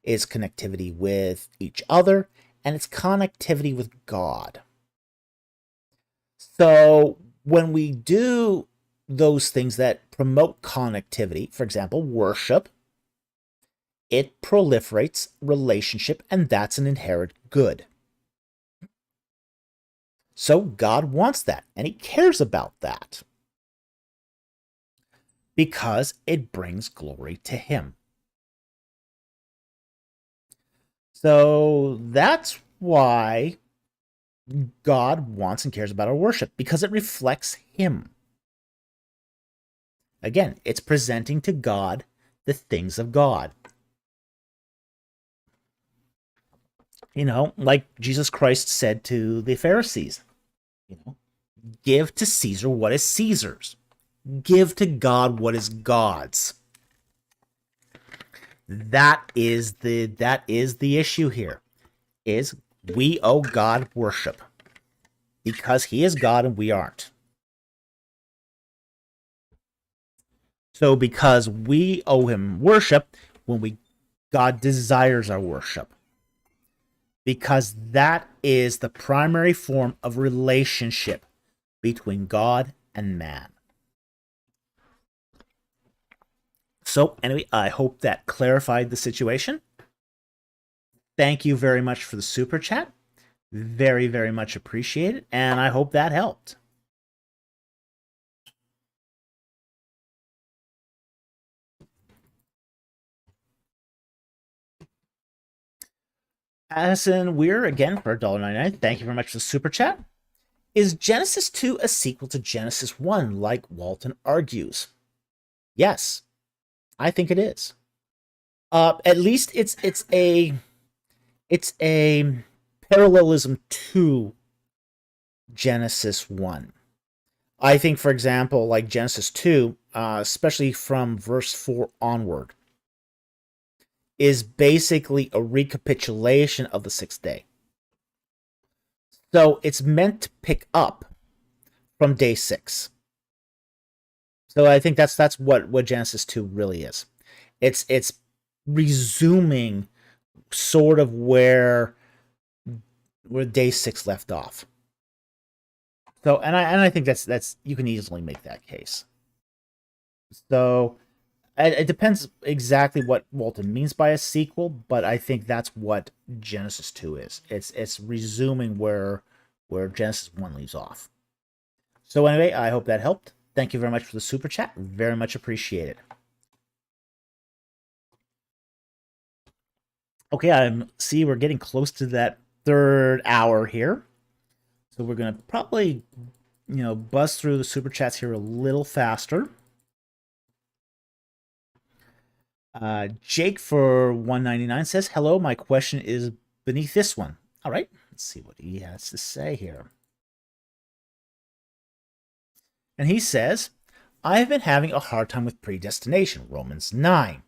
it is connectivity with each other, and it's connectivity with God. So when we do those things that promote connectivity, for example, worship, it proliferates relationship, and that's an inherent good. So God wants that, and he cares about that. Because it brings glory to him. So that's why God wants and cares about our worship, because it reflects him. Again, it's presenting to God the things of God. Like Jesus Christ said to the Pharisees, give to Caesar what is Caesar's. Give to God what is God's. That is the issue here. Is we owe God worship. Because he is God and we aren't. So because we owe him worship, God desires our worship. Because that is the primary form of relationship between God and man. So anyway, I hope that clarified the situation. Thank you very much for the super chat. Very, very much appreciated, and I hope that helped. Addison Weir, again, for $1.99. Thank you very much for the super chat. Is Genesis 2 a sequel to Genesis 1, like Walton argues? Yes, I think it is. At least it's a parallelism to Genesis 1. I think, for example, like Genesis 2, especially from verse 4 onward, is basically a recapitulation of the sixth day. So it's meant to pick up from day 6. So I think that's what Genesis 2 really is. It's resuming sort of where day 6 left off. So and I think that's you can easily make that case. So it depends exactly what Walton means by a sequel, but I think that's what Genesis 2 is. It's resuming where Genesis 1 leaves off. So anyway, I hope that helped. Thank you very much for the super chat. Very much appreciated. Okay, see we're getting close to that third hour here. So we're going to probably, buzz through the super chats here a little faster. Jake for 199 says, hello, my question is beneath this one. All right, let's see what he has to say here. And he says, I have been having a hard time with predestination, Romans 9,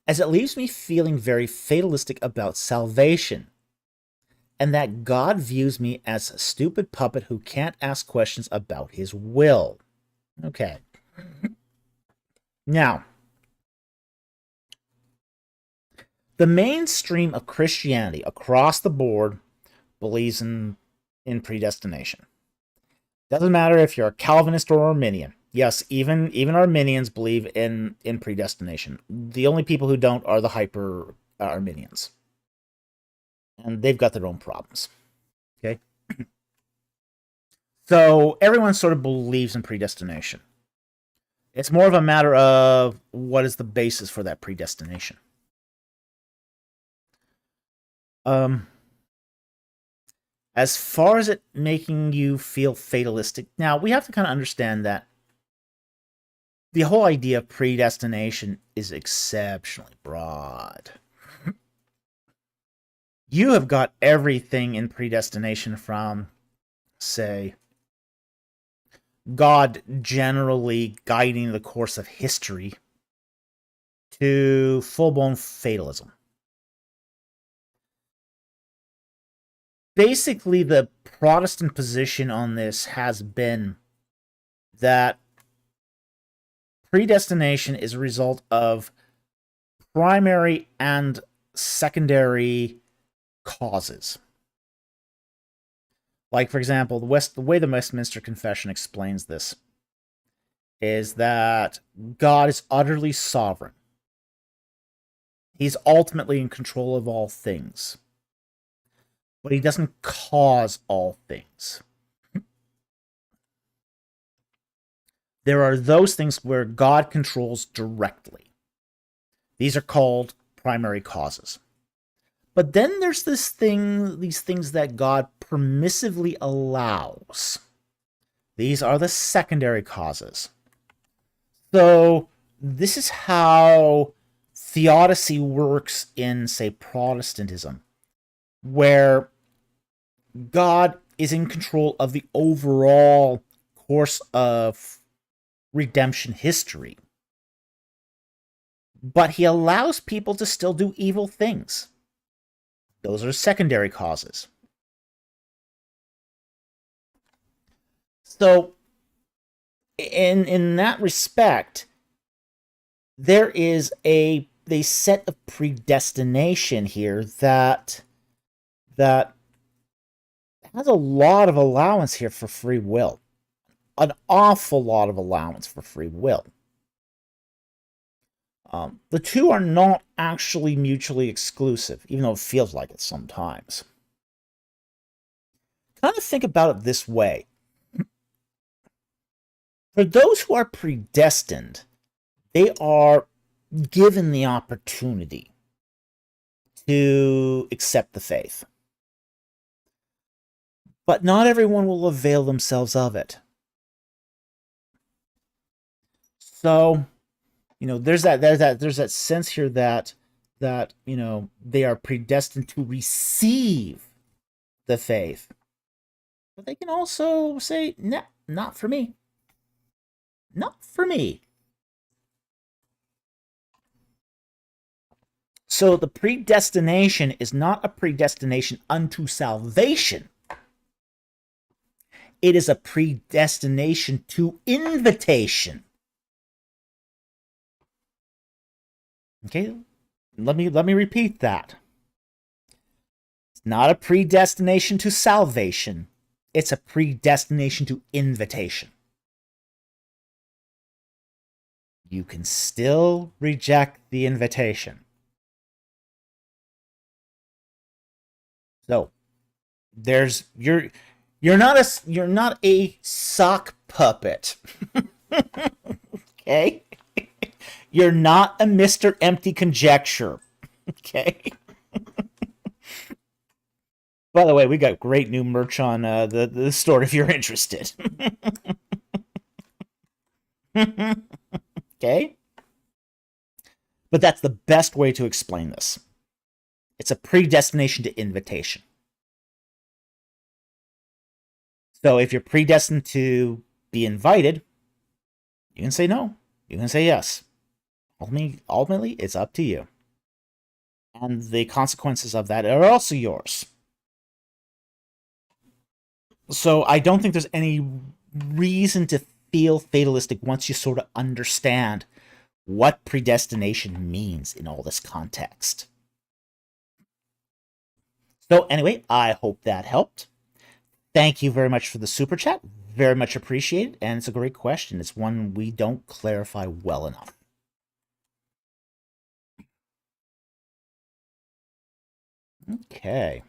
as it leaves me feeling very fatalistic about salvation, and that God views me as a stupid puppet who can't ask questions about his will. Okay. Now, the mainstream of Christianity across the board believes in predestination. Doesn't matter if you're a Calvinist or Arminian. Yes, even Arminians believe in predestination. The only people who don't are the hyper Arminians. And they've got their own problems. Okay? So everyone sort of believes in predestination. It's more of a matter of what is the basis for that predestination. As far as it making you feel fatalistic, now we have to kind of understand that the whole idea of predestination is exceptionally broad. You have got everything in predestination from, say, God generally guiding the course of history to full-blown fatalism. Basically, the Protestant position on this has been that predestination is a result of primary and secondary causes. Like, for example, the way the Westminster Confession explains this is that God is utterly sovereign. He's ultimately in control of all things. But he doesn't cause all things. There are those things where God controls directly. These are called primary causes. But then there's these things that God permissively allows. These are the secondary causes. So this is how theodicy works in, say, Protestantism, where God is in control of the overall course of redemption history. But he allows people to still do evil things. Those are secondary causes. So, in that respect, there is a set of predestination here that has a lot of allowance here for free will. An awful lot of allowance for free will. The two are not actually mutually exclusive, even though it feels like it sometimes. Kind of think about it this way. For those who are predestined, they are given the opportunity to accept the faith. But not everyone will avail themselves of it. So, there's that sense here that that, they are predestined to receive the faith. But they can also say, nah, not for me. Not for me. So the predestination is not a predestination unto salvation. It is a predestination to invitation. Okay, let me repeat that. It's not a predestination to salvation. It's a predestination to invitation. You can still reject the invitation. So, you're not a sock puppet. Okay? You're not a Mr. Empty Conjecture. Okay? By the way, we got great new merch on the store if you're interested. Okay? But that's the best way to explain this. It's a predestination to invitation. So if you're predestined to be invited, you can say no. You can say yes. Ultimately, it's up to you. And the consequences of that are also yours. So I don't think there's any reason to feel fatalistic once you sort of understand what predestination means in all this context. So anyway, I hope that helped. Thank you very much for the super chat. Very much appreciated. And it's a great question. It's one we don't clarify well enough. Okay.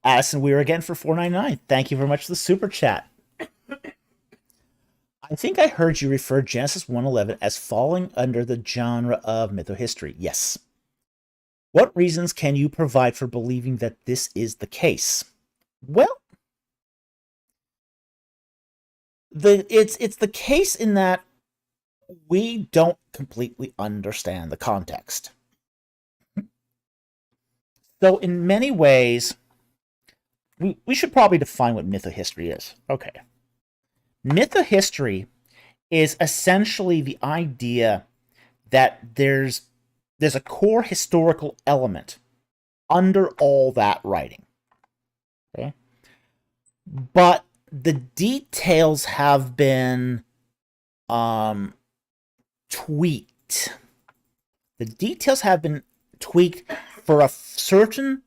Addison Weir again for $4.99. Thank you very much for the super chat. I think I heard you refer Genesis 1:11 as falling under the genre of mytho-history. Yes. What reasons can you provide for believing that this is the case? Well, it's the case in that we don't completely understand the context. So in many ways, we should probably define what mytho-history is. Okay. Mytho-history is essentially the idea that there's a core historical element under all that writing. Okay? But the details have been tweaked. The details have been tweaked for a certain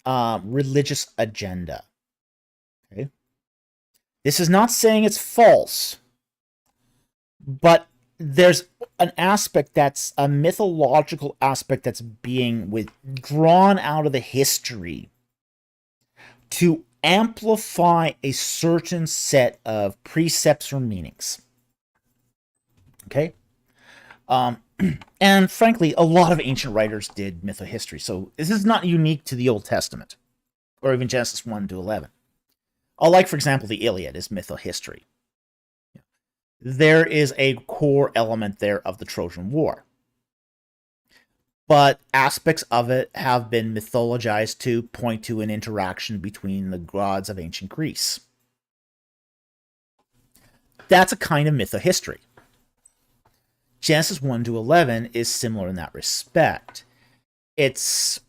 religious agenda. Okay? This is not saying it's false, but there's an aspect that's a mythological aspect that's being withdrawn out of the history to amplify a certain set of precepts or meanings. Okay? And frankly, a lot of ancient writers did mytho-history, so this is not unique to the Old Testament, or even Genesis 1-11. Like, for example, the Iliad is mytho-history. There is a core element there of the Trojan War. But aspects of it have been mythologized to point to an interaction between the gods of ancient Greece. That's a kind of mytho-history. Genesis 1-11 is similar in that respect. There's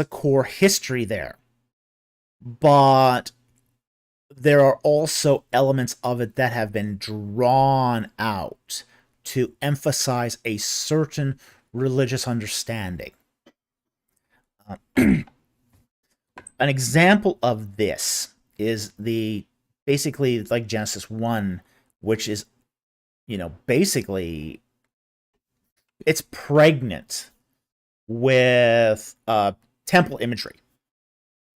a core history there, but there are also elements of it that have been drawn out to emphasize a certain religious understanding. An example of this is basically like Genesis 1, which is, basically it's pregnant with temple imagery.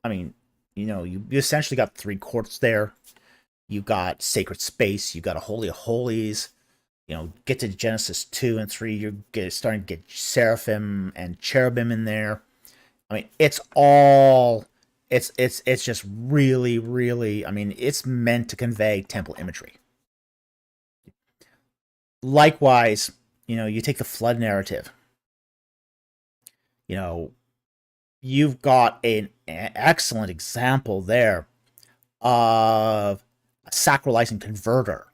I mean, you essentially got 3 courts there. You got sacred space. You got a holy of holies. Get to Genesis 2 and 3, you're starting to get seraphim and cherubim in there. I mean, it's just really, really, I mean, it's meant to convey temple imagery. Likewise, you take the flood narrative. You know, you've got an excellent example there of a sacralizing converter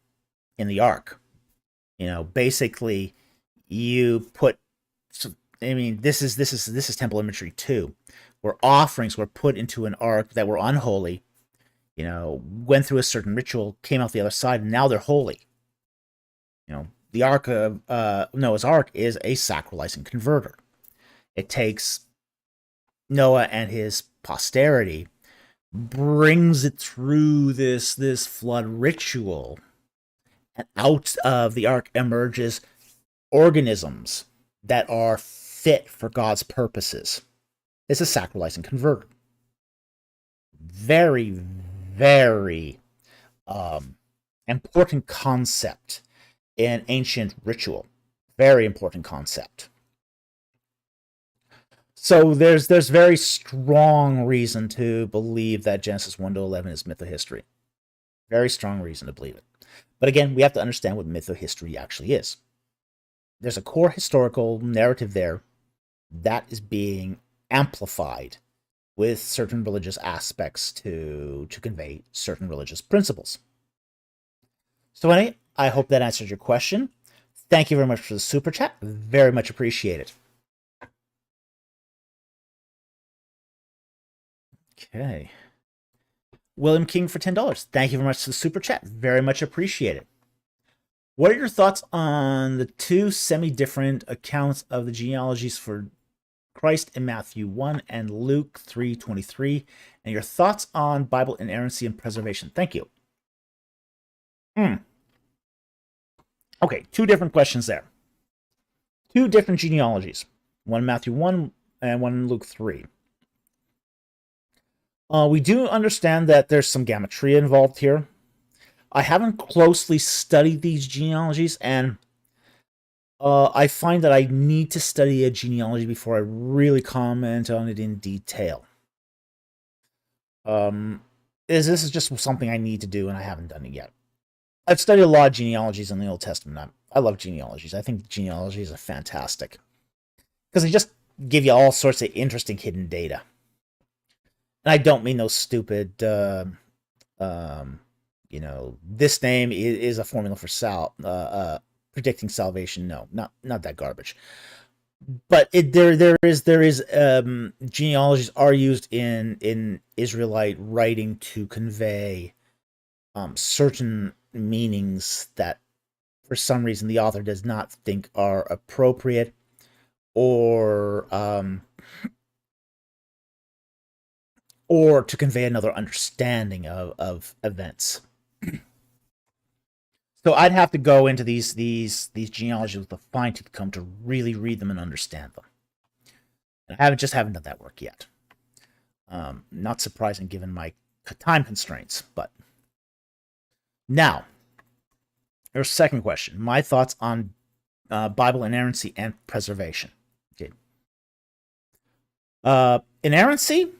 in the ark. You know, basically, you put. I mean, this is temple imagery too, where offerings were put into an ark that were unholy. You know, went through a certain ritual, came out the other side, and now they're holy. You know, the ark of Noah's Ark is a sacralizing converter. It takes Noah and his posterity, brings it through this flood ritual, and out of the ark emerges organisms that are fit for God's purposes. It's a sacralizing converter. Very, very important concept in ancient ritual. Very important concept. So there's very strong reason to believe that Genesis 1 to 11 is mytho-history. Very strong reason to believe it. But again, we have to understand what mytho-history actually is. There's a core historical narrative there that is being amplified with certain religious aspects to convey certain religious principles. So anyway, I hope that answered your question. Thank you very much for the super chat. Very much appreciated. Okay. William King for $10. Thank you very much for the super chat. Very much appreciated. What are your thoughts on the two semi-different accounts of the genealogies for Christ in Matthew 1 and Luke 3:23, and your thoughts on Bible inerrancy and preservation? Thank you. Okay, two different questions there. Two different genealogies. One in Matthew 1 and one in Luke 3. We do understand that there's some gammetria involved here. I haven't closely studied these genealogies, and I find that I need to study a genealogy before I really comment on it in detail. This is just something I need to do, and I haven't done it yet. I've studied a lot of genealogies in the Old Testament. I love genealogies. I think genealogies are fantastic because they just give you all sorts of interesting hidden data. And I don't mean those stupid, this name is a formula for predicting salvation. No, not that garbage. But there is genealogies are used in Israelite writing to convey certain meanings that for some reason the author does not think are appropriate, or to convey another understanding of events. So I'd have to go into these genealogies with a fine-tooth comb to really read them and understand them. And I haven't done that work yet. Not surprising given my time constraints, but now, your second question. My thoughts on Bible inerrancy and preservation. Okay. Inerrancy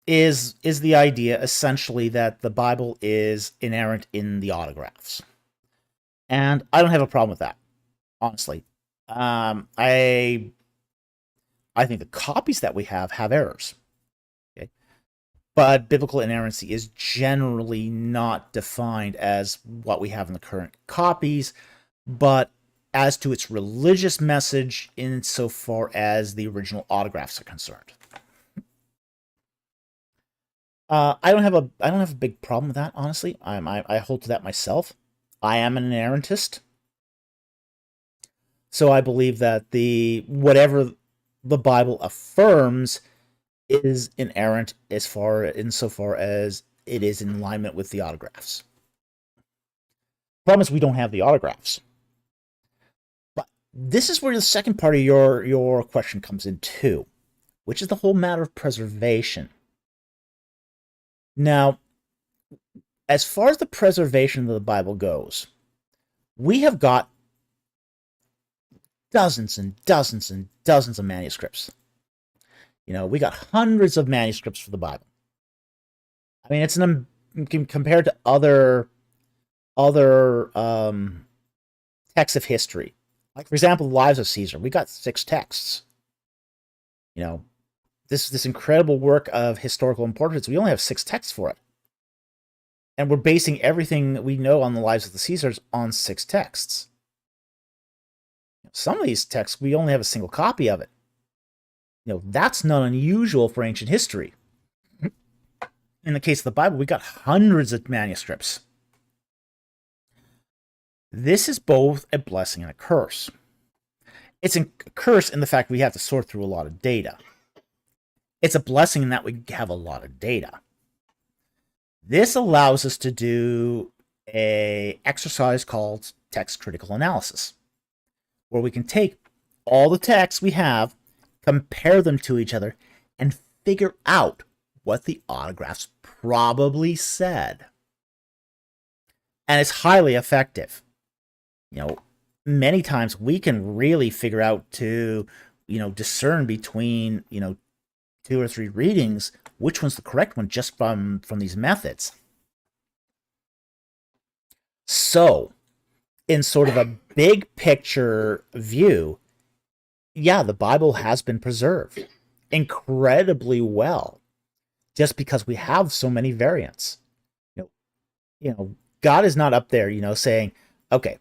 is the idea, essentially, that the Bible is inerrant in the autographs. And I don't have a problem with that, honestly. I think the copies that we have errors. Okay? But biblical inerrancy is generally not defined as what we have in the current copies, but as to its religious message insofar as the original autographs are concerned. I don't have a big problem with that, honestly. I hold to that myself. I am an inerrantist, so I believe that whatever the Bible affirms is inerrant insofar as it is in alignment with the autographs. The problem is we don't have the autographs. But this is where the second part of your question comes in too, which is the whole matter of preservation. Now, as far as the preservation of the Bible goes, we have got dozens and dozens and dozens of manuscripts. We got hundreds of manuscripts for the Bible. I mean, it's compared to other texts of history. Like, for example, the Lives of Caesar. We got 6 texts. You know, this incredible work of historical importance. We only have 6 texts for it. And we're basing everything that we know on the lives of the Caesars on 6 texts. Some of these texts, we only have a single copy of it. That's not unusual for ancient history. In the case of the Bible, we got hundreds of manuscripts. This is both a blessing and a curse. It's a curse in the fact we have to sort through a lot of data. It's a blessing in that we have a lot of data. This allows us to do an exercise called text critical analysis, where we can take all the texts we have, compare them to each other, and figure out what the autographs probably said. And it's highly effective. Many times we can really figure out to, discern between, 2 or 3 readings, which one's the correct one just from these methods. So, in sort of a big picture view, yeah, the Bible has been preserved incredibly well, just because we have so many variants. God is not up there, saying, okay,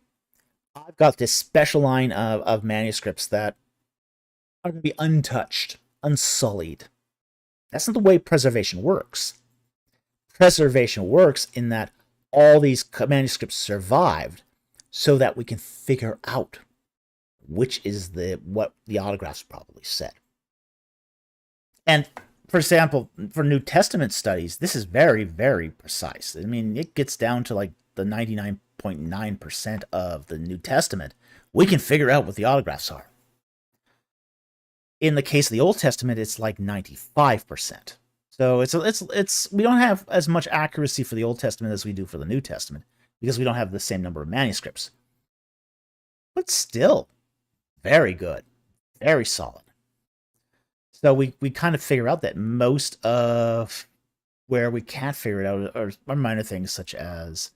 I've got this special line of manuscripts that are going to be untouched, unsullied. That's not the way preservation works. Preservation works in that all these manuscripts survived so that we can figure out which is what the autographs probably said. And for example, for New Testament studies, this is very, very precise. I mean, it gets down to like the 99.9% of the New Testament. We can figure out what the autographs are. In the case of the Old Testament, it's like 95%. So it's we don't have as much accuracy for the Old Testament as we do for the New Testament, because we don't have the same number of manuscripts. But still, very good, very solid. So we kind of figure out that most of where we can't figure it out are minor things such as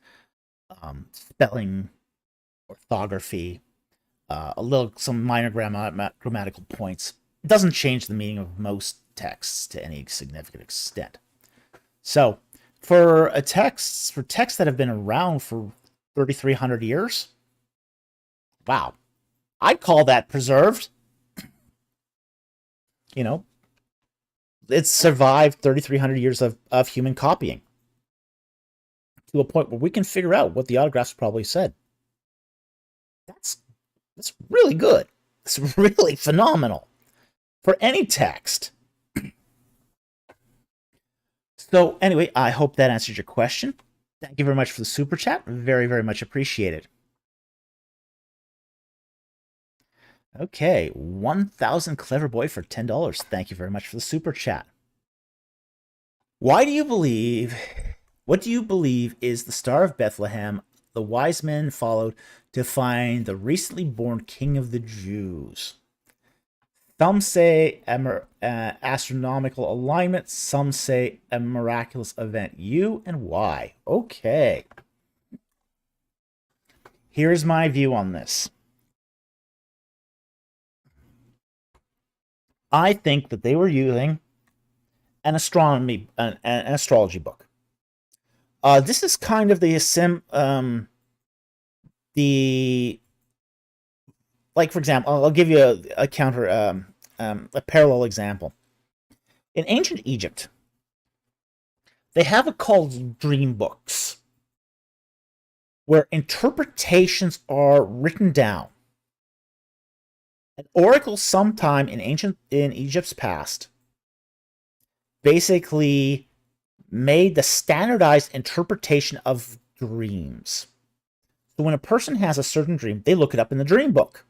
spelling, orthography, some minor grammatical points. It doesn't change the meaning of most texts to any significant extent. So for texts that have been around for 3,300 years, wow, I'd call that preserved. It's survived 3,300 years of human copying to a point where we can figure out what the autographs probably said. That's really good. It's really phenomenal for any text. So anyway, I hope that answered your question. Thank you very much for the super chat. Very, very much appreciated. Okay, 1,000 Clever Boy for $10. Thank you very much for the super chat. What do you believe is the Star of Bethlehem the wise men followed to find the recently born King of the Jews? Some say astronomical alignment, some say a miraculous event. You and why? Okay. Here's my view on this. I think that they were using an astrology book. This is kind of like, for example, I'll give you a parallel example. In ancient Egypt, they have it called dream books, where interpretations are written down. An oracle sometime in Egypt's past basically made the standardized interpretation of dreams. So when a person has a certain dream, they look it up in the dream book.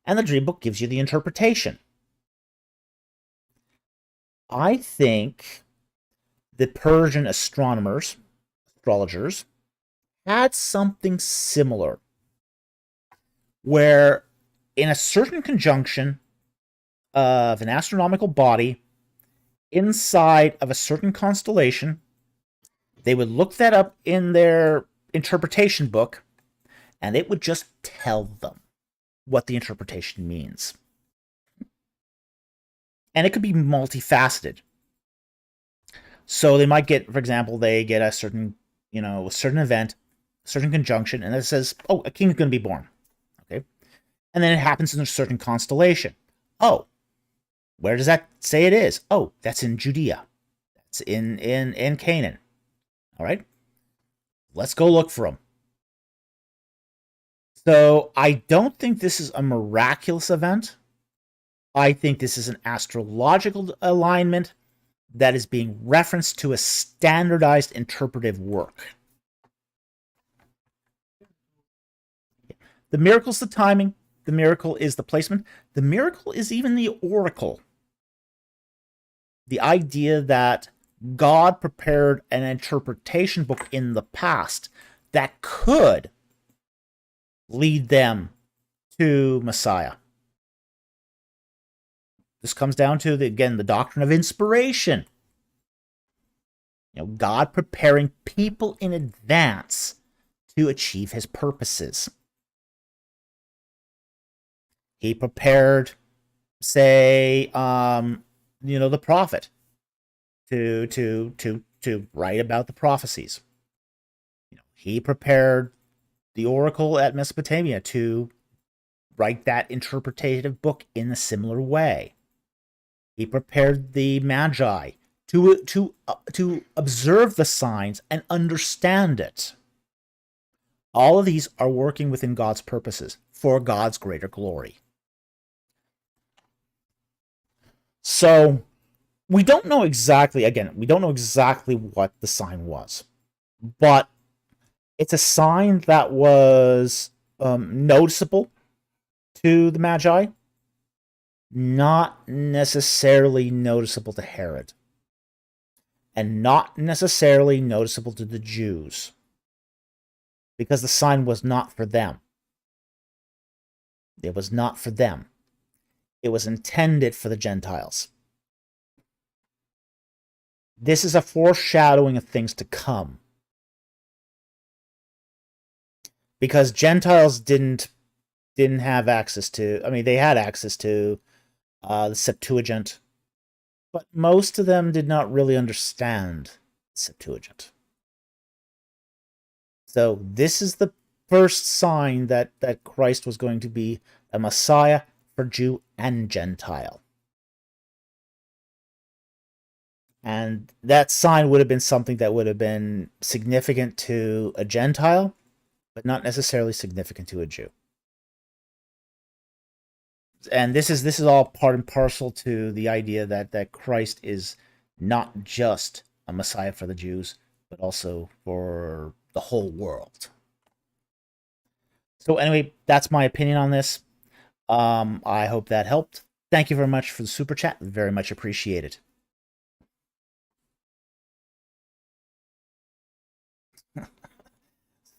And the dream book gives you the interpretation. I think the Persian astrologers, had something similar, where in a certain conjunction of an astronomical body inside of a certain constellation, they would look that up in their interpretation book, and it would just tell them what the interpretation means. And it could be multifaceted. So they might get, for example, they get a certain, a certain event, a certain conjunction, and it says, oh, a king is going to be born. Okay. And then it happens in a certain constellation. Oh, where does that say it is? Oh, that's in Judea. That's in Canaan. All right. Let's go look for them. So I don't think this is a miraculous event. I think this is an astrological alignment that is being referenced to a standardized interpretive work. The miracle is the timing. The miracle is the placement. The miracle is even the oracle. The idea that God prepared an interpretation book in the past that could lead them to Messiah. This comes down to, the doctrine of inspiration. God preparing people in advance to achieve his purposes. He prepared, say, the prophet to write about the prophecies. He prepared the oracle at Mesopotamia to write that interpretative book in a similar way. He prepared the Magi to observe the signs and understand it. All of these are working within God's purposes for God's greater glory. So we don't know exactly what the sign was, but it's a sign that was noticeable to the Magi, not necessarily noticeable to Herod, and not necessarily noticeable to the Jews, because the sign was not for them. It was not for them. It was intended for the Gentiles. This is a foreshadowing of things to come. Because Gentiles didn't have access to, they had access to the Septuagint, but most of them did not really understand the Septuagint. So this is the first sign that Christ was going to be a Messiah for Jew and Gentile. And that sign would have been something that would have been significant to a Gentile, but not necessarily significant to a Jew. And this is all part and parcel to the idea that Christ is not just a Messiah for the Jews, but also for the whole world. So anyway, that's my opinion on this. I hope that helped. Thank you very much for the super chat. Very much appreciated.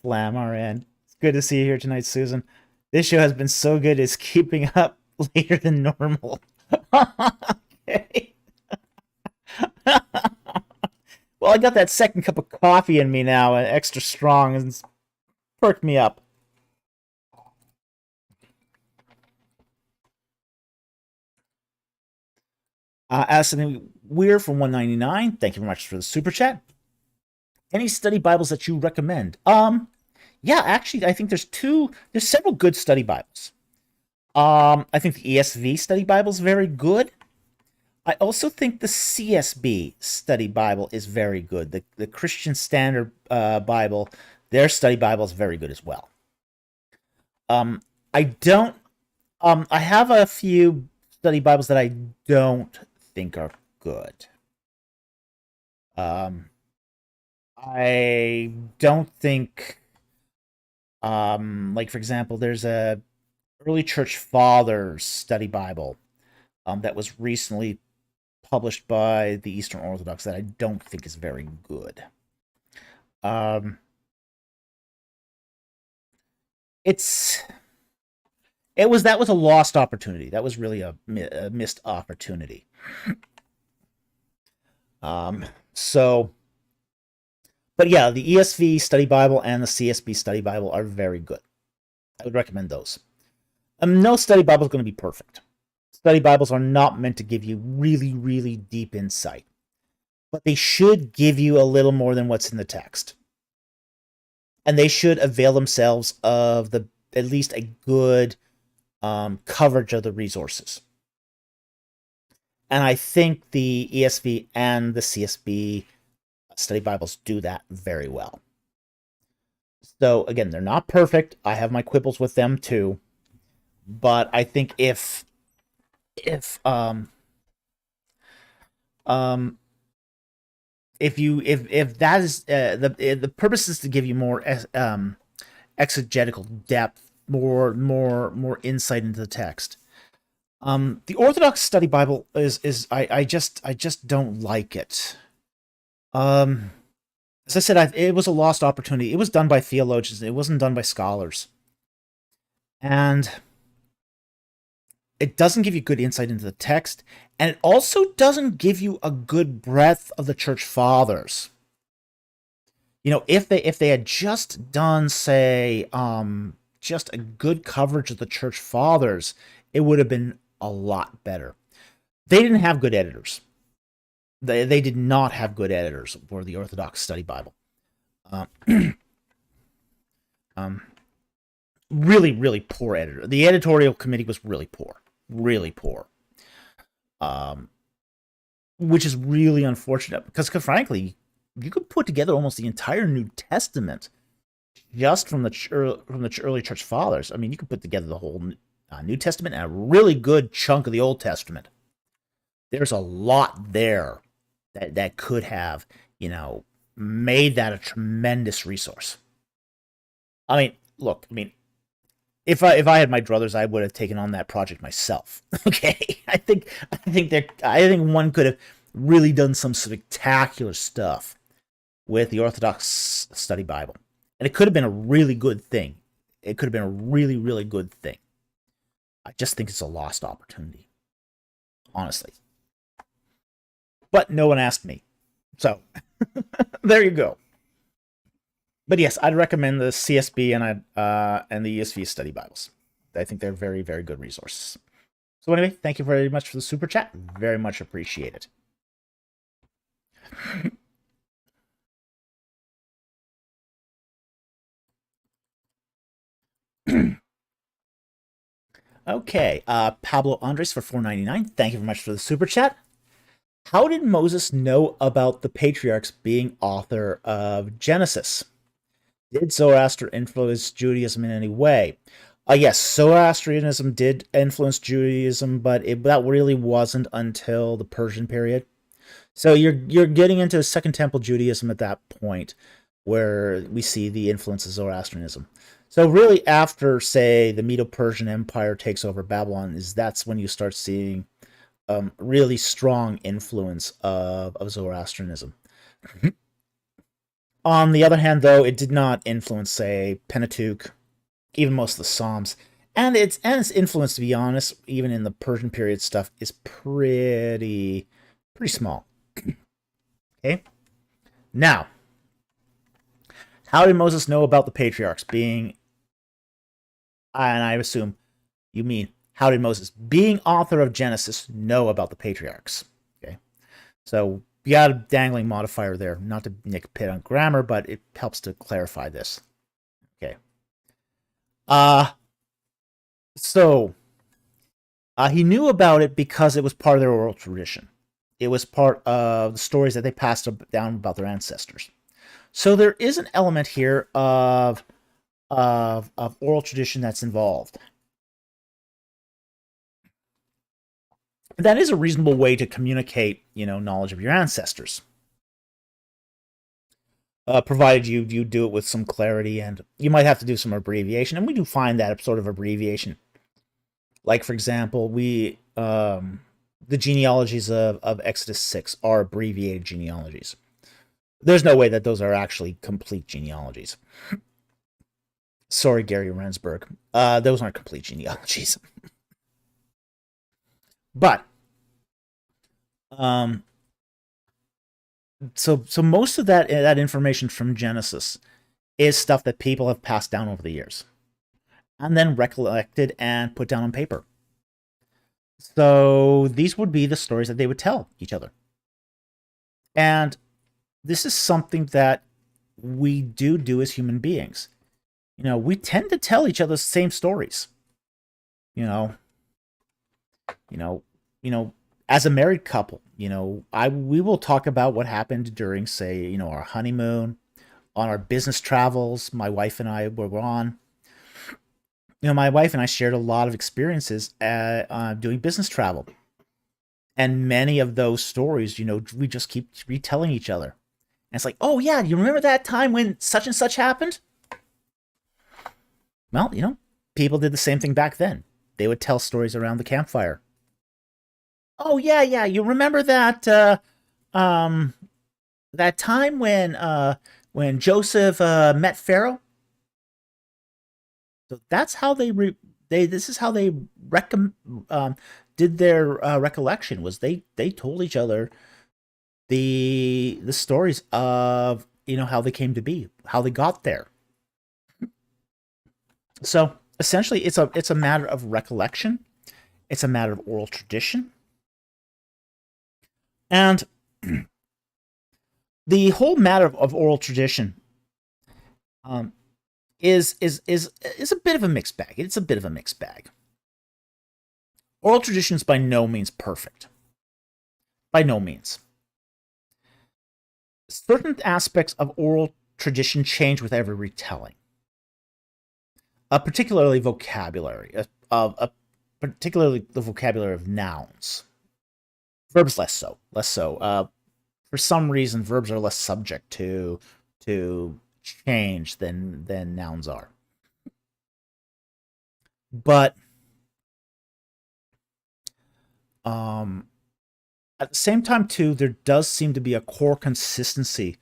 Slam RN. It's good to see you here tonight, Susan. This show has been so good, it's keeping up later than normal. Okay. Well, I got that second cup of coffee in me now, and extra strong, and it's perked me up. As something weird from 199, thank you very much for the super chat. Any study Bibles that you recommend? Yeah, actually, I think there's several good study Bibles. I think the ESV study Bible is very good. I also think the CSB study Bible is very good. The Christian Standard Bible, their study Bible is very good as well. I have a few study Bibles that I don't think are good. I don't think, like, for example, there's a Early Church Fathers study Bible that was recently published by the Eastern Orthodox that I don't think is very good. That was a lost opportunity. That was really a missed opportunity. But yeah, the ESV study Bible and the CSB study Bible are very good. I would recommend those. No study Bible is going to be perfect. study Bibles are not meant to give you really, really deep insight, but they should give you a little more than what's in the text. And they should avail themselves of at least a good coverage of the resources. And I think the ESV and the CSB study Bibles do that very well. So again, they're not perfect. I have my quibbles with them too. But I think if that is the purpose is to give you more exegetical depth, more insight into the text. The Orthodox Study Bible I just don't like it. As I said, it was a lost opportunity. It was done by theologians. It wasn't done by scholars, and it doesn't give you good insight into the text, and it also doesn't give you a good breadth of the church fathers. If they had just done, say, just a good coverage of the church fathers, it would have been a lot better. They didn't have good editors. They did not have good editors for the Orthodox Study Bible. Really, really poor editor. The editorial committee was really poor. Really poor. Which is really unfortunate because frankly, you could put together almost the entire New Testament just from the early church fathers. I mean, you could put together the whole New Testament and a really good chunk of the Old Testament. There's a lot there that could have, made that a tremendous resource. I mean, look, if I had my druthers, I would have taken on that project myself. Okay, I think one could have really done some spectacular stuff with the Orthodox Study Bible, and it could have been a really good thing. It could have been a really, really good thing. I just think it's a lost opportunity, honestly. But no one asked me, so there you go. But yes, I'd recommend the CSB and the ESV study Bibles. I think they're very, very good resources. So anyway, thank you very much for the super chat. Very much appreciate it. Okay, Pablo Andres for $4.99. Thank you very much for the super chat. How did Moses know about the patriarchs being author of Genesis? Did Zoroaster influence Judaism in any way? Yes, Zoroastrianism did influence Judaism, but that really wasn't until the Persian period. So you're getting into Second Temple Judaism at that point, where we see the influence of Zoroastrianism. So really, after, say, the Medo-Persian Empire takes over Babylon, that's when you start seeing really strong influence of Zoroastrianism. On the other hand, though, it did not influence, say, Pentateuch, even most of the Psalms. And its influence, to be honest, even in the Persian period stuff, is pretty small. Okay? Now, how did Moses know about the patriarchs being... And I assume you mean, how did Moses, being author of Genesis, know about the patriarchs? Okay? So, you got a dangling modifier there. Not to nick a pit on grammar, but it helps to clarify this. Okay. So, he knew about it because it was part of their oral tradition. It was part of the stories that they passed down about their ancestors. So there is an element here of oral tradition that's involved. That is a reasonable way to communicate, knowledge of your ancestors. Provided you do it with some clarity, and you might have to do some abbreviation, and we do find that sort of abbreviation. Like, for example, the genealogies of Exodus 6 are abbreviated genealogies. There's no way that those are actually complete genealogies. Sorry, Gary Rensburg. Those aren't complete genealogies. But so most of that information from Genesis is stuff that people have passed down over the years, and then recollected and put down on paper. So these would be the stories that they would tell each other. And this is something that we do as human beings. We tend to tell each other the same stories. You know, you know, as a married couple, we will talk about what happened during, say, our honeymoon, on our business travels. My wife and I were on. My wife and I shared a lot of experiences doing business travel. And many of those stories, we just keep retelling each other. And it's like, oh yeah, you remember that time when such and such happened? Well, people did the same thing back then. They would tell stories around the campfire. Oh yeah, yeah, you remember um that time when Joseph met Pharaoh? So that's how this is how they did their recollection, was they told each other the stories of how they came to be, how they got there. So essentially, it's a matter of recollection. It's a matter of oral tradition, and the whole matter of oral tradition um, is a bit of a mixed bag. It's a bit of a mixed bag. Oral tradition is by no means perfect. By no means. Certain aspects of oral tradition change with every retelling. Particularly vocabulary, particularly the vocabulary of nouns. Verbs less so. For some reason, verbs are less subject to change than nouns are. But at the same time, too, there does seem to be a core consistency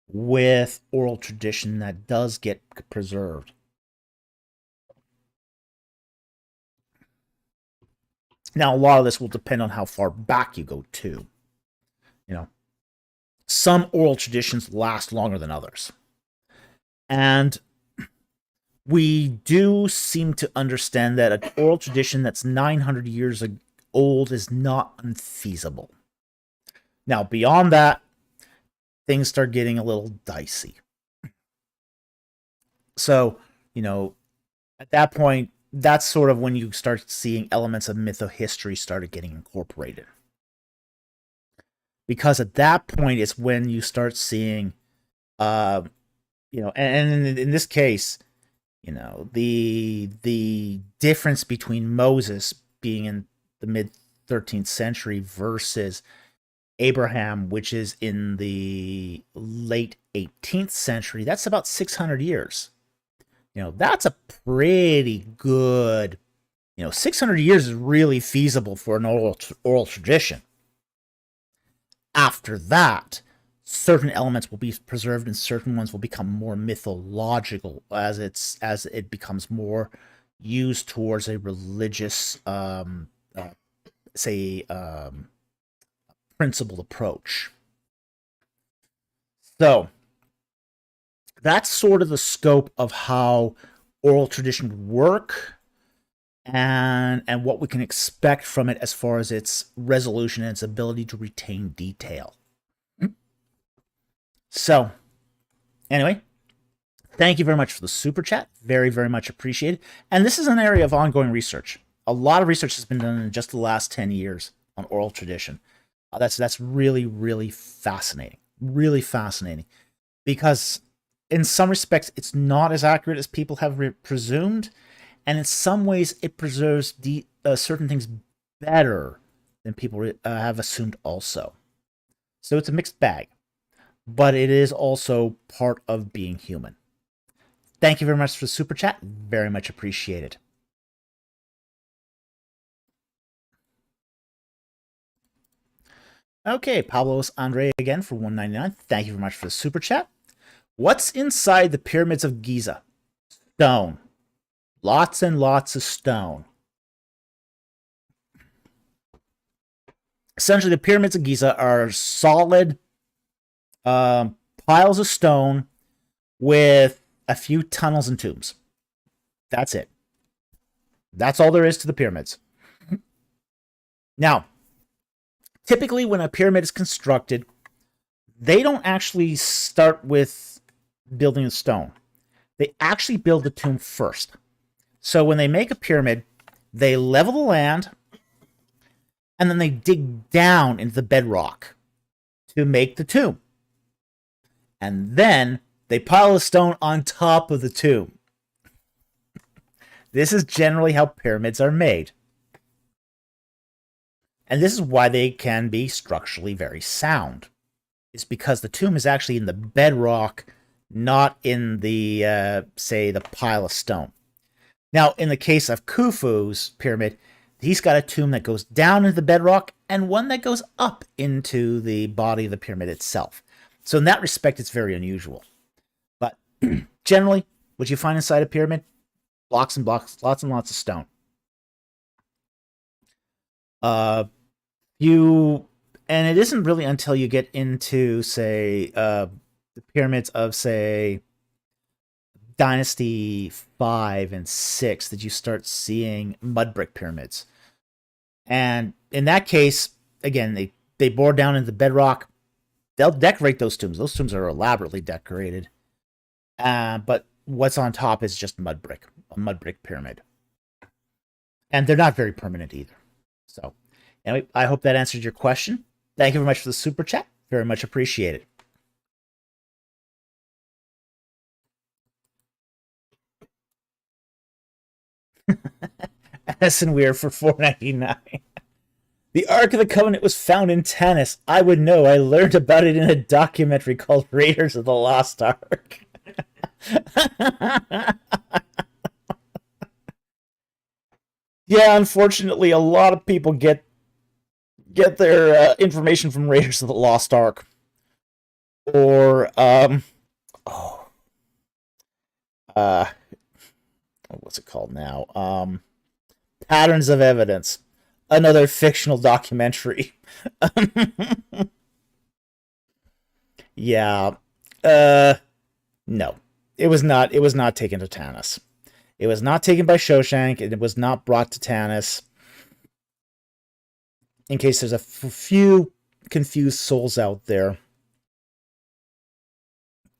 with oral tradition that does get preserved. Now, a lot of this will depend on how far back you go, too. Some oral traditions last longer than others. And we do seem to understand that an oral tradition that's 900 years old is not unfeasible. Now, beyond that, things start getting a little dicey. So, at that point, that's sort of when you start seeing elements of mytho-history started getting incorporated. Because at that point, it's when you start seeing, and in this case, the difference between Moses being in the mid 13th century versus Abraham, which is in the late 18th century, that's about 600 years. That's a pretty good, 600 years is really feasible for an oral tradition. After that, certain elements will be preserved and certain ones will become more mythological as it becomes more used towards a religious, principled approach. So that's sort of the scope of how oral tradition would work, and what we can expect from it as far as its resolution and its ability to retain detail. So, anyway, thank you very much for the super chat. Very, very much appreciated. And this is an area of ongoing research. A lot of research has been done in just the last 10 years on oral tradition. That's really, really fascinating. Really fascinating. Because in some respects, it's not as accurate as people have presumed. And in some ways, it preserves certain things better than people have assumed also. So it's a mixed bag. But it is also part of being human. Thank you very much for the super chat. Very much appreciated. Okay, Pablos Andre again for $1.99. Thank you very much for the super chat. What's inside the pyramids of Giza? Stone. Lots and lots of stone. Essentially, the pyramids of Giza are solid piles of stone with a few tunnels and tombs. That's it. That's all there is to the pyramids. Now, typically when a pyramid is constructed, they don't actually start with building a stone. They actually build the tomb first. So when they make a pyramid, they level the land, and then they dig down into the bedrock to make the tomb. And then they pile the stone on top of the tomb. This is generally how pyramids are made. And this is why they can be structurally very sound. It's because the tomb is actually in the bedrock, not in the, say, the pile of stone. Now, in the case of Khufu's pyramid, he's got a tomb that goes down into the bedrock and one that goes up into the body of the pyramid itself. So in that respect, it's very unusual. But generally, what you find inside a pyramid, blocks and blocks, lots and lots of stone. And it isn't really until you get into, say, the pyramids of, say, Dynasty 5 and 6 that you start seeing mud brick pyramids. And in that case, again, they bore down into the bedrock. They'll decorate those tombs. Those tombs are elaborately decorated. But what's on top is just mud brick, a mud brick pyramid. And they're not very permanent either. So, anyway, I hope that answered your question. Thank you very much for the super chat. Very much appreciated. Addison Weir for $4.99. The Ark of the Covenant was found in Tanis. I would know. I learned about it in a documentary called Raiders of the Lost Ark. Yeah, unfortunately, a lot of people get their information from Raiders of the Lost Ark. Or, what's it called now? Patterns of Evidence. Another fictional documentary. Yeah. No. It was not taken to Tanis. It was not taken by Shoshank, and it was not brought to Tanis. In case there's a few confused souls out there.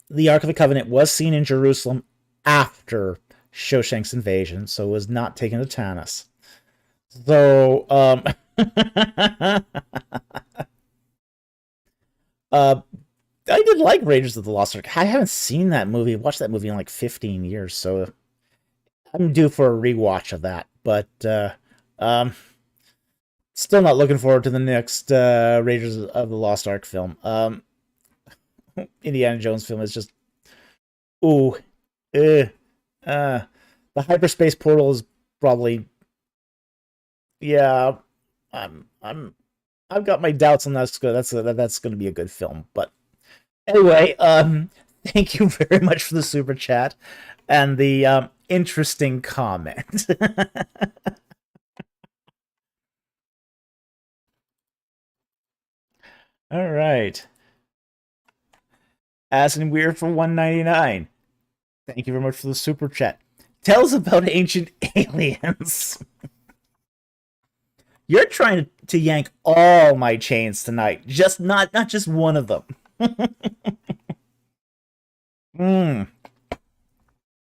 The Ark of the Covenant was seen in Jerusalem after Shoshank's invasion, so it was not taken to Tanis. So, I did like Raiders of the Lost Ark. I haven't seen that movie. I've watched that movie in like 15 years, so I'm due for a rewatch of that. But still not looking forward to the next Raiders of the Lost Ark film. Indiana Jones film is just the hyperspace portal is probably I've got my doubts on that's going to be a good film. But anyway, thank you very much for the super chat and the interesting comment. All right. As in Weird for $1.99. Thank you very much for the super chat. Tell us about ancient aliens. You're trying to yank all my chains tonight, just not just one of them.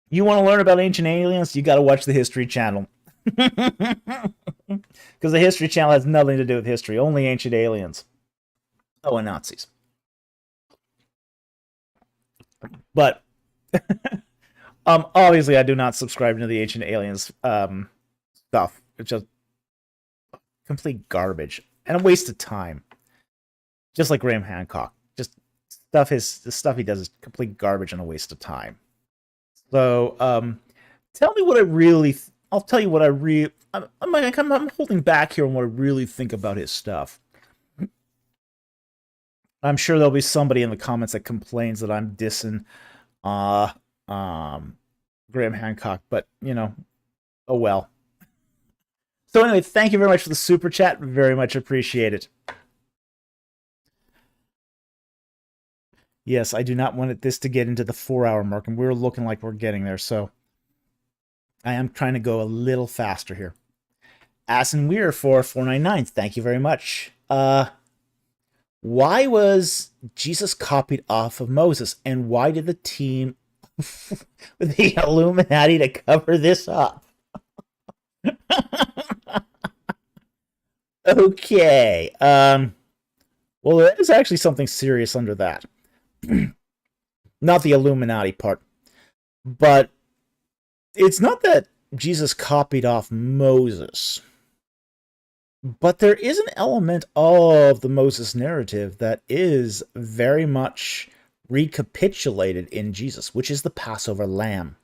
You want to learn about ancient aliens? You got to watch the History Channel. Because the History Channel has nothing to do with history, only ancient aliens. Oh, and Nazis. But obviously I do not subscribe to the ancient aliens stuff. It's just complete garbage and a waste of time. Just like Graham Hancock. Just the stuff he does is complete garbage and a waste of time. So tell me what I'll tell you what I'm holding back here on what I really think about his stuff. I'm sure there'll be somebody in the comments that complains that I'm dissing Graham Hancock, but oh well. So anyway, thank you very much for the super chat. Very much appreciate it. Yes, I do not want this to get into the 4-hour mark, and we're looking like we're getting there, so I am trying to go a little faster here. Ass and Weir for 499. Thank you very much. Why was Jesus copied off of Moses, and why did the team with the Illuminati to cover this up? Okay. Well, there is actually something serious under that. Not the Illuminati part, but it's not that Jesus copied off Moses, but there is an element of the Moses narrative that is very much recapitulated in Jesus, which is the Passover lamb.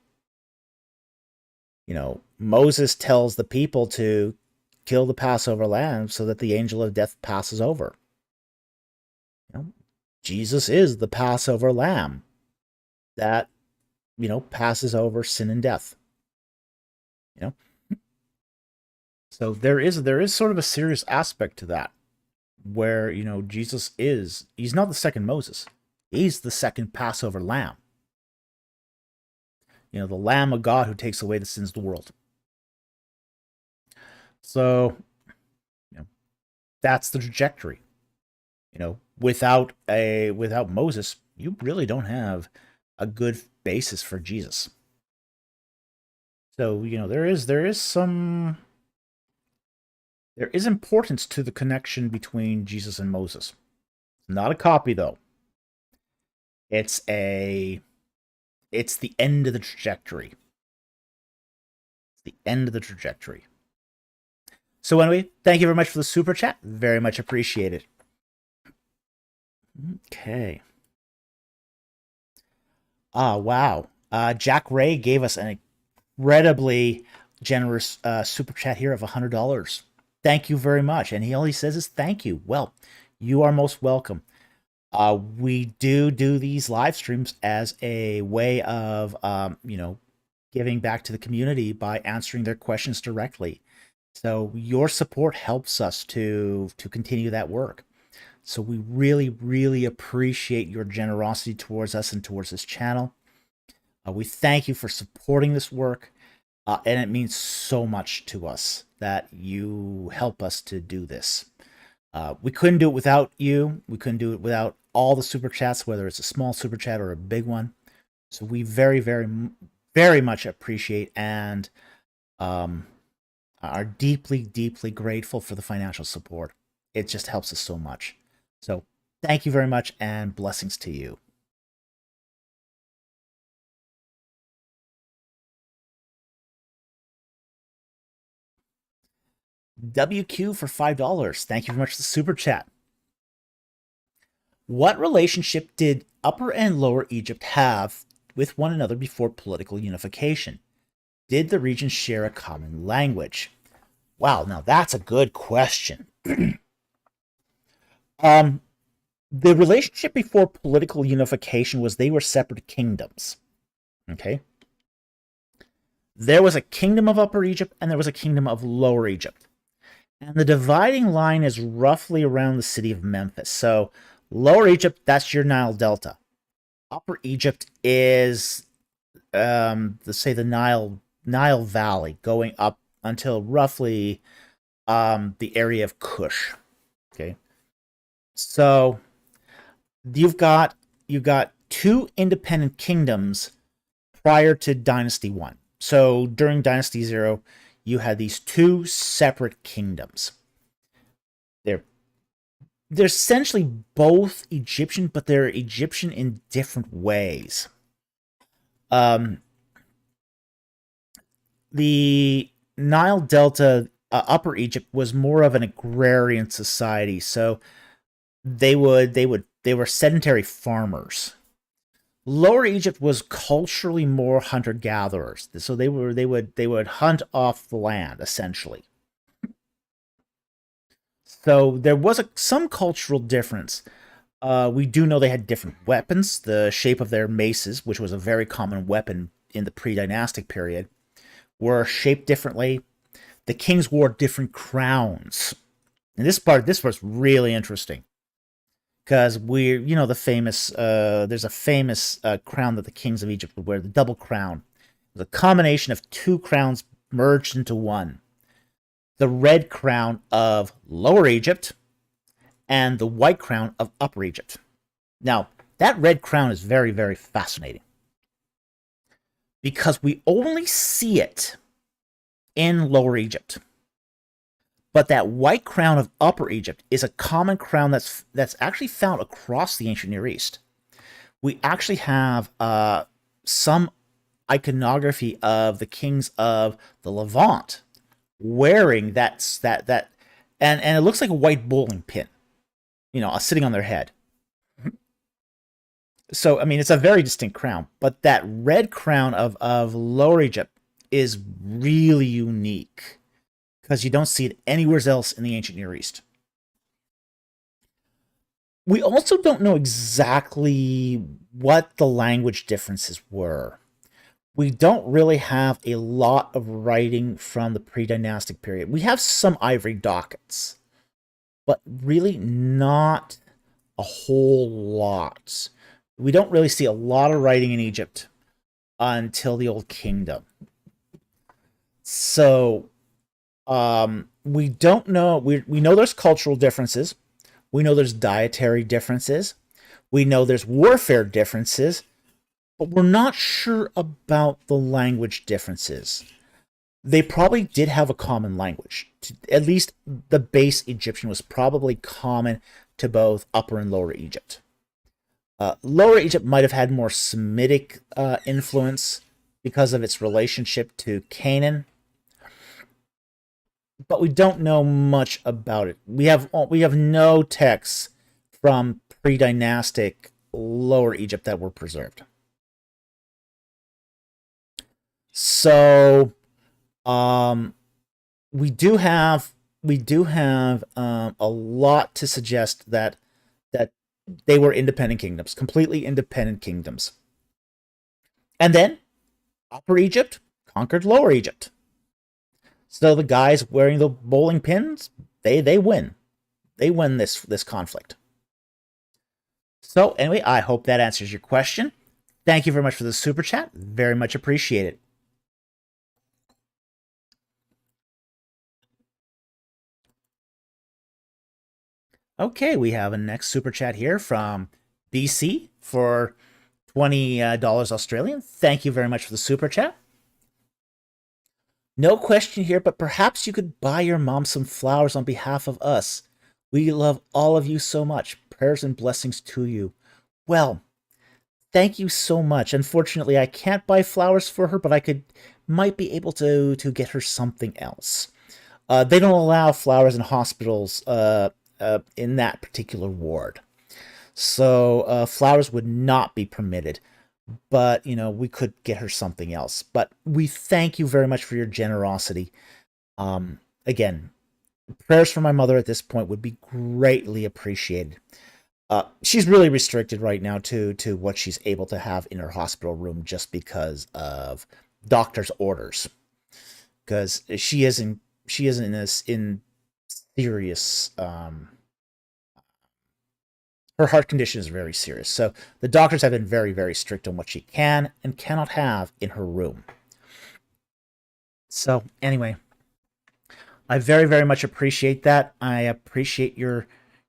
You know, Moses tells the people to kill the Passover lamb so that the angel of death passes over. You know, Jesus is the Passover lamb that, you know, passes over sin and death. You know, so there is sort of a serious aspect to that, where, you know, he's not the second Moses, he's the second Passover lamb. You know, the Lamb of God who takes away the sins of the world. So, you know, that's the trajectory. You know, without Moses, you really don't have a good basis for Jesus. So, you know, there is importance to the connection between Jesus and Moses. Not a copy, though. It's the end of the trajectory. It's the end of the trajectory. So anyway, thank you very much for the super chat. Very much appreciated. Okay. Wow. Jack Ray gave us an incredibly generous super chat here of $100. Thank you very much. And all he says is thank you. Well, you are most welcome. We do these live streams as a way of, you know, giving back to the community by answering their questions directly. So your support helps us to continue that work. So we really, really appreciate your generosity towards us and towards this channel. We thank you for supporting this work, and it means so much to us that you help us to do this. We couldn't do it without you. We couldn't do it without all the super chats, whether it's a small super chat or a big one. So we very, very, very much appreciate and are deeply, deeply grateful for the financial support. It just helps us so much. So thank you very much, and blessings to you. WQ for $5. Thank you very much for the super chat. What relationship did Upper and Lower Egypt have with one another before political unification? Did the regions share a common language? Wow, now that's a good question. The relationship before political unification was they were separate kingdoms. Okay? There was a kingdom of Upper Egypt and there was a kingdom of Lower Egypt. And the dividing line is roughly around the city of Memphis. So Lower Egypt, that's your Nile Delta. Upper Egypt is, let's say, the Nile Valley, going up until roughly the area of Kush. Okay, so you've got two independent kingdoms prior to Dynasty 1. So during Dynasty 0, you had these two separate kingdoms. They're essentially both Egyptian, but they're Egyptian in different ways. The Nile Delta, Upper Egypt, was more of an agrarian society, so they were sedentary farmers. Lower Egypt was culturally more hunter-gatherers, so they would hunt off the land essentially. So there was some cultural difference. We do know they had different weapons. The shape of their maces, which was a very common weapon in the pre-dynastic period, were shaped differently. The kings wore different crowns. And this was really interesting. Because the famous, there's a famous crown that the kings of Egypt would wear, the double crown. The combination of two crowns merged into one. the red crown of Lower Egypt and the white crown of Upper Egypt. Now, that red crown is very, very fascinating because we only see it in Lower Egypt. But that white crown of Upper Egypt is a common crown that's actually found across the ancient Near East. We actually have some iconography of the kings of the Levant wearing that, and it looks like a white bowling pin, sitting on their head. So, I mean, it's a very distinct crown, but that red crown of Lower Egypt is really unique because you don't see it anywhere else in the ancient Near East. We also don't know exactly what the language differences were. We don't really have a lot of writing from the pre-dynastic period. We have some ivory dockets, but really not a whole lot. We don't really see a lot of writing in Egypt until the Old Kingdom. So, we don't know. We know there's cultural differences. We know there's dietary differences. We know there's warfare differences. But we're not sure about the language differences. They probably did have a common language. At least the base Egyptian was probably common to both Upper and Lower Egypt. Lower Egypt might have had more Semitic influence because of its relationship to Canaan. But we don't know much about it. We have no texts from pre-dynastic Lower Egypt that were preserved. So, we do have a lot to suggest that they were independent kingdoms, completely independent kingdoms. And then Upper Egypt conquered Lower Egypt. So the guys wearing the bowling pins, they win. They win this conflict. So anyway, I hope that answers your question. Thank you very much for the super chat. Very much appreciated. Okay, we have a next super chat here from BC for $20 Australian. Thank you very much for the super chat. No question here, but perhaps you could buy your mom some flowers on behalf of us. We love all of you so much. Prayers and blessings to you. Well, thank you so much. Unfortunately, I can't buy flowers for her, but might be able to get her something else. They don't allow flowers in hospitals in that particular ward. So flowers would not be permitted. But, we could get her something else. But we thank you very much for your generosity. Again, prayers for my mother at this point would be greatly appreciated. She's really restricted right now to what she's able to have in her hospital room just because of doctor's orders. Because she is in serious her heart condition is very serious. So the doctors have been very, very strict on what she can and cannot have in her room. So anyway, I very, very much appreciate that. I appreciate your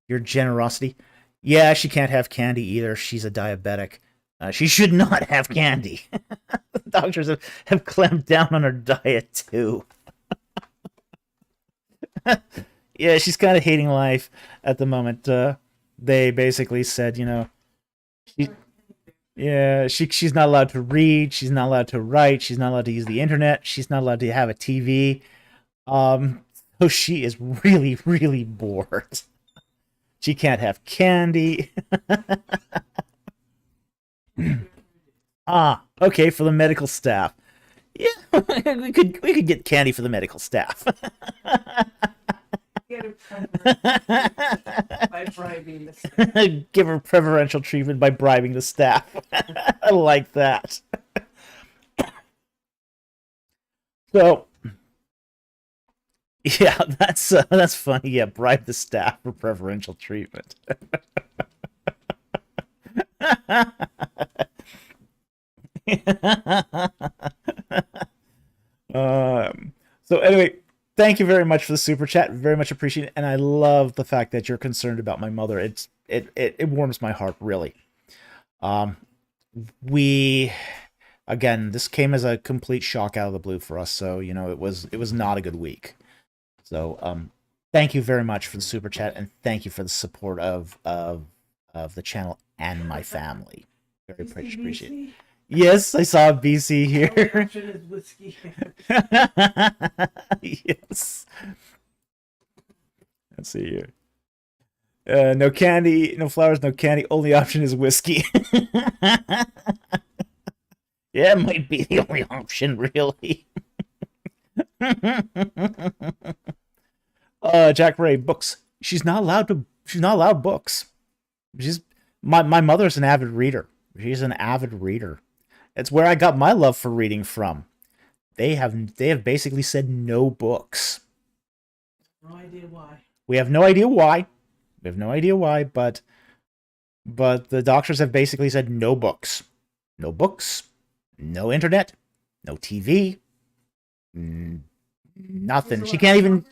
generosity. Yeah, she can't have candy either. She's a diabetic. She should not have candy. The doctors have clamped down on her diet too. Yeah, she's kind of hating life at the moment. They basically said, she's not allowed to read, she's not allowed to write, she's not allowed to use the internet, she's not allowed to have a TV. So she is really, really bored. She can't have candy. Okay, for the medical staff. Yeah, we could get candy for the medical staff. By bribing the staff. Give her preferential treatment by bribing the staff. I like that. So, yeah, that's funny. Yeah, bribe the staff for preferential treatment. So anyway, thank you very much for the super chat. Very much appreciated, and I love the fact that you're concerned about my mother. It warms my heart, really. We again, this came as a complete shock out of the blue for us, so it was not a good week. So thank you very much for the super chat, and thank you for the support of the channel and my family. Very much appreciated. Yes, I saw BC here. Option is whiskey. Yes. Let's see here. No candy, no flowers, no candy. Only option is whiskey. Yeah, it might be the only option, really. Jack Ray, books. She's not allowed books. My mother's an avid reader. She's an avid reader. It's where I got my love for reading from. They have basically said no books. No idea why. We have no idea why. But the doctors have basically said no books. No books, no internet, no TV, nothing. She can't even...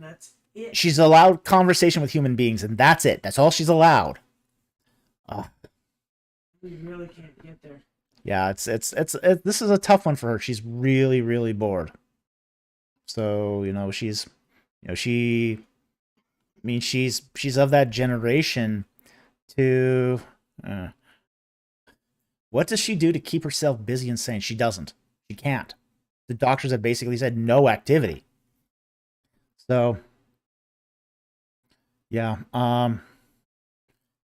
That's it. She's allowed conversation with human beings, and that's it. That's all she's allowed. We really can't get there. Yeah, this is a tough one for her. She's really, really bored. So, she's of that generation to what does she do to keep herself busy and sane? She doesn't. She can't. The doctors have basically said no activity. So, yeah,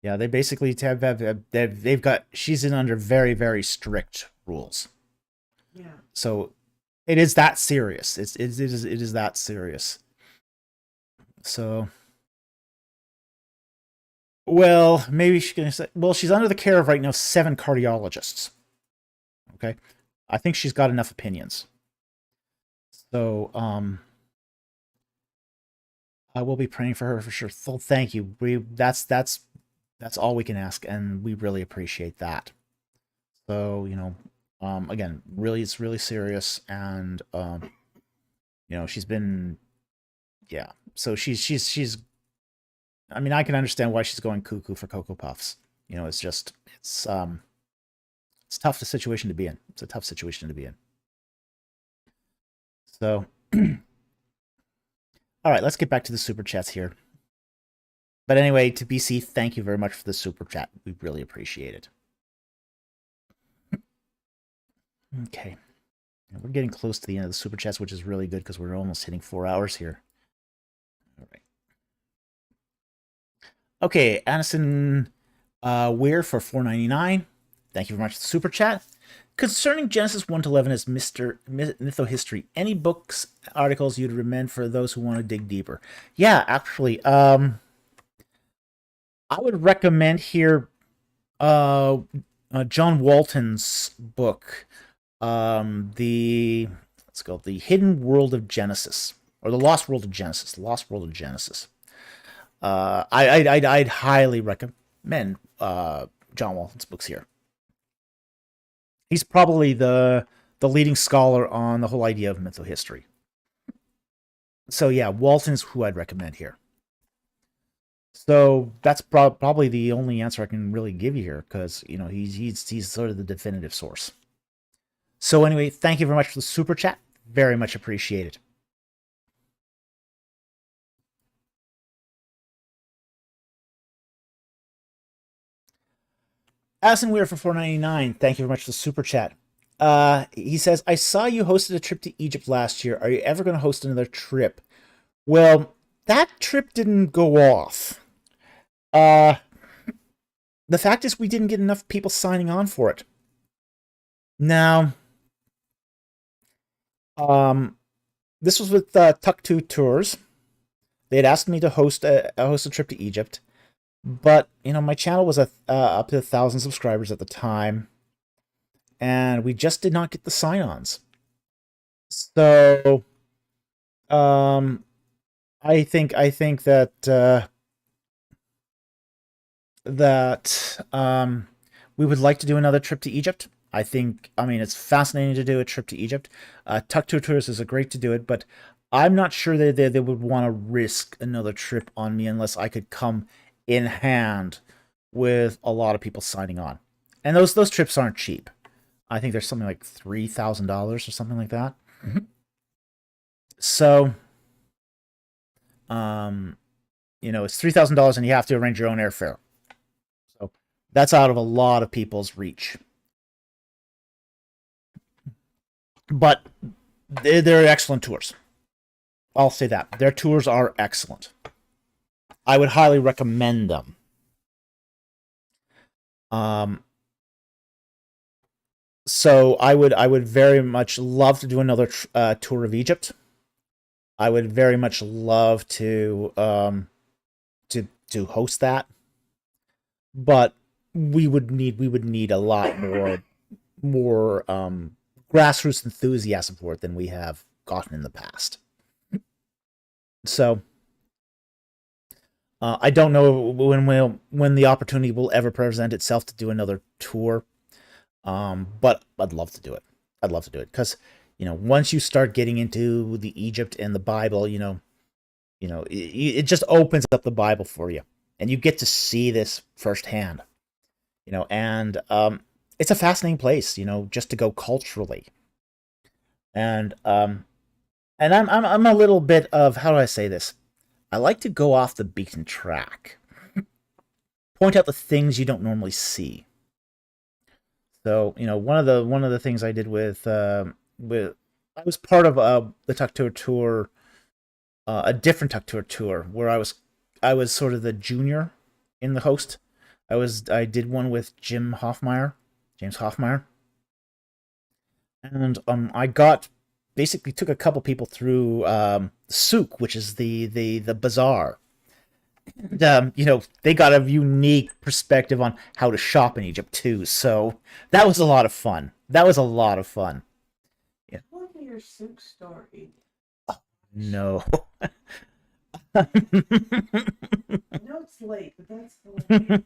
yeah, they basically they've got, she's in under very, very strict rules. Yeah. So it is that serious. It is that serious. So, well, maybe she's gonna say, well, she's under the care of right now 7 cardiologists. Okay, I think she's got enough opinions. So, I will be praying for her for sure. So thank you. That's all we can ask, and we really appreciate that. So, again, really, it's really serious, and she's been, yeah. So she's. I mean, I can understand why she's going cuckoo for Cocoa Puffs. It's just it's a tough situation to be in. It's a tough situation to be in. So, all right, let's get back to the super chats here. But anyway, to BC, thank you very much for the super chat. We really appreciate it. Okay. We're getting close to the end of the super chats, which is really good because we're almost hitting 4 hours here. All right. Okay, Addison Weir for $4.99. Thank you very much for the super chat. Concerning Genesis 1 to 11 as mytho-history, any books, articles you'd recommend for those who want to dig deeper? Yeah, actually, I would recommend here John Walton's book, the Hidden World of Genesis, or the Lost World of Genesis. I'd highly recommend John Walton's books here. He's probably the leading scholar on the whole idea of mytho-history. So yeah, Walton's who I'd recommend here. So that's probably the only answer I can really give you here, because he's sort of the definitive source. So anyway, thank you very much for the super chat. Very much appreciated. Addison Weir for $4.99. Thank you very much for the super chat. He says, I saw you hosted a trip to Egypt last year. Are you ever going to host another trip? Well, that trip didn't go off. The fact is we didn't get enough people signing on for it. Now, this was with Tuk2 Tours. They had asked me to host a trip to Egypt, but my channel was up to 1,000 subscribers at the time, and we just did not get the sign-ons. So, I think that we would like to do another trip to Egypt. I mean, it's fascinating to do a trip to Egypt. Tuk2 Tours is a great to do it, but I'm not sure that they would want to risk another trip on me unless I could come in hand with a lot of people signing on. And those trips aren't cheap. I think there's something like $3,000 or something like that. So, it's $3,000 and you have to arrange your own airfare. So that's out of a lot of people's reach. But they're excellent tours. I'll say that. Their tours are excellent. I would highly recommend them. So I would very much love to do another tour of Egypt. I would very much love to host that, but we would need a lot more grassroots enthusiasm for it than we have gotten in the past. So I don't know when the opportunity will ever present itself to do another tour, but I'd love to do it. I'd love to do it because once you start getting into the Egypt and the Bible, it just opens up the Bible for you, and you get to see this firsthand. And it's a fascinating place, just to go culturally. And I'm a little bit of, how do I say this? I like to go off the beaten track, point out the things you don't normally see. So one of the things I did with I was part of the Tuck tour, a different Tuck tour where I was sort of the junior in the host. I did one with James Hoffmeyer, and I basically took a couple people through souk, which is the bazaar. And, they got a unique perspective on how to shop in Egypt too. So that was a lot of fun. Yeah. Look at your souk story. Oh, no. I know it's late, but that's hilarious.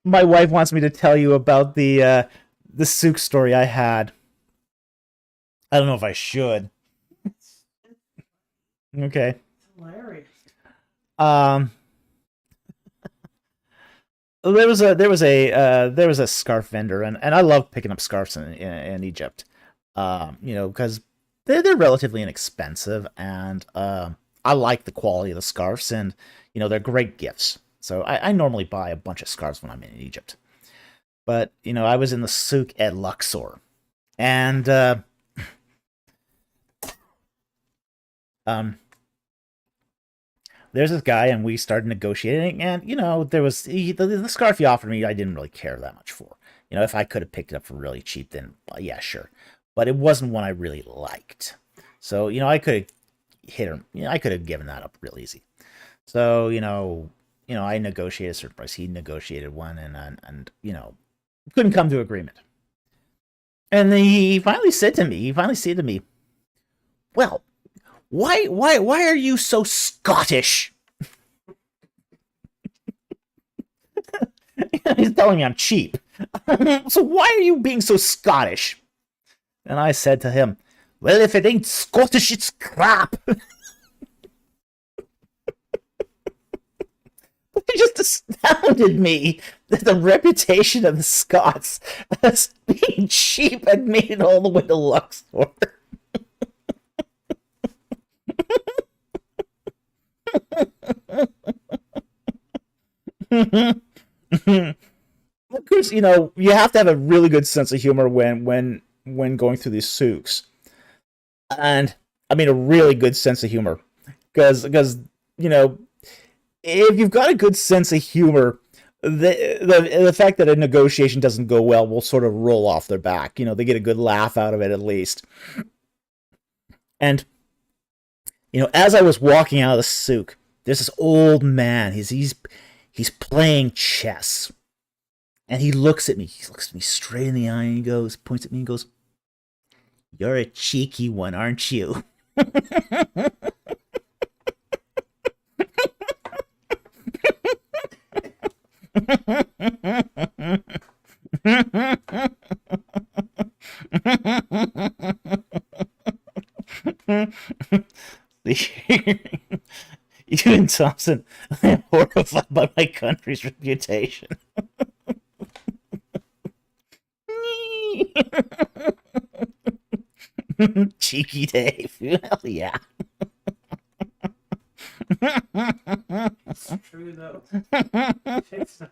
My wife wants me to tell you about the souk story I had. I don't know if I should. Okay. It's hilarious. There was a scarf vendor, and I love picking up scarves in Egypt. Because they're relatively inexpensive, and I like the quality of the scarves, and they're great gifts. So I normally buy a bunch of scarves when I'm in Egypt. But I was in the souk at Luxor, and there's this guy, and we started negotiating, and there was the scarf he offered me. I didn't really care that much for. If I could have picked it up for really cheap, then yeah, sure. But it wasn't one I really liked. So I could have hit him. I could have given that up real easy. So I negotiated a certain price. He negotiated one, and couldn't come to agreement. And then he finally said to me, "Well, why are you so Scottish?" He's telling me I'm cheap. So why are you being so Scottish? And I said to him, "Well, if it ain't Scottish, it's crap." It just astounded me that the reputation of the Scots as being cheap had made it all the way to Luxor. Of course, you have to have a really good sense of humor when going through these souks, and I mean a really good sense of humor, because if you've got a good sense of humor, the fact that a negotiation doesn't go well will sort of roll off their back. They get a good laugh out of it at least. And as I was walking out of the souk, there's this old man. He's playing chess, and he looks at me. He looks at me straight in the eye, and he points at me, and goes, "You're a cheeky one, aren't you?" Ewan Thompson, I am horrified by my country's reputation. Cheeky Dave. Hell yeah. It's true though. It's not.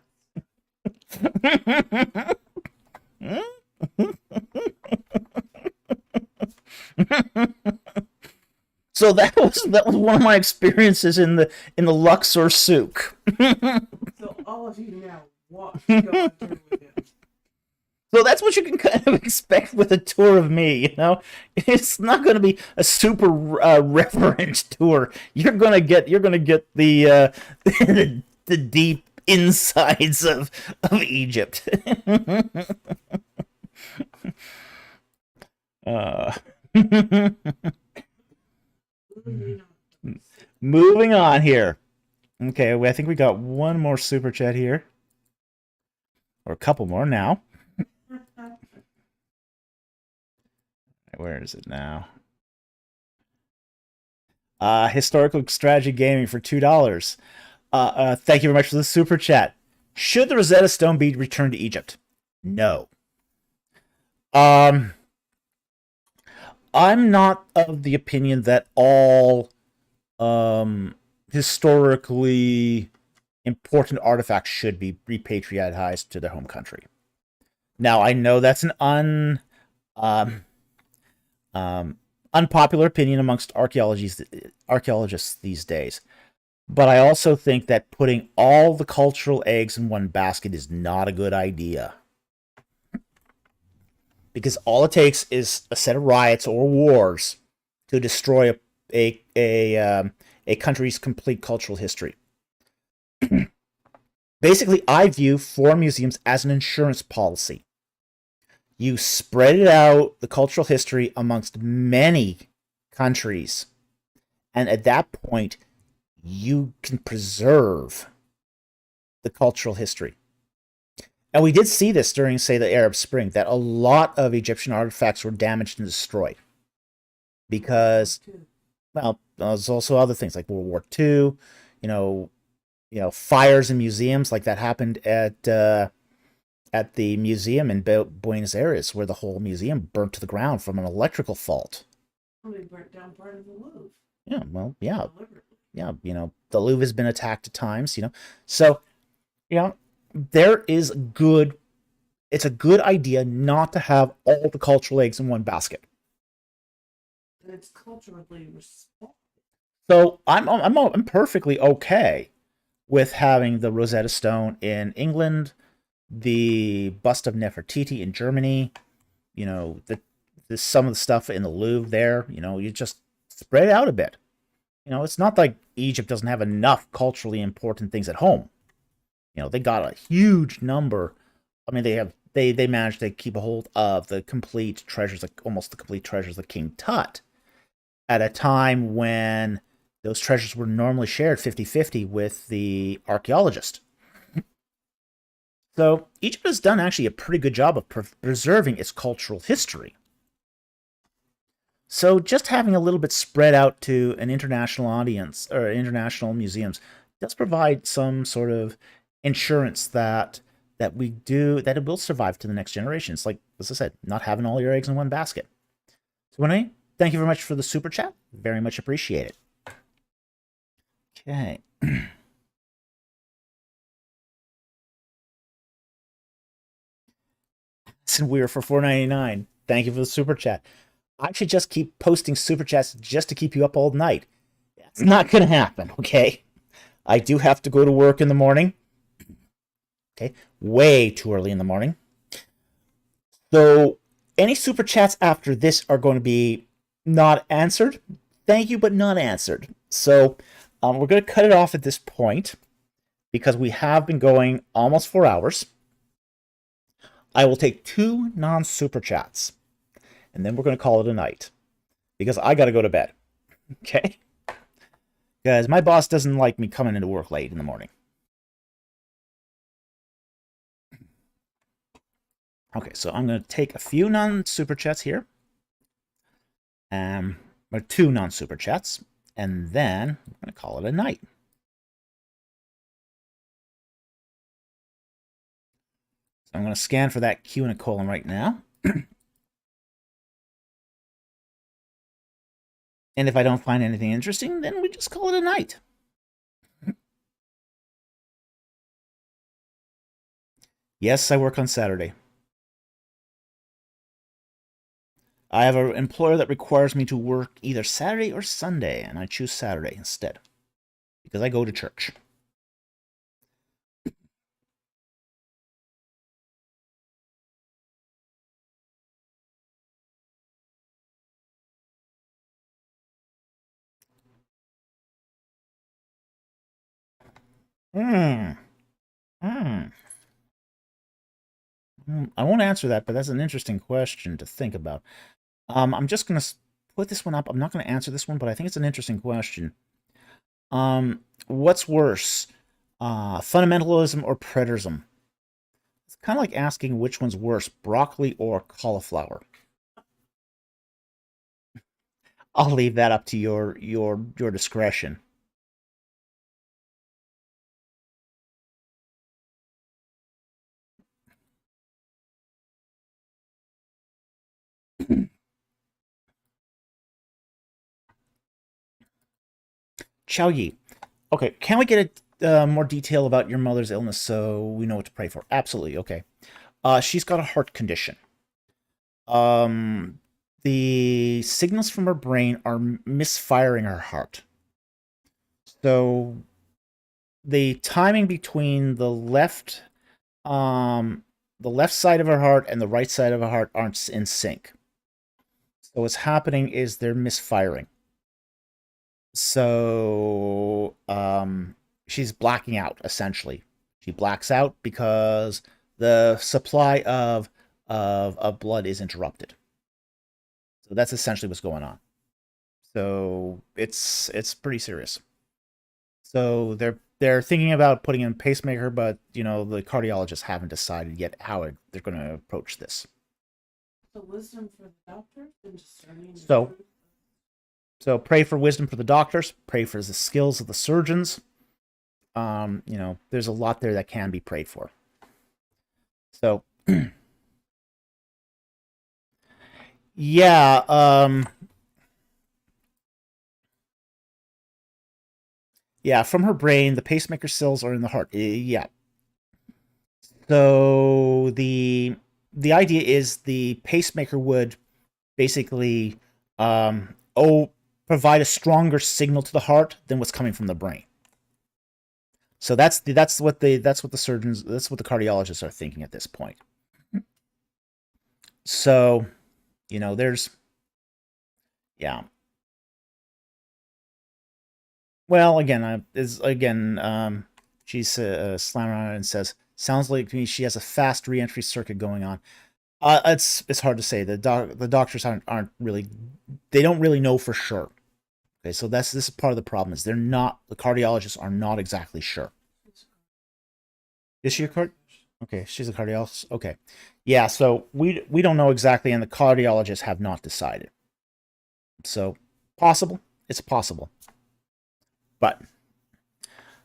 So that was one of my experiences in the Luxor souk. So all of you now watch God do with him. So that's what you can kind of expect with a tour of me, you know. It's not going to be a super reverent tour. You're going to get the the deep insides of Egypt. Moving on here. Okay, I think we got one more super chat here, or a couple more now. Where is it now? Historical Strategy Gaming for $2. Thank you very much for the super chat. Should the Rosetta Stone be returned to Egypt? No. I'm not of the opinion that all historically important artifacts should be repatriated to their home country. Now, I know that's an unpopular opinion amongst archaeologists these days. But I also think that putting all the cultural eggs in one basket is not a good idea. Because all it takes is a set of riots or wars to destroy a country's complete cultural history. Basically, I view foreign museums as an insurance policy. You spread it out, the cultural history, amongst many countries. And at that point, you can preserve the cultural history. And we did see this during, say, the Arab Spring, that a lot of Egyptian artifacts were damaged and destroyed. Because, well, there's also other things like World War II, fires in museums, like that happened at the museum in Buenos Aires, where the whole museum burnt to the ground from an electrical fault. Somebody burnt down part of the Louvre. Yeah, well, yeah. Yeah, the Louvre has been attacked at times, So, it's a good idea not to have all the cultural eggs in one basket. And it's culturally responsible. So I'm perfectly okay with having the Rosetta Stone in England, the bust of Nefertiti in Germany, the some of the stuff in the Louvre there. You just spread it out a bit. It's not like Egypt doesn't have enough culturally important things at home. They got a huge number. I mean, they managed to keep a hold of the complete treasures, like almost the complete treasures of King Tut, at a time when those treasures were normally shared 50-50 with the archaeologist. So Egypt has done actually a pretty good job of preserving its cultural history. So just having a little bit spread out to an international audience or international museums does provide some sort of insurance that it will survive to the next generations. Like, as I said, not having all your eggs in one basket. So anyway, thank you very much for the super chat. Very much appreciate it. Okay. And we're for $4.99. Thank you for the super chat. I should just keep posting super chats just to keep you up all night. It's not going to happen, okay? I do have to go to work in the morning. Okay, way too early in the morning. So any super chats after this are going to be not answered. Thank you, but not answered. So we're going to cut it off at this point because we have been going almost 4 hours. I will take 2 non-super chats, and then we're going to call it a night because I got to go to bed. Okay? Because my boss doesn't like me coming into work late in the morning. Okay, so I'm going to take a few non-super chats here. Or 2 non-super chats. And then we're going to call it a night. So I'm going to scan for that Q and a colon right now. And if I don't find anything interesting, then we just call it a night. Yes, I work on Saturday. I have an employer that requires me to work either Saturday or Sunday, and I choose Saturday instead because I go to church. I won't answer that, but that's an interesting question to think about. I'm just going to put this one up. I'm not going to answer this one, but I think it's an interesting question. What's worse, fundamentalism or preterism? It's kind of like asking which one's worse, broccoli or cauliflower. I'll leave that up to your discretion. Xiao Yi. Okay, can we get more detail about your mother's illness so we know what to pray for? Absolutely. Okay. She's got a heart condition. The signals from her brain are misfiring her heart. So the timing between the left side of her heart and the right side of her heart aren't in sync. So what's happening is they're misfiring. So she's blacking out, essentially. She blacks out because the supply of blood is interrupted. So that's essentially what's going on. So it's pretty serious. So they're thinking about putting in a pacemaker, but the cardiologists haven't decided yet how they're going to approach this. So wisdom for the doctors and discerning. So pray for wisdom for the doctors. Pray for the skills of the surgeons. There's a lot there that can be prayed for. So, yeah, yeah, from her brain, the pacemaker cells are in the heart. Yeah. So the idea is the pacemaker would basically provide a stronger signal to the heart than what's coming from the brain. So that's what the cardiologists are thinking at this point. So, there's, yeah. Well, again, she's slamming around and says, sounds like to me she has a fast reentry circuit going on. It's hard to say. The doctors aren't really, they don't really know for sure. Okay, so this is part of the problem is the cardiologists are not exactly sure. Is she a card? Okay, she's a cardiologist. Okay, yeah. So we don't know exactly, and the cardiologists have not decided. So possible, it's possible, but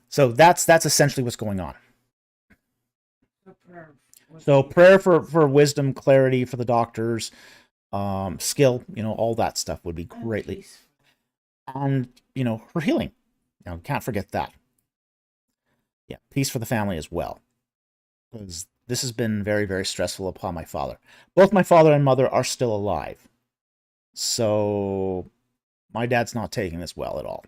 so that's essentially what's going on. So prayer for wisdom, clarity for the doctors, skill, all that stuff would be greatly, and for healing. Can't forget that. Yeah, peace for the family as well, because this has been very, very stressful upon my father. Both my father and mother are still alive, so my dad's not taking this well at all.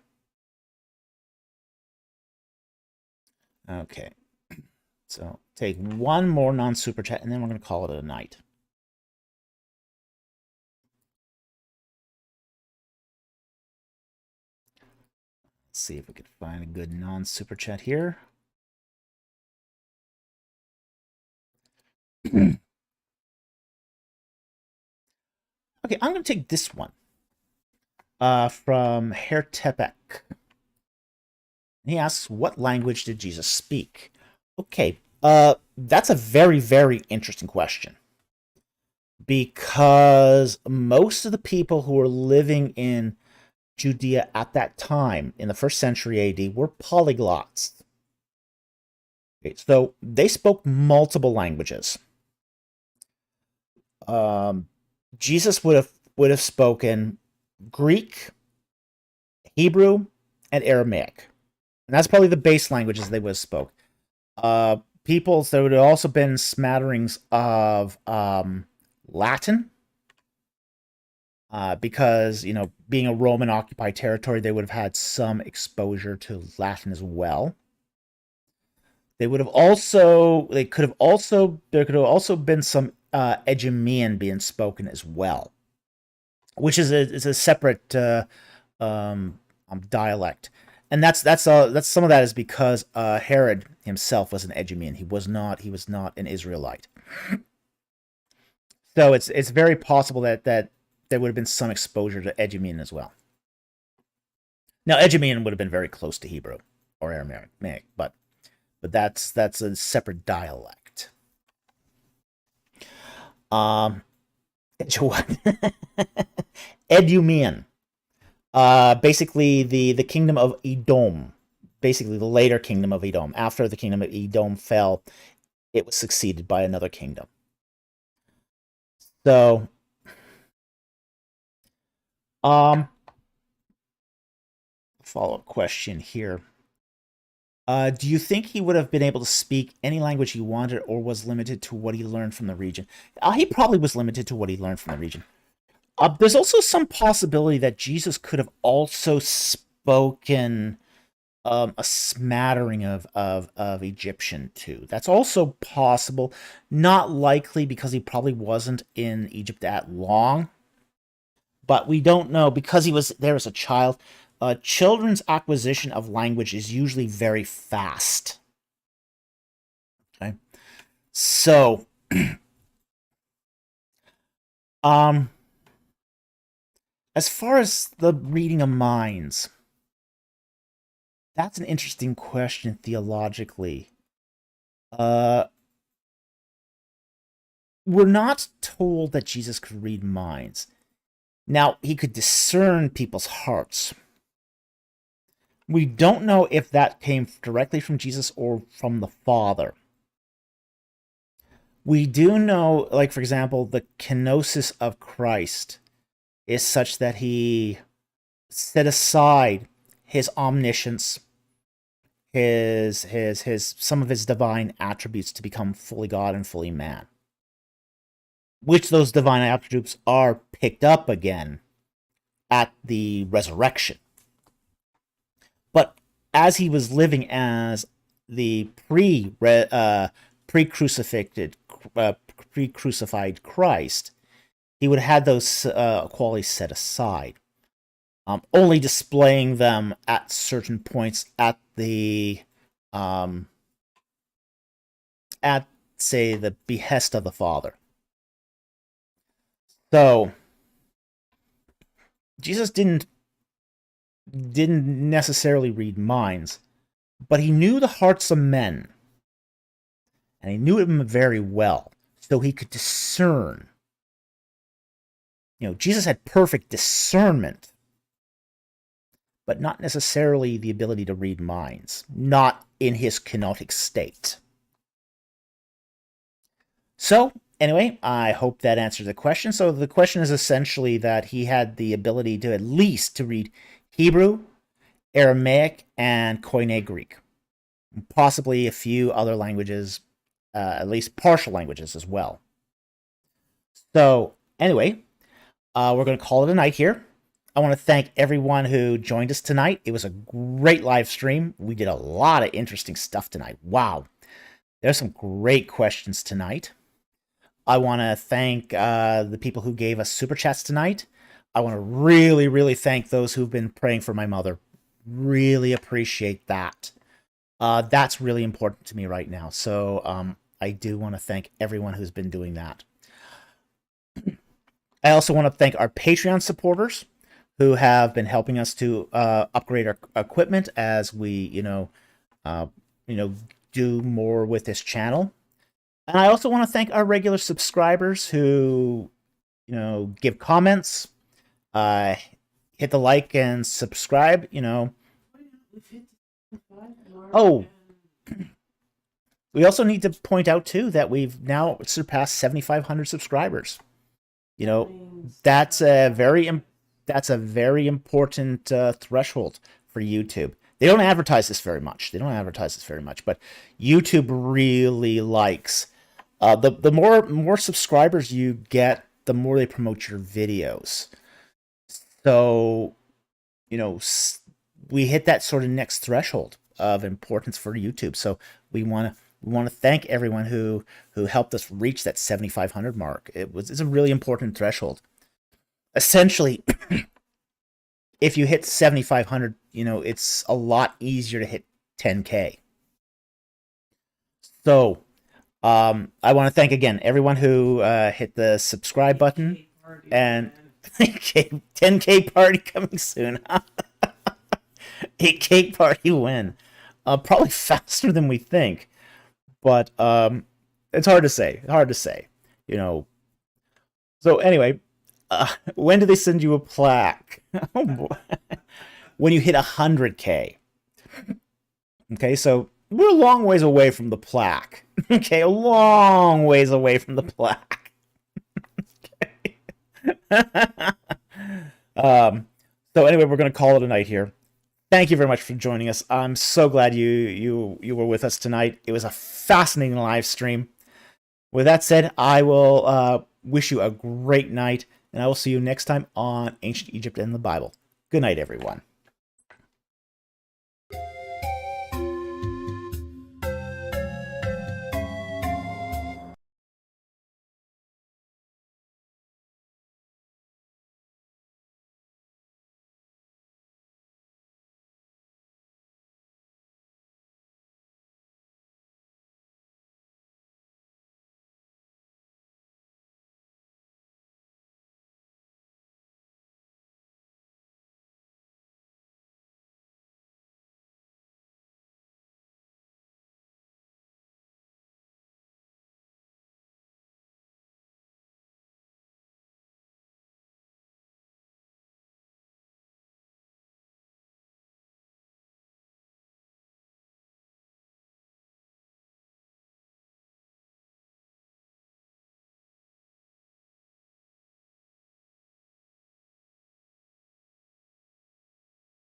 Okay. So take one more non-super chat, and then we're going to call it a night. Let's see if we can find a good non-super chat here. Okay, I'm going to take this one from Herr Tepek. He asks, what language did Jesus speak? Okay, that's a very, very interesting question. Because most of the people who are living in Judea at that time, in the 1st century AD, were polyglots. Okay, so they spoke multiple languages. Jesus would have spoken Greek, Hebrew, and Aramaic. And that's probably the base languages they would have spoke. Peoples, there would have also been smatterings of Latin, because, being a Roman occupied territory, they would have had some exposure to Latin as well. There could have also been some Egemean being spoken as well, which is a separate dialect, and that's some of that is because Herod himself was an Egemean. He was not an Israelite. So it's very possible that there would have been some exposure to Egemean as well. Now, Egemean would have been very close to Hebrew or Aramaic, but that's a separate dialect. Edumean. Basically the kingdom of Edom. Basically the later kingdom of Edom. After the kingdom of Edom fell, it was succeeded by another kingdom. So, follow-up question here. Do you think he would have been able to speak any language he wanted, or was limited to what he learned from the region? He probably was limited to what he learned from the region. There's also some possibility that Jesus could have also spoken a smattering of Egyptian too. That's also possible. Not likely, because he probably wasn't in Egypt that long. But we don't know, because he was there as a child. Children's acquisition of language is usually very fast. Okay, so as far as the reading of minds, that's an interesting question theologically. We're not told that Jesus could read minds. Now, he could discern people's hearts. We don't know if that came directly from Jesus or from the Father. We do know, like, for example, the kenosis of Christ is such that he set aside his omniscience, his some of his divine attributes to become fully God and fully man. Which those divine attributes are picked up again at the resurrection. But as he was living as the pre-crucified Christ, he would have had those qualities set aside, only displaying them at certain points at the say the behest of the Father. So Jesus didn't necessarily read minds, but he knew the hearts of men, and he knew them very well, so he could discern. Jesus had perfect discernment, but not necessarily the ability to read minds, not in his kenotic state. So, anyway, I hope that answers the question. So the question is essentially that he had the ability to at least to read Hebrew, Aramaic, and Koine Greek. Possibly a few other languages, at least partial languages as well. So, anyway, we're going to call it a night here. I want to thank everyone who joined us tonight. It was a great live stream. We did a lot of interesting stuff tonight. Wow. There's some great questions tonight. I want to thank the people who gave us super chats tonight. I want to really, really thank those who've been praying for my mother. Really appreciate that. That's really important to me right now. So I do want to thank everyone who's been doing that. I also want to thank our Patreon supporters who have been helping us to upgrade our equipment as we, do more with this channel. And I also want to thank our regular subscribers who, give comments, hit the like and subscribe. We've hit 5 mark Oh. and We also need to point out too that we've now surpassed 7,500 subscribers. means That's a very important threshold for YouTube. They don't advertise this very much. But YouTube really likes the more subscribers you get, the more they promote your videos. So, we hit that sort of next threshold of importance for YouTube. So we want to thank everyone who helped us reach that 7,500 mark. It's a really important threshold. Essentially, if you hit 7,500, it's a lot easier to hit 10K. So, I want to thank again everyone who hit the subscribe button, cake party, and man. 10K party coming soon. A cake party win, probably faster than we think, but it's hard to say. So anyway, when do they send you a plaque? Oh boy. When you hit 100K. Okay, so we're a long ways away from the plaque. Okay, a long ways away from the plaque. Okay. So anyway, we're going to call it a night here. Thank you very much for joining us. I'm so glad you were with us tonight. It was a fascinating live stream. With that said, I will wish you a great night, and I will see you next time on Ancient Egypt and the Bible. Good night, everyone.